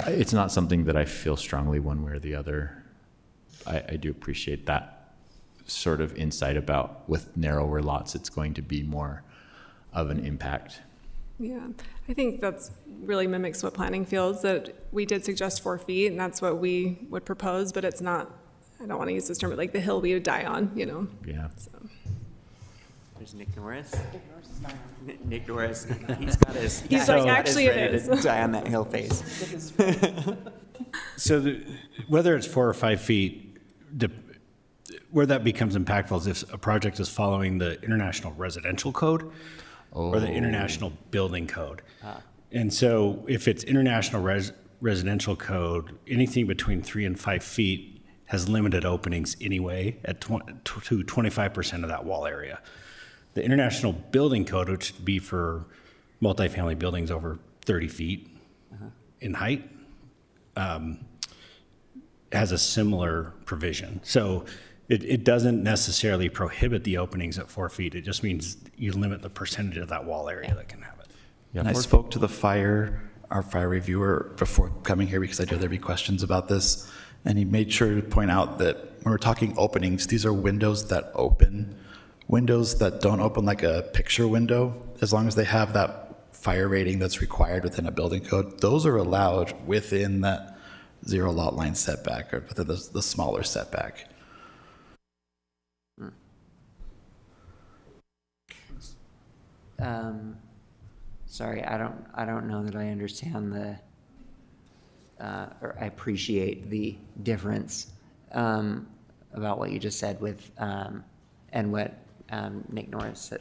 it's not something that I feel strongly one way or the other. I do appreciate that sort of insight about with narrower lots, it's going to be more of an impact. Yeah, I think that's really mimics what planning feels, that we did suggest 4 feet, and that's what we would propose, but it's not, I don't want to use this term, but like the hill we would die on, you know? Yeah. So. There's Nick Norris. Nick Norris. He's got his. He's like, actually, it is. To die on that hill face. So whether it's 4 or 5 feet, where that becomes impactful is if a project is following the International Residential Code or the International Building Code. And so if it's International Residential Code, anything between 3 and 5 feet has limited openings anyway at to 25% of that wall area. The International Building Code, which would be for multifamily buildings over 30 feet in height, has a similar provision. So it doesn't necessarily prohibit the openings at 4 feet. It just means you limit the percentage of that wall area that can have it. Yeah, and I spoke to our fire reviewer before coming here because I knew there'd be questions about this. And he made sure to point out that when we're talking openings, these are windows that open. Windows that don't open like a picture window, as long as they have that fire rating that's required within a building code, those are allowed within that 0 lot line setback or within the smaller setback. Sorry, I don't know that I understand or I appreciate the difference about what you just said with and what Nick Norris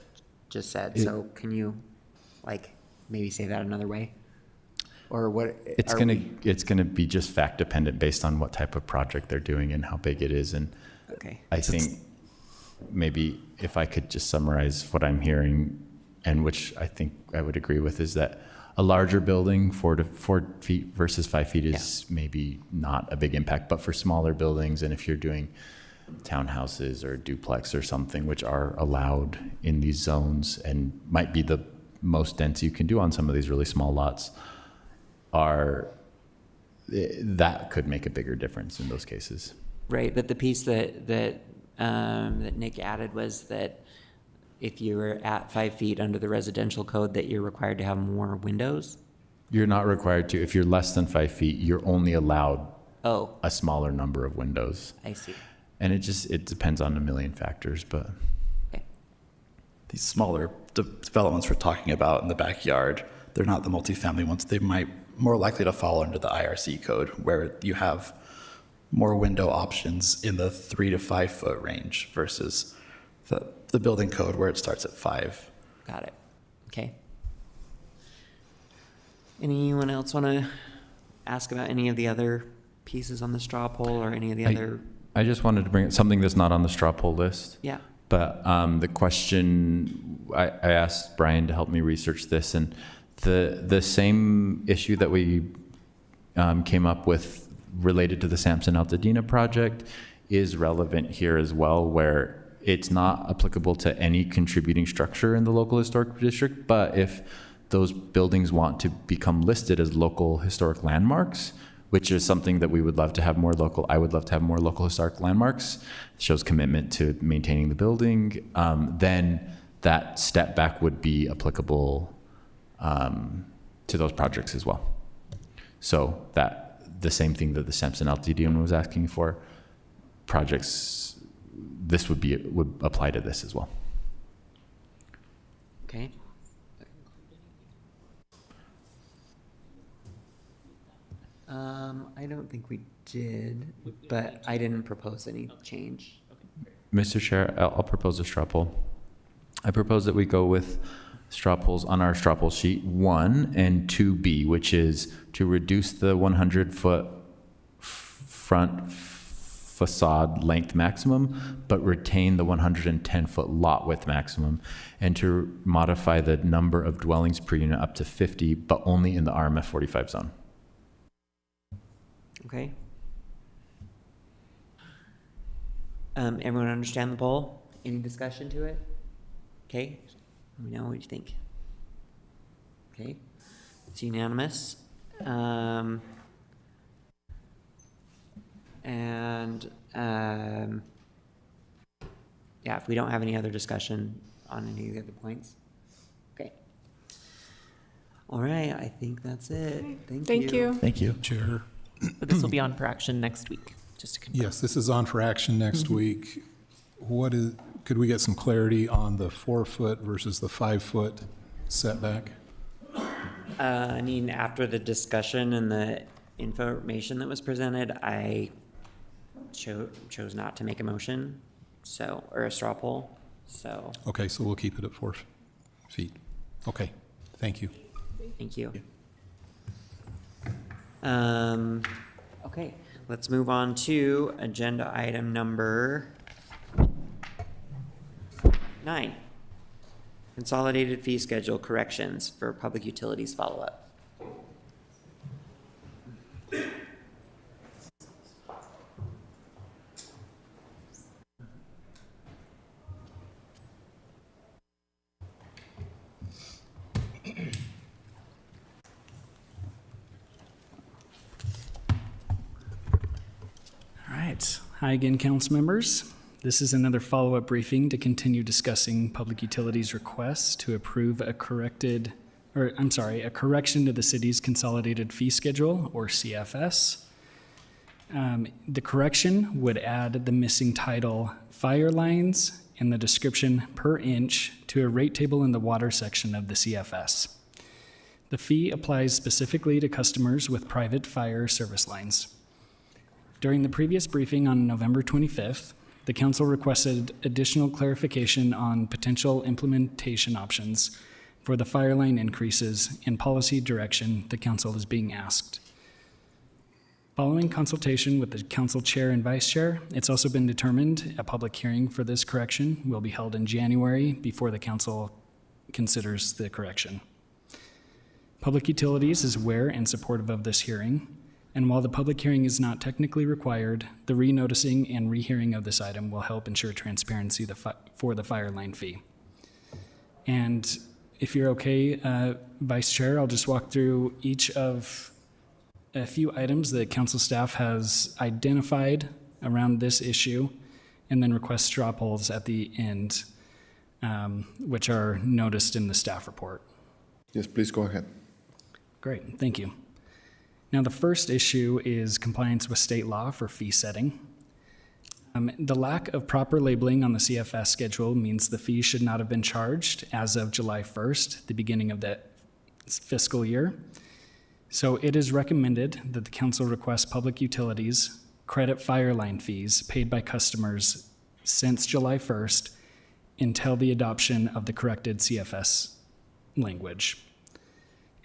just said. So can you maybe say that another way? Or what? It's gonna be just fact dependent based on what type of project they're doing and how big it is. And I think maybe if I could just summarize what I'm hearing, and which I think I would agree with, is that a larger building, 4 feet versus 5 feet, is maybe not a big impact. But for smaller buildings, and if you're doing townhouses or duplex or something, which are allowed in these zones and might be the most dense you can do on some of these really small lots, that could make a bigger difference in those cases. Right, but the piece that Nick added was that if you were at 5 feet under the residential code, that you're required to have more windows? You're not required to. If you're less than 5 feet, you're only allowed a smaller number of windows. I see. And it depends on a million factors, but. These smaller developments we're talking about in the backyard, they're not the multifamily ones. They might more likely to fall under the IRC code, where you have more window options in the 3 to 5 foot range versus the building code where it starts at 5. Got it. Okay. Anyone else want to ask about any of the other pieces on the straw poll or any of the other? I just wanted to bring up something that's not on the straw poll list. Yeah. But the question, I asked Brian to help me research this, and the same issue that we came up with related to the Sampson Altadena project is relevant here as well, where it's not applicable to any contributing structure in the local historic district, but if those buildings want to become listed as local historic landmarks, which is something that we would love to have more local, I would love to have more local historic landmarks, shows commitment to maintaining the building, then that step back would be applicable to those projects as well. So that the same thing that the Sampson Altadena was asking for, projects, this would apply to this as well. Okay. I don't think we did, but I didn't propose any change. Mr. Chair, I'll propose a straw poll. I propose that we go with straw polls on our straw poll sheet 1 and 2B, which is to reduce the 100-foot front facade length maximum, but retain the 110-foot lot width maximum, and to modify the number of dwellings per unit up to 50, but only in the RMF 45 zone. Okay. Everyone understand the poll? Any discussion to it? Okay. Let me know what you think. Okay. It's unanimous. Yeah, if we don't have any other discussion on any of the other points. Okay. All right, I think that's it. Thank you. Thank you. Chair. But this will be on for action next week, just to confirm. Yes, this is on for action next week. Could we get some clarity on the 4-foot versus the 5-foot setback? I mean, after the discussion and the information that was presented, I chose not to make a motion, or a straw poll, so. Okay, so we'll keep it at 4 feet. Okay, thank you. Thank you. Okay, let's move on to agenda item number 9. Consolidated fee schedule corrections for public utilities follow-up. Hi again, council members. This is another follow-up briefing to continue discussing Public Utilities' request to approve a correction to the city's consolidated fee schedule, or CFS. The correction would add the missing title "Fire Lines" and the description "per inch" to a rate table in the water section of the CFS. The fee applies specifically to customers with private fire service lines. During the previous briefing on November 25th, the council requested additional clarification on potential implementation options for the fire line increases and policy direction the council is being asked. Following consultation with the council chair and vice chair, it's also been determined a public hearing for this correction will be held in January before the council considers the correction. Public Utilities is aware and supportive of this hearing. And while the public hearing is not technically required, the renoticing and rehearing of this item will help ensure transparency for the fire line fee. And if you're okay, Vice Chair, I'll just walk through each of a few items that council staff has identified around this issue, and then request straw polls at the end, which are noticed in the staff report. Yes, please go ahead. Great, thank you. Now, the first issue is compliance with state law for fee setting. The lack of proper labeling on the CFS schedule means the fee should not have been charged as of July 1st, the beginning of the fiscal year. So it is recommended that the council request Public Utilities credit fire line fees paid by customers since July 1st until the adoption of the corrected CFS language.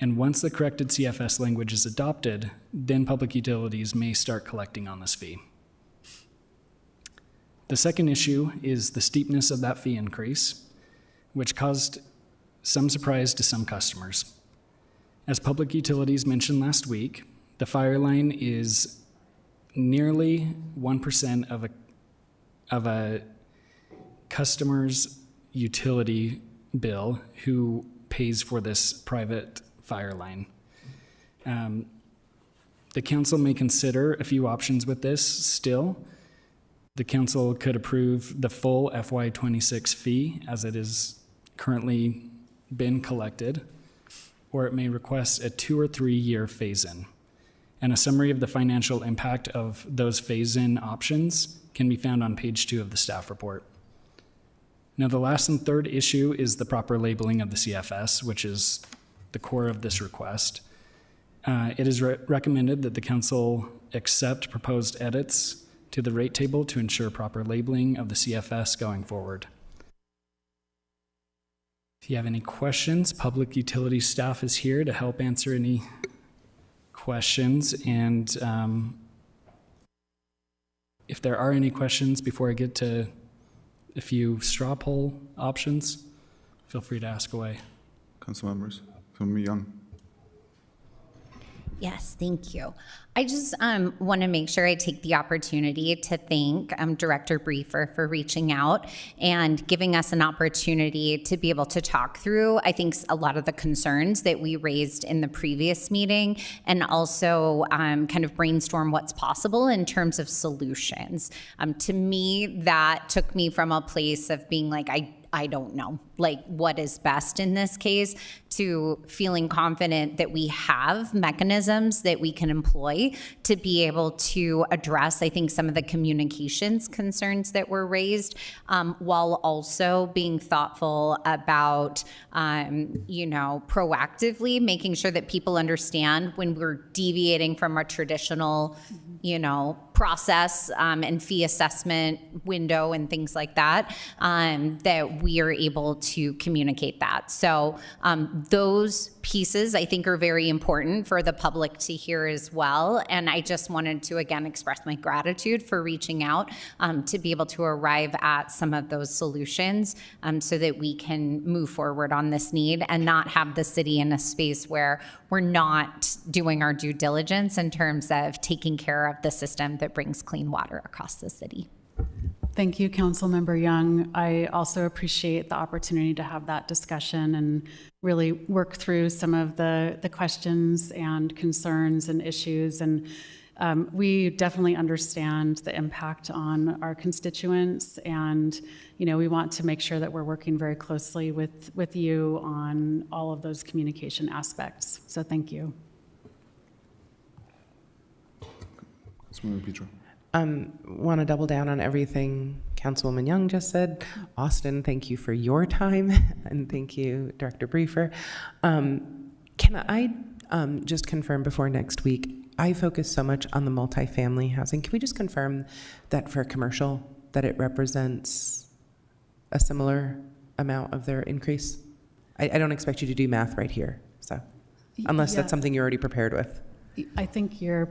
And once the corrected CFS language is adopted, then Public Utilities may start collecting on this fee. The second issue is the steepness of that fee increase, which caused some surprise to some customers. As Public Utilities mentioned last week, The fire line is nearly 1% of a customer's utility bill who pays for this private fire line. The council may consider a few options with this still. The council could approve the full FY26 fee as it is currently been collected, or it may request a 2 or 3 year phase-in. And a summary of the financial impact of those phase-in options can be found on page 2 of the staff report. Now, the last and third issue is the proper labeling of the CFS, which is the core of this request. It is recommended that the council accept proposed edits to the rate table to ensure proper labeling of the CFS going forward. If you have any questions, Public Utilities staff is here to help answer any questions. And if there are any questions before I get to a few straw poll options, feel free to ask away. Council members, from Young. Yes, thank you. I just want to make sure I take the opportunity to thank Director Briefer for reaching out and giving us an opportunity to be able to talk through, I think, a lot of the concerns that we raised in the previous meeting, and also kind of brainstorm what's possible in terms of solutions. To me, that took me from a place of being like, I don't know, like what is best in this case, to feeling confident that we have mechanisms that we can employ to be able to address, I think, some of the communications concerns that were raised, while also being thoughtful about, proactively making sure that people understand when we're deviating from our traditional, process and fee assessment window and things like that, that we are able to communicate that. So those pieces, I think, are very important for the public to hear as well. And I just wanted to, again, express my gratitude for reaching out to be able to arrive at some of those solutions so that we can move forward on this need and not have the city in a space where we're not doing our due diligence in terms of taking care of the system that brings clean water across the city. Thank you, Councilmember Young. I also appreciate the opportunity to have that discussion and really work through some of the questions and concerns and issues. And we definitely understand the impact on our constituents, and we want to make sure that we're working very closely with you on all of those communication aspects. So thank you. Councilmember Petro. Want to double down on everything Councilwoman Young just said. Austin, thank you for your time, and thank you, Director Briefer. Can I just confirm before next week, I focus so much on the multifamily housing. Can we just confirm that for commercial, that it represents a similar amount of their increase? I don't expect you to do math right here, so unless that's something you're already prepared with. I think your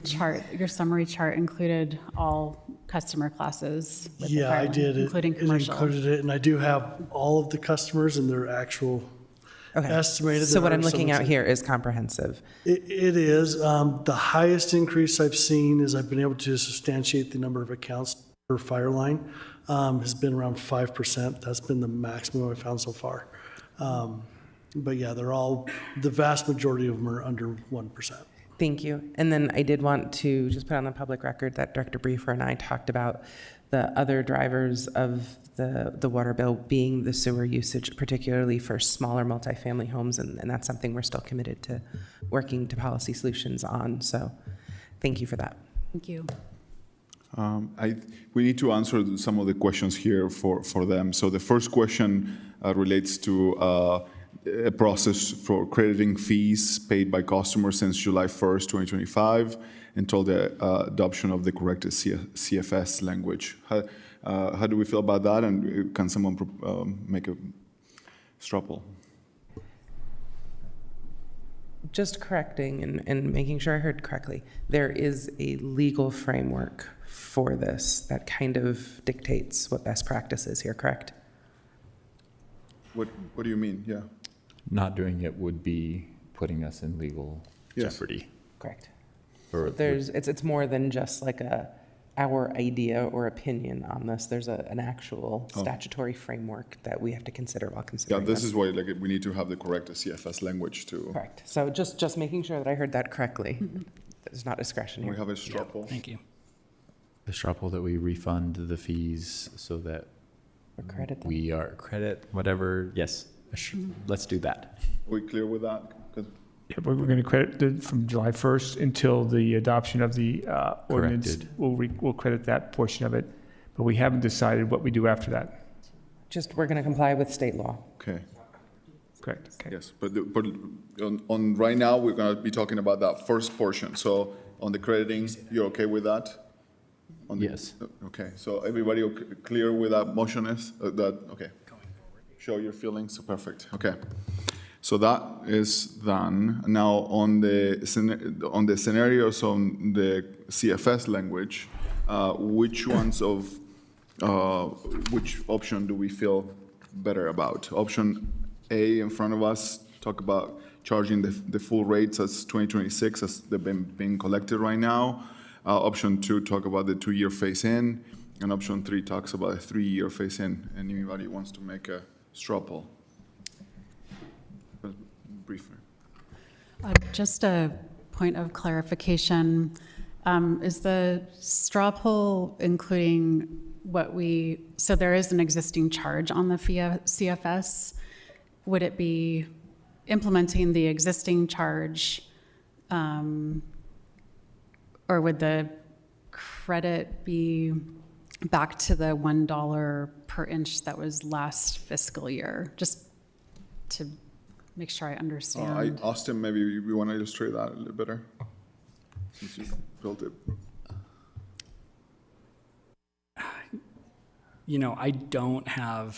chart, your summary chart included all customer classes. With the I did. Including commercial. It included it, and I do have all of the customers and their actual estimated. So what I'm looking at here is comprehensive. It is. The highest increase I've seen is I've been able to substantiate the number of accounts per fire line has been around 5%. That's been the maximum I've found so far. But yeah, they're all, the vast majority of them are under 1%. Thank you. And then I did want to just put on the public record that Director Briefer and I talked about the other drivers of the water bill being the sewer usage, particularly for smaller multifamily homes, and that's something we're still committed to working to policy solutions on. So thank you for that. Thank you. We need to answer some of the questions here for them. So the first question relates to a process for crediting fees paid by customers since July 1st, 2025, until the adoption of the corrected CFS language. How do we feel about that? And can someone make a straw poll? Just correcting and making sure I heard correctly, there is a legal framework for this that kind of dictates what best practice is here, correct? What do you mean? Yeah. Not doing it would be putting us in legal jeopardy. Correct. Or It's more than just like our idea or opinion on this. There's an actual statutory framework that we have to consider while Yeah, considering this is why we need to have the correct CFS language to. Correct. So just making sure that I heard that correctly. It's not discretionary. We have a straw poll. Thank you. The straw poll that we refund the fees so that Or credit them. we are credit, whatever, yes, let's do that. Are we clear with that? 'Cause Yeah, but we're going to credit from July 1st until the adoption of the ordinance. Corrected. We'll credit that portion of it, but we haven't decided what we do after that. We're going to comply with state law. Okay. Correct, okay. Yes, but on right now, we're going to be talking about that first portion. So on the crediting, you're okay with that? Yes. Okay, so everybody clear with that motion is, okay. Show your feelings, perfect, okay. So that is done. Now, on the scenarios on the CFS language, which option do we feel better about? Option A in front of us, talk about charging the full rates as 2026 as they've been being collected right now. Option 2, talk about the 2-year phase-in, and option 3 talks about a 3-year phase-in. Anybody wants to make a straw poll? Briefer. Just a point of clarification. Is the straw poll including so there is an existing charge on the CFS. Would it be implementing the existing charge, or would the credit be back to the $1 per inch that was last fiscal year? Just to make sure I understand. Austin, maybe you want to illustrate that a little better, since you built it. You know, I don't have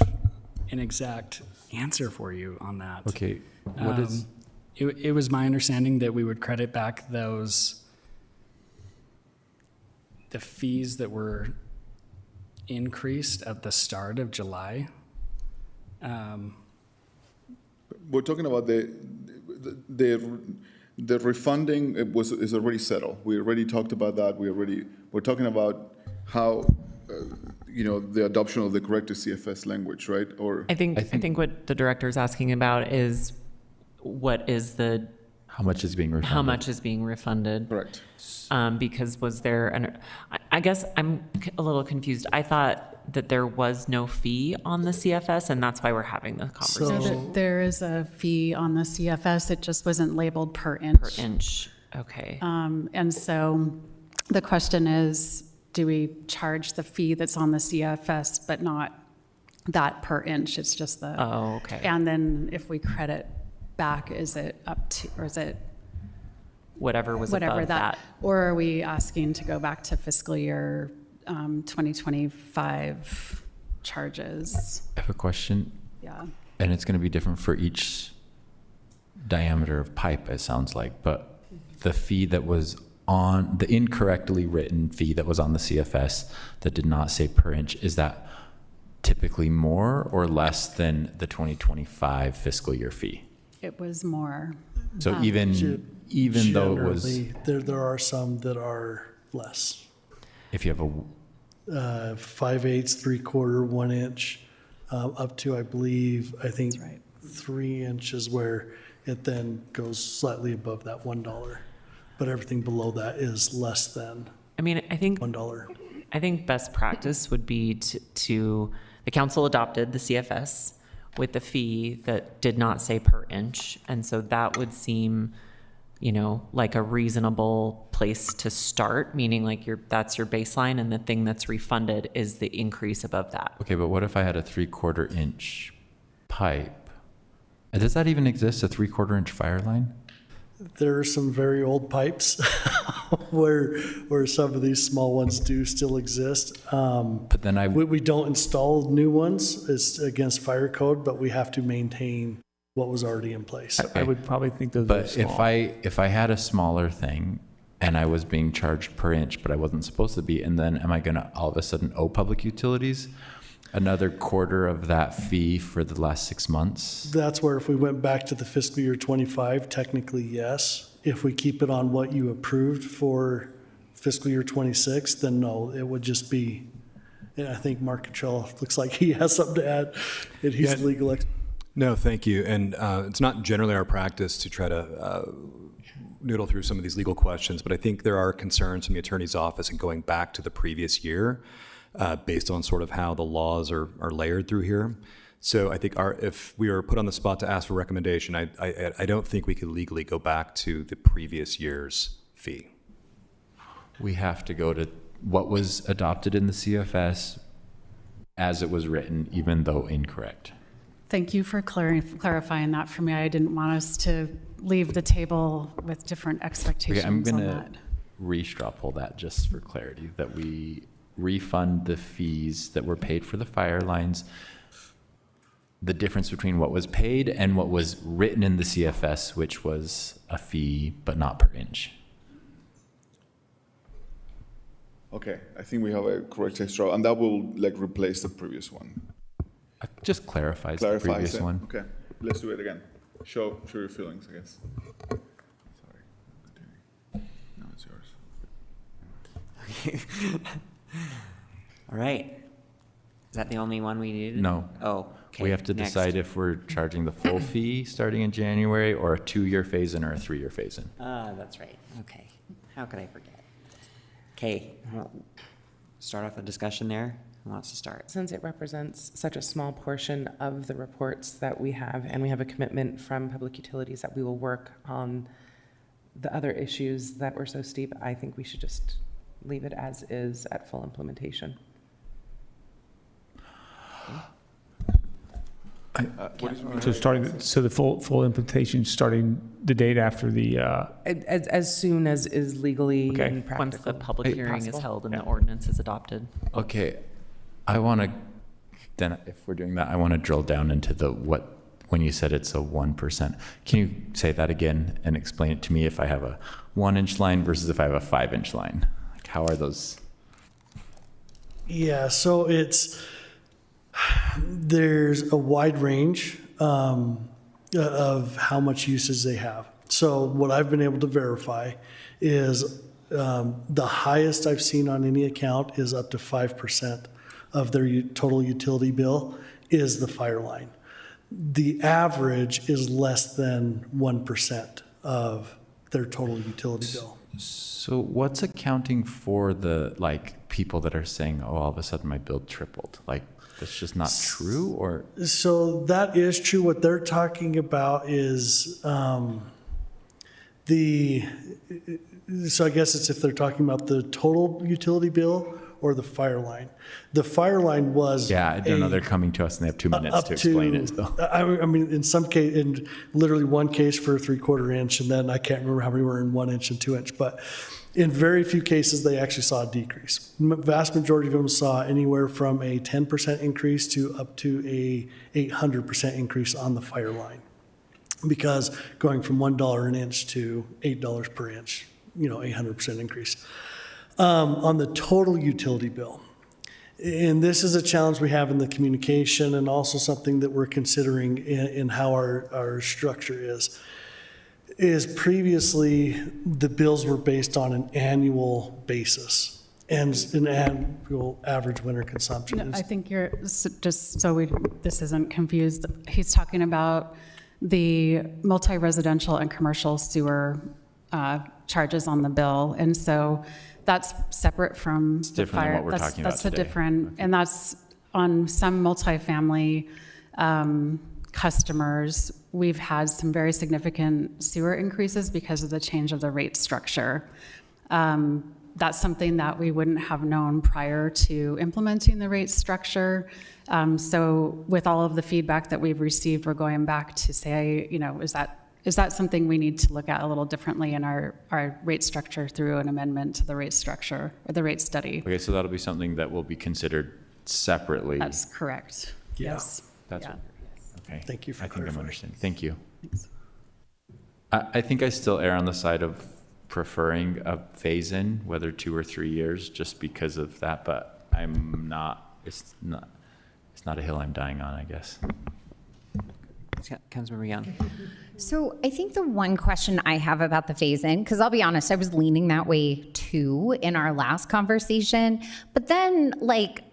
an exact answer for you on that. Okay, what is? It was my understanding that we would credit back the fees that were increased at the start of July. We're talking about the refunding is already settled. We already talked about that. We're talking about how the adoption of the corrected CFS language, right? Or I think what the director is asking about is how much is being refunded? How much is being refunded? Correct. Because was there I guess I'm a little confused. I thought that there was no fee on the CFS, and that's why we're having this conversation. There is a fee on the CFS. It just wasn't labeled per inch. Per inch, okay. And so the question is, do we charge the fee that's on the CFS, but not that per inch? It's just the. Oh, okay. And then if we credit back, is it up to, or is it? Whatever was above that. Or are we asking to go back to fiscal year 2025 charges? I have a question. Yeah. And it's going to be different for each diameter of pipe, it sounds like. But the fee that was on, the incorrectly written fee that was on the CFS that did not say per inch, is that typically more or less than the 2025 fiscal year fee? It was more. So even though it was. There are some that are less. If you have a 5/8, 3/4, 1 inch, up to, I think 3 inches, where it then goes slightly above that $1. But everything below that is less than I think $1. I think best practice would be to the council adopted the CFS with the fee that did not say per inch, and so that would seem like a reasonable place to start, meaning like that's your baseline, and the thing that's refunded is the increase above that. Okay, but what if I had a 3/4 inch pipe? Does that even exist, a 3/4 inch fire line? There are some very old pipes where some of these small ones do still exist. But then we don't install new ones. It's against fire code, but we have to maintain what was already in place. I would probably think those are But small. if I had a smaller thing and I was being charged per inch, but I wasn't supposed to be, and then am I going to all of a sudden owe public utilities another quarter of that fee for the last 6 months? That's where if we went back to the fiscal year 25, technically yes, If we keep it on what you approved for fiscal year '26, then no, it would just be, and I think Mark Cottrell looks like he has something to add, and he's the legal expert. No, thank you. And it's not generally our practice to try to noodle through some of these legal questions, but I think there are concerns from the attorney's office in going back to the previous year based on sort of how the laws are layered through here. So I think if we are put on the spot to ask for recommendation, I don't think we could legally go back to the previous year's fee. We have to go to what was adopted in the CFS as it was written, even though incorrect. Thank you for clarifying that for me. I didn't want us to leave the table with different expectations Okay, I'm on gonna that. re-straw poll that just for clarity, that we refund the fees that were paid for the fire lines, the difference between what was paid and what was written in the CFS, which was a fee, but not per inch. Okay, I think we have a correct extra, and that will like replace the previous one. Just clarifies the previous it. one. Okay, let's do it again. Show your feelings, I guess. Sorry. No, it's yours. All right. Is that the only one we needed? No. Oh, okay. We have to next. decide if we're charging the full fee starting in January or a 2-year phase-in or a 3-year phase-in. That's right. Okay. How could I forget? Okay. Start off the discussion there. Who wants to start? Since it represents such a small portion of the reports that we have, and we have a commitment from Public Utilities that we will work on the other issues that were so steep, I think we should just leave it as is at full implementation. So the full implementation starting the date after the. As soon as is legally and practical. Once the public hearing possible. is held and the ordinance is adopted. Okay, I want to, then if we're doing that, I want to drill down into when you said it's a 1%. Can you say that again and explain it to me if I have a 1-inch line versus if I have a 5-inch line? Like how are those? Yeah, so there's a wide range of how much usage they have. So what I've been able to verify is the highest I've seen on any account is up to 5% of their total utility bill is the fire line. The average is less than 1% of their total utility bill. So what's accounting for the people that are saying, oh, all of a sudden my bill tripled? Like that's just not true, or? So that is true. What they're talking about is so I guess it's if they're talking about the total utility bill or the fire line. The fire line was. Yeah, I don't know. They're coming to us and they have 2 minutes to explain it. So. I mean, in some case, in literally one case for a 3/4 inch, and then I can't remember how many were in 1 inch and 2 inch, but in very few cases, they actually saw a decrease. Vast majority of them saw anywhere from a 10% increase to up to a 800% increase on the fire line. Because going from $1 an inch to $8 per inch, 800% increase. On the total utility bill, and this is a challenge we have in the communication and also something that we're considering in how our structure is previously the bills were based on an annual basis and an annual average winter consumption. No, I think you're, just so this isn't confused, he's talking about the multi-residential and commercial sewer charges on the bill. And so that's separate from the different fire. than what we're talking about That's today. a different, and that's on some multifamily customers. We've had some very significant sewer increases because of the change of the rate structure. That's something that we wouldn't have known prior to implementing the rate structure. So with all of the feedback that we've received, we're going back to say, is that something we need to look at a little differently in our rate structure through an amendment to the rate structure or the rate study? Okay, so that'll be something that will be considered separately. That's correct. Yeah. Yes. That's Yeah. okay. Thank you for I think I'm clarifying. understanding. Thank you. I think I still err on the side of preferring a phase-in, whether 2 or 3 years, just because of that. But I'm not. It's not a hill I'm dying on, I guess. Councilmember Young. So I think the one question I have about the phase-in, because I'll be honest, I was leaning that way too in our last conversation, but then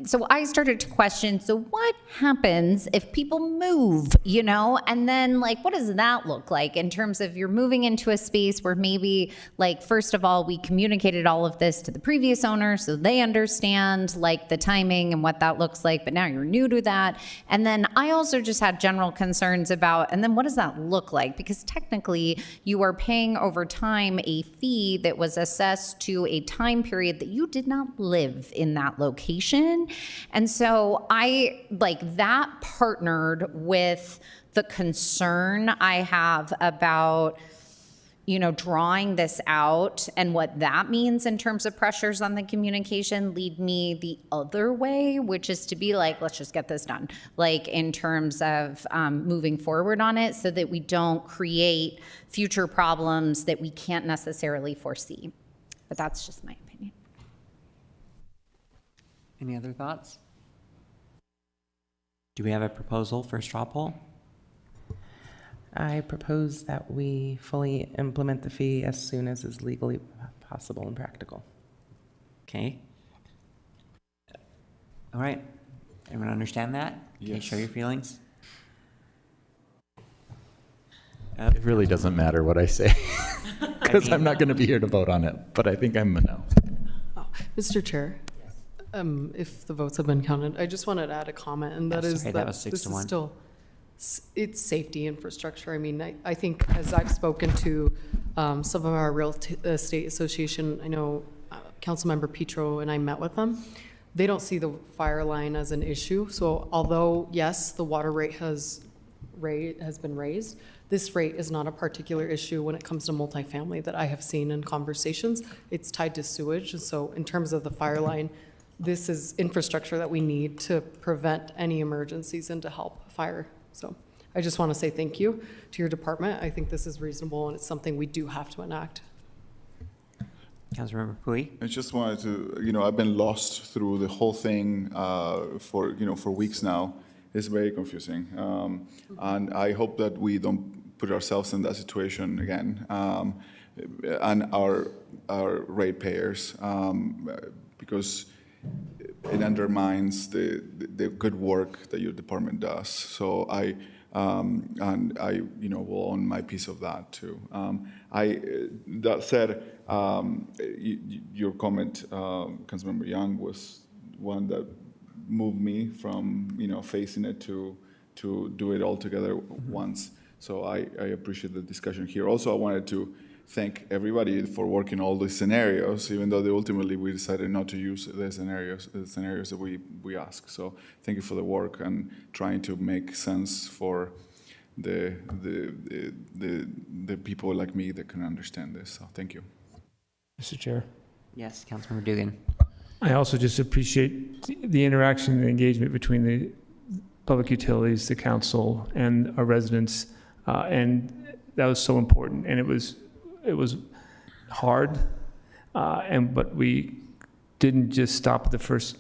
so I started to question, so what happens if people move, and then what does that look like in terms of you're moving into a space where maybe first of all, we communicated all of this to the previous owner so they understand the timing and what that looks like, but now you're new to that. And then I also just had general concerns about, and then what does that look like? Because technically you are paying over time a fee that was assessed to a time period that you did not live in that location. And so I that partnered with the concern I have about drawing this out and what that means in terms of pressures on the communication lead me the other way, which is to be let's just get this done, in terms of moving forward on it so that we don't create future problems that we can't necessarily foresee. But that's just my opinion. Any other thoughts? Do we have a proposal for straw poll? I propose that we fully implement the fee as soon as is legally possible and practical. Okay. All right. Everyone understand that? Can you share your feelings? It really doesn't matter what I say, because I'm not going to be here to vote on it, but I think I'm a no. Mr. Chair, if the votes have been counted, I just wanted to add a comment, and that is that was 6 this to is 1. still, it's safety infrastructure. I mean, I think as I've spoken to some of our real estate association, I know Councilmember Petro and I met with them. They don't see the fire line as an issue. So although, yes, the water rate has been raised, this rate is not a particular issue when it comes to multifamily that I have seen in conversations. It's tied to sewage. And so in terms of the fire line, this is infrastructure that we need to prevent any emergencies and to help fire. So I just want to say thank you to your department. I think this is reasonable and it's something we do have to enact. Councilmember Pui? I just wanted to, I've been lost through the whole thing for weeks now. It's very confusing. And I hope that we don't put ourselves in that situation again, and our ratepayers, because it undermines the good work that your department does. So I will own my piece of that too. That said, your comment, Councilmember Young, was one that moved me from facing it to do it all together once. So I appreciate the discussion here. Also, I wanted to thank everybody for working all these scenarios, even though ultimately we decided not to use the scenarios that we ask. So thank you for the work and trying to make sense for the people like me that can understand this. So thank you. Mr. Chair. Yes, Councilmember Dugan. I also just appreciate the interaction and engagement between the public utilities, the council, and our residents, and that was so important. And it was hard, but we didn't just stop at the first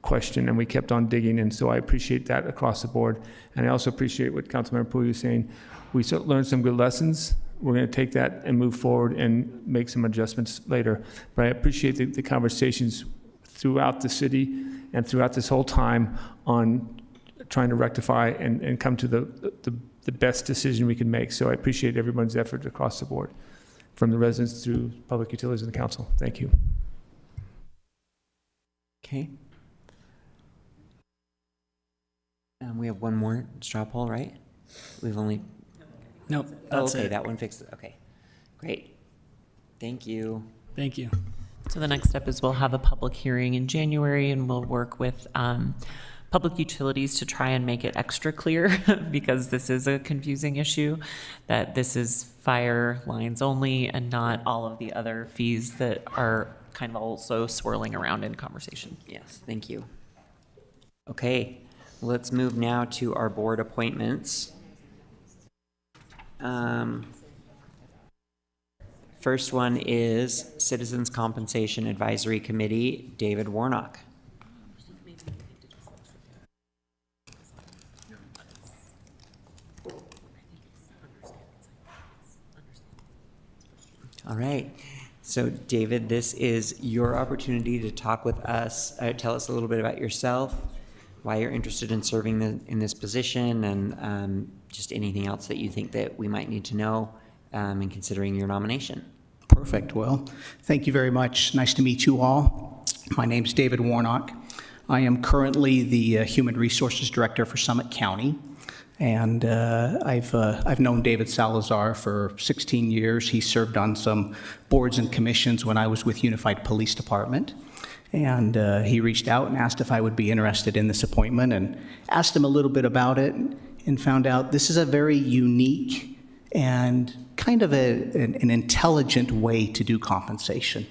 question, and we kept on digging. And so I appreciate that across the board. And I also appreciate what Councilmember Pui was saying. We learned some good lessons. We're going to take that and move forward and make some adjustments later. But I appreciate the conversations throughout the city and throughout this whole time on trying to rectify and come to the best decision we can make. So I appreciate everyone's effort across the board, from the residents through public utilities and the council. Thank you. Okay. We have one more straw poll, right? We've only... Nope, that's okay, it. that one fixed it. Okay, great. Thank you. Thank you. So the next step is we'll have a public hearing in January, and we'll work with public utilities to try and make it extra clear because this is a confusing issue, that this is fire lines only and not all of the other fees that are kind of also swirling around in conversation. Yes, thank you. Okay, let's move now to our board appointments. First one is Citizens Compensation Advisory Committee, David Warnock. All right. So, David, this is your opportunity to talk with us. Tell us a little bit about yourself, why you're interested in serving in this position, and just anything else that you think that we might need to know in considering your nomination. Perfect. Well, thank you very much. Nice to meet you all. My name is David Warnock. I am currently the Human Resources Director for Summit County. And I've known David Salazar for 16 years. He served on some boards and commissions when I was with Unified Police Department. And he reached out and asked if I would be interested in this appointment, and asked him a little bit about it, and found out this is a very unique and kind of an intelligent way to do compensation,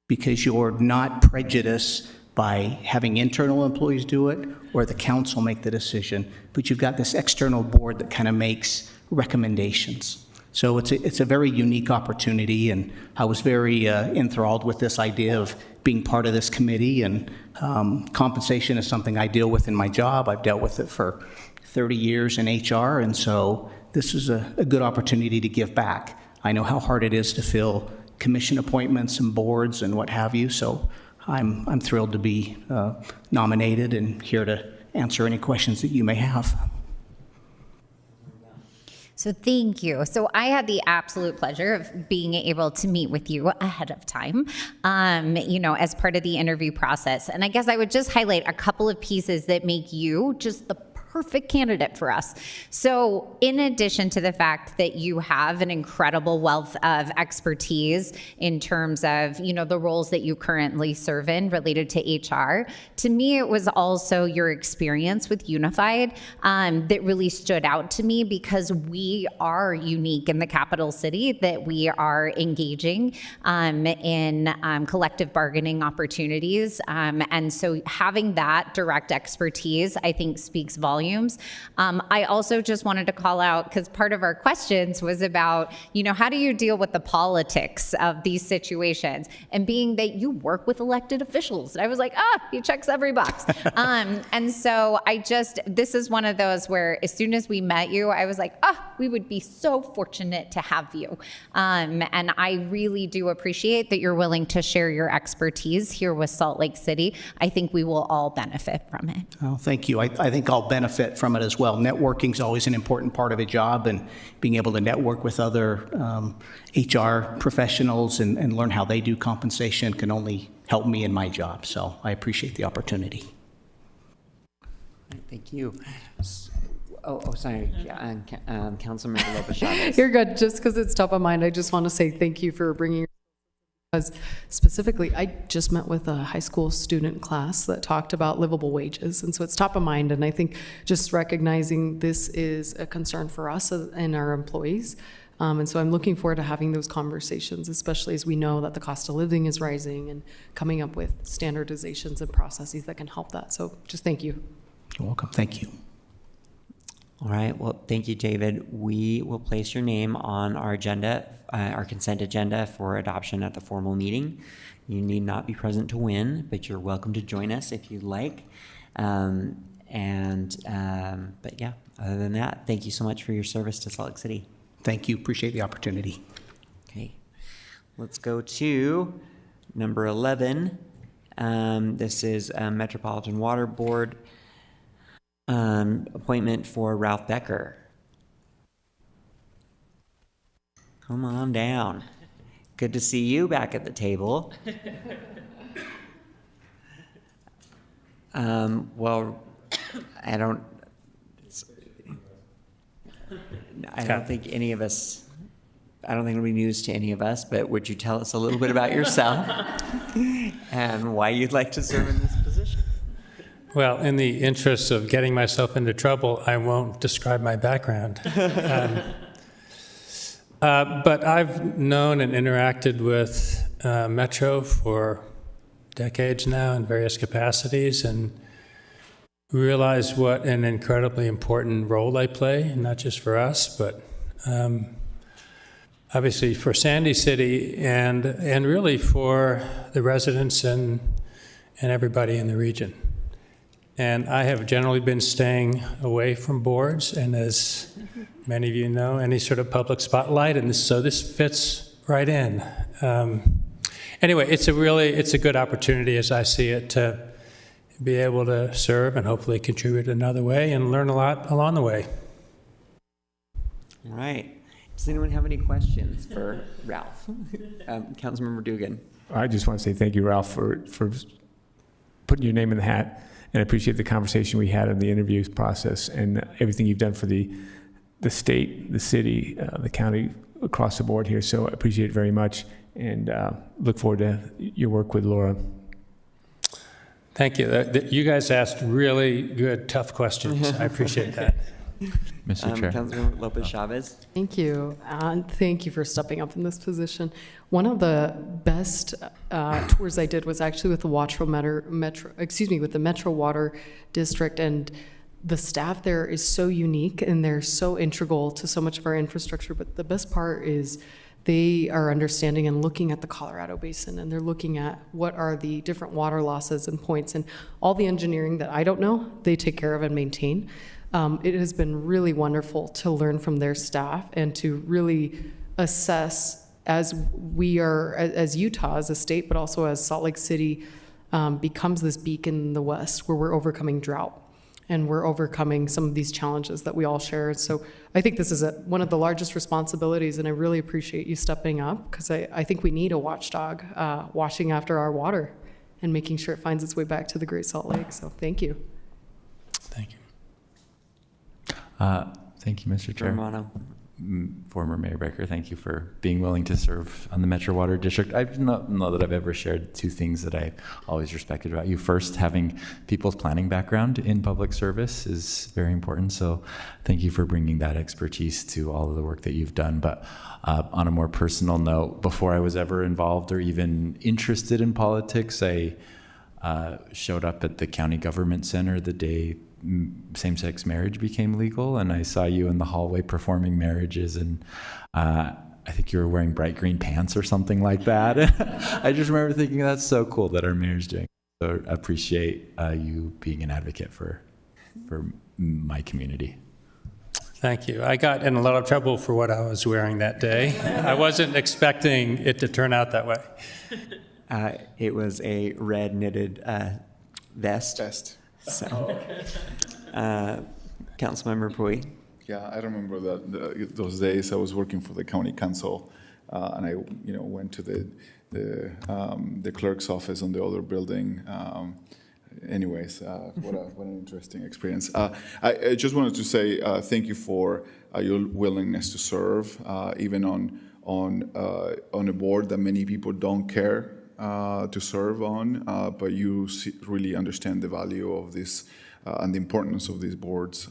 because you're not prejudiced by having internal employees do it or the council make the decision, but you've got this external board that kind of makes recommendations. So it's a very unique opportunity, and I was very enthralled with this idea of being part of this committee, and compensation is something I deal with in my job. I've dealt with it for 30 years in HR, and so this is a good opportunity to give back. I know how hard it is to fill commission appointments and boards and what have you, so I'm thrilled to be nominated and here to answer any questions that you may have. So thank you. So I had the absolute pleasure of being able to meet with you ahead of time, as part of the interview process. And I guess I would just highlight a couple of pieces that make you just the perfect candidate for us. So in addition to the fact that you have an incredible wealth of expertise in terms of, the roles that you currently serve in related to HR, to me, it was also your experience with Unified that really stood out to me, because we are unique in the capital city, that we are engaging in collective bargaining opportunities. And so having that direct expertise, I think, speaks volumes. I also just wanted to call out, because part of our questions was about, how do you deal with the politics of these situations? And being that you work with elected officials, I was like, he checks every box. And so this is one of those where as soon as we met you, I was like, we would be so fortunate to have you. And I really do appreciate that you're willing to share your expertise here with Salt Lake City. I think we will all benefit from it. Oh, thank you. I think I'll benefit from it as well. Networking is always an important part of a job, and being able to network with other HR professionals and learn how they do compensation can only help me in my job. So I appreciate the opportunity. Thank you. Sorry, Councilmember Lopez Chavez. You're good. Just because it's top of mind, I just want to say thank you for bringing. Because specifically, I just met with a high school student class that talked about livable wages, and so it's top of mind. And I think just recognizing this is a concern for us and our employees. And so I'm looking forward to having those conversations, especially as we know that the cost of living is rising, and coming up with standardizations and processes that can help that. So just thank you. You're welcome. Thank you. All right. Well, thank you, David. We will place your name on our agenda, our consent agenda for adoption at the formal meeting. You need not be present to win, but you're welcome to join us if you'd like. But yeah, other than that, thank you so much for your service to Salt Lake City. Thank you. Appreciate the opportunity. Okay. Let's go to number 11. This is Metropolitan Water Board. Appointment for Ralph Becker. Come on down. Good to see you back at the table. Well, I don't think any of us, I don't think it'll be news to any of us, but would you tell us a little bit about yourself and why you'd like to serve in this position? Well, in the interest of getting myself into trouble, I won't describe my background. But I've known and interacted with Metro for decades now in various capacities, and realize what an incredibly important role they play, not just for us, but obviously for Sandy City and really for the residents and everybody in the region. And I have generally been staying away from boards, and as many of you know, any sort of public spotlight, and so this fits right in. Anyway, it's a good opportunity as I see it to be able to serve and hopefully contribute another way and learn a lot along the way. All right. Does anyone have any questions for Ralph? Councilmember Dugan. I just want to say thank you, Ralph, for putting your name in the hat, and I appreciate the conversation we had in the interview process and everything you've done for the state, the city, the county, across the board here. So I appreciate it very much, and look forward to your work with Laura. Thank you. You guys asked really good, tough questions. I appreciate that. Mr. Chair. Councilmember Lopez Chavez. Thank you, and thank you for stepping up in this position. One of the best tours I did was actually with the with the Metro Water District, and the staff there is so unique and they're so integral to so much of our infrastructure. But the best part is they are understanding and looking at the Colorado Basin, and they're looking at what are the different water losses and points, and all the engineering that I don't know, they take care of and maintain. It has been really wonderful to learn from their staff and to really assess as we are, as Utah, as a state, but also as Salt Lake City becomes this beacon in the West where we're overcoming drought and we're overcoming some of these challenges that we all share. So I think this is one of the largest responsibilities, and I really appreciate you stepping up, because I think we need a watchdog watching after our water and making sure it finds its way back to the Great Salt Lake. So thank you. Thank you. Thank you, Mr. Chair. Romano. Former Mayor Becker, thank you for being willing to serve on the Metro Water District. I don't know that I've ever shared two things that I always respected about you. First, having people's planning background in public service is very important. So thank you for bringing that expertise to all of the work that you've done. But on a more personal note, before I was ever involved or even interested in politics, I showed up at the county government center the day same-sex marriage became legal, and I saw you in the hallway performing marriages, and I think you were wearing bright green pants or something like that. I just remember thinking, that's so cool that our mayor's doing it. So I appreciate you being an advocate for my community. Thank you. I got in a lot of trouble for what I was wearing that day. I wasn't expecting it to turn out that way. It was a red knitted vest. So, Councilmember Pui. Yeah, I remember those days. I was working for the county council, and I, went to the clerk's office on the other building. Anyways, what an interesting experience. I just wanted to say thank you for your willingness to serve, even on a board that many people don't care to serve on, but you really understand the value of this and the importance of these boards.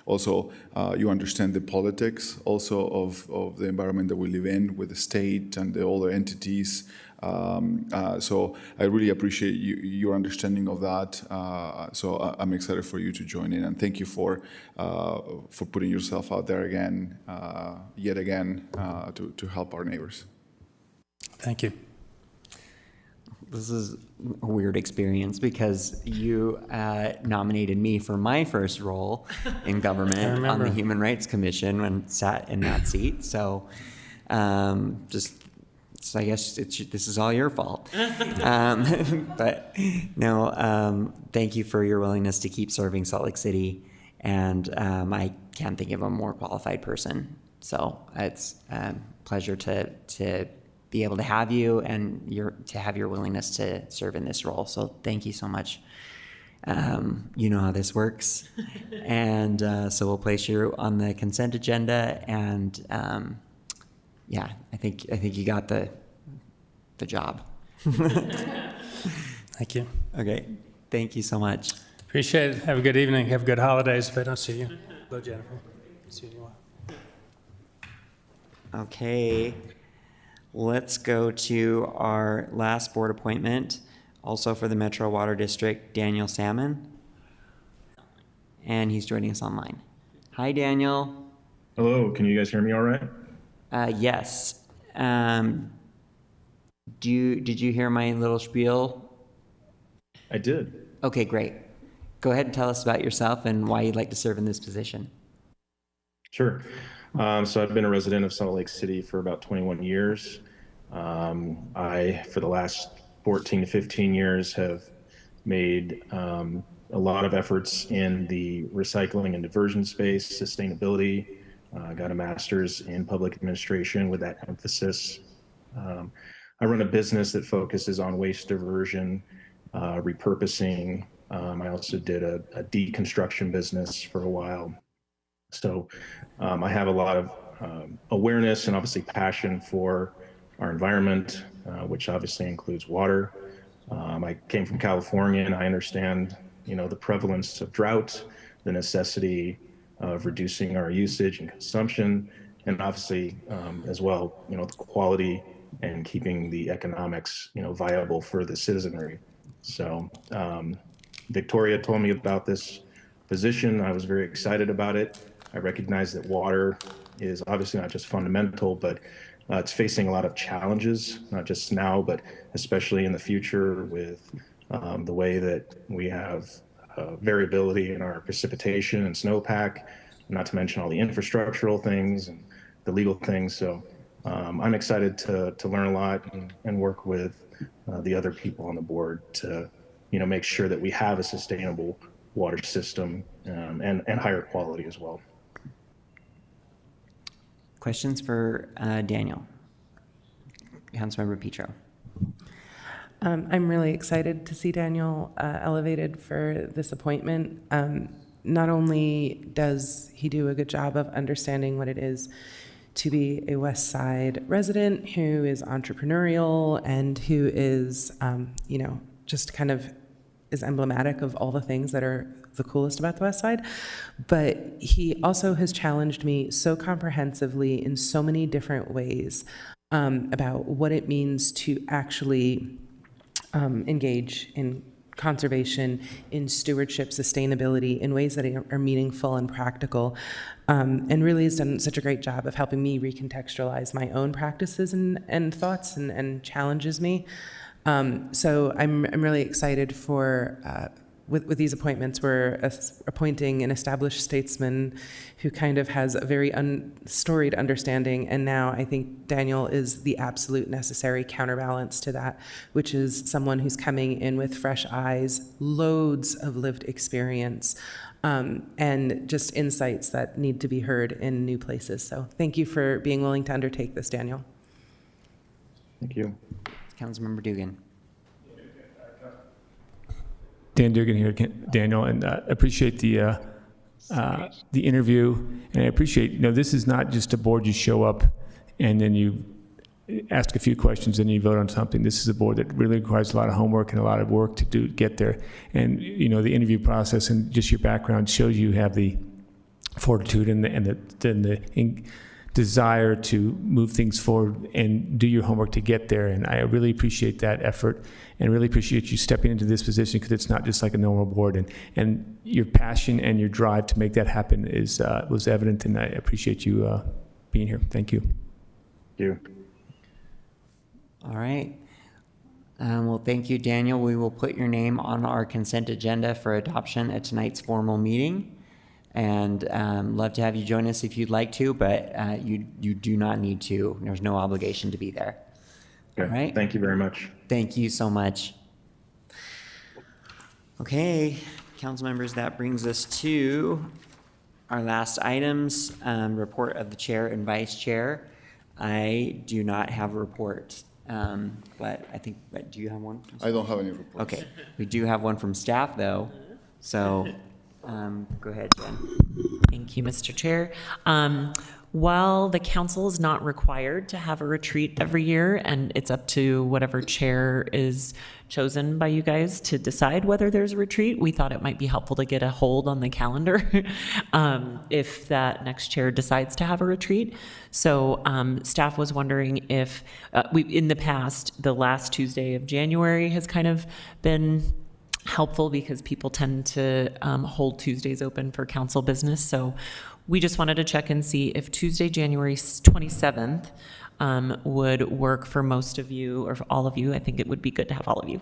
Also, you understand the politics also of the environment that we live in with the state and the other entities. So I really appreciate your understanding of that. So I'm excited for you to join in, and thank you for putting yourself out there again, yet again, to help our neighbors. Thank you. This is a weird experience because you nominated me for my first role in government on the Human Rights Commission when sat in that seat. So I guess this is all your fault. But no, thank you for your willingness to keep serving Salt Lake City. And I can't think of a more qualified person. So it's a pleasure to be able to have you and to have your willingness to serve in this role. So thank you so much. You know how this works. And so we'll place you on the consent agenda, and yeah, I think you got the job. Thank you. Okay, thank you so much. Appreciate it. Have a good evening. Have good holidays if I don't see you. Hello, Jennifer. See you in a while. Okay. Let's go to our last board appointment, also for the Metro Water District, Daniel Salmon. And he's joining us online. Hi, Daniel. Hello, can you guys hear me all right? Yes. Did you hear my little spiel? I did. Okay, great. Go ahead and tell us about yourself and why you'd like to serve in this position. Sure. So I've been a resident of Salt Lake City for about 21 years. For the last 14 to 15 years, have made a lot of efforts in the recycling and diversion space, sustainability. Got a master's in public administration with that emphasis. I run a business that focuses on waste diversion, repurposing. I also did a deconstruction business for a while. So I have a lot of awareness and obviously passion for our environment, which obviously includes water. I came from California, and I understand, the prevalence of drought, the necessity of reducing our usage and consumption, and obviously as well, the quality and keeping the economics, viable for the citizenry. So Victoria told me about this position. I was very excited about it. I recognize that water is obviously not just fundamental, but it's facing a lot of challenges, not just now, but especially in the future with the way that we have variability in our precipitation and snowpack, not to mention all the infrastructural things and the legal things. So I'm excited to learn a lot and work with the other people on the board to, make sure that we have a sustainable water system and higher quality as well. Questions for Daniel? Councilmember Petro. I'm really excited to see Daniel elevated for this appointment. Not only does he do a good job of understanding what it is to be a West Side resident who is entrepreneurial and who is, just kind of is emblematic of all the things that are the coolest about the West Side, but he also has challenged me so comprehensively in so many different ways about what it means to actually engage in conservation, in stewardship, sustainability, in ways that are meaningful and practical, and really has done such a great job of helping me recontextualize my own practices and thoughts and challenges me. So I'm really excited for with these appointments. We're appointing an established statesman who kind of has a very storied understanding, and now I think Daniel is the absolute necessary counterbalance to that, which is someone who's coming in with fresh eyes, loads of lived experience, and just insights that need to be heard in new places. So thank you for being willing to undertake this, Daniel. Thank you. Councilmember Dugan. Dan Dugan here, Daniel, and appreciate the interview, and I appreciate, this is not just a board you show up and then you ask a few questions and you vote on something. This is a board that really requires a lot of homework and a lot of work to get there. And, the interview process and just your background shows you have the fortitude and the desire to move things forward and do your homework to get there. And I really appreciate that effort and really appreciate you stepping into this position, because it's not just like a normal board. And your passion and your drive to make that happen was evident, and I appreciate you being here. Thank you. Thank you. All right. Well, thank you, Daniel. We will put your name on our consent agenda for adoption at tonight's formal meeting. And love to have you join us if you'd like to, but you do not need to. There's no obligation to be there. Okay. All right? Thank you very much. Thank you so much. Okay, council members, that brings us to our last items, report of the chair and vice chair. I do not have a report, but I think, do you have one? I don't have any report. Okay, we do have one from staff though, so go ahead, Jen. Thank you, Mr. Chair. While the council is not required to have a retreat every year, and it's up to whatever chair is chosen by you guys to decide whether there's a retreat, we thought it might be helpful to get a hold on the calendar if that next chair decides to have a retreat. So staff was wondering if in the past, the last Tuesday of January has kind of been helpful because people tend to hold Tuesdays open for council business. So we just wanted to check and see if Tuesday, January 27th would work for most of you or for all of you. I think it would be good to have all of you.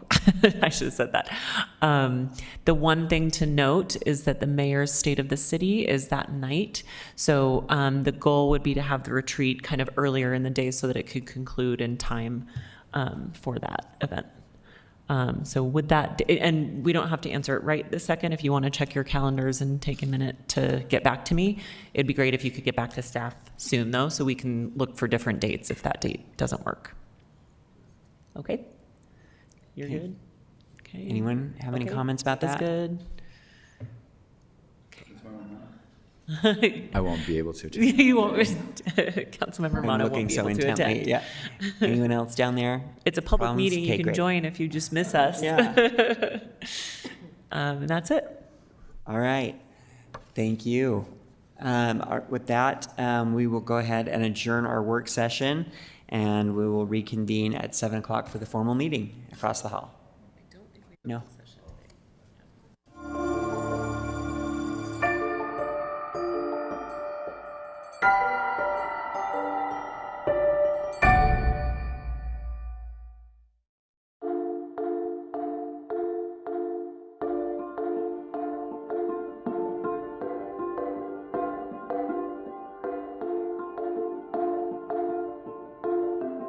I should have said that. The one thing to note is that the mayor's state of the city is that night. So the goal would be to have the retreat kind of earlier in the day so that it could conclude in time for that event. So would that, and we don't have to answer it right this second. If you want to check your calendars and take a minute to get back to me, it'd be great if you could get back to staff soon though, so we can look for different dates if that date doesn't work. Okay? You're Okay. good? Okay. Anyone have any comments about That's that? good. I won't be able to. You won't, Councilmember I'm Mono looking won't be so able to intently. attend. Yeah. Anyone else down there? It's a public Problems? meeting. You Okay, can great. join if you just miss us. Yeah. And that's it. All right. Thank you. With that, we will go ahead and adjourn our work session, and we will reconvene at 7 o'clock for the formal meeting across the hall. No?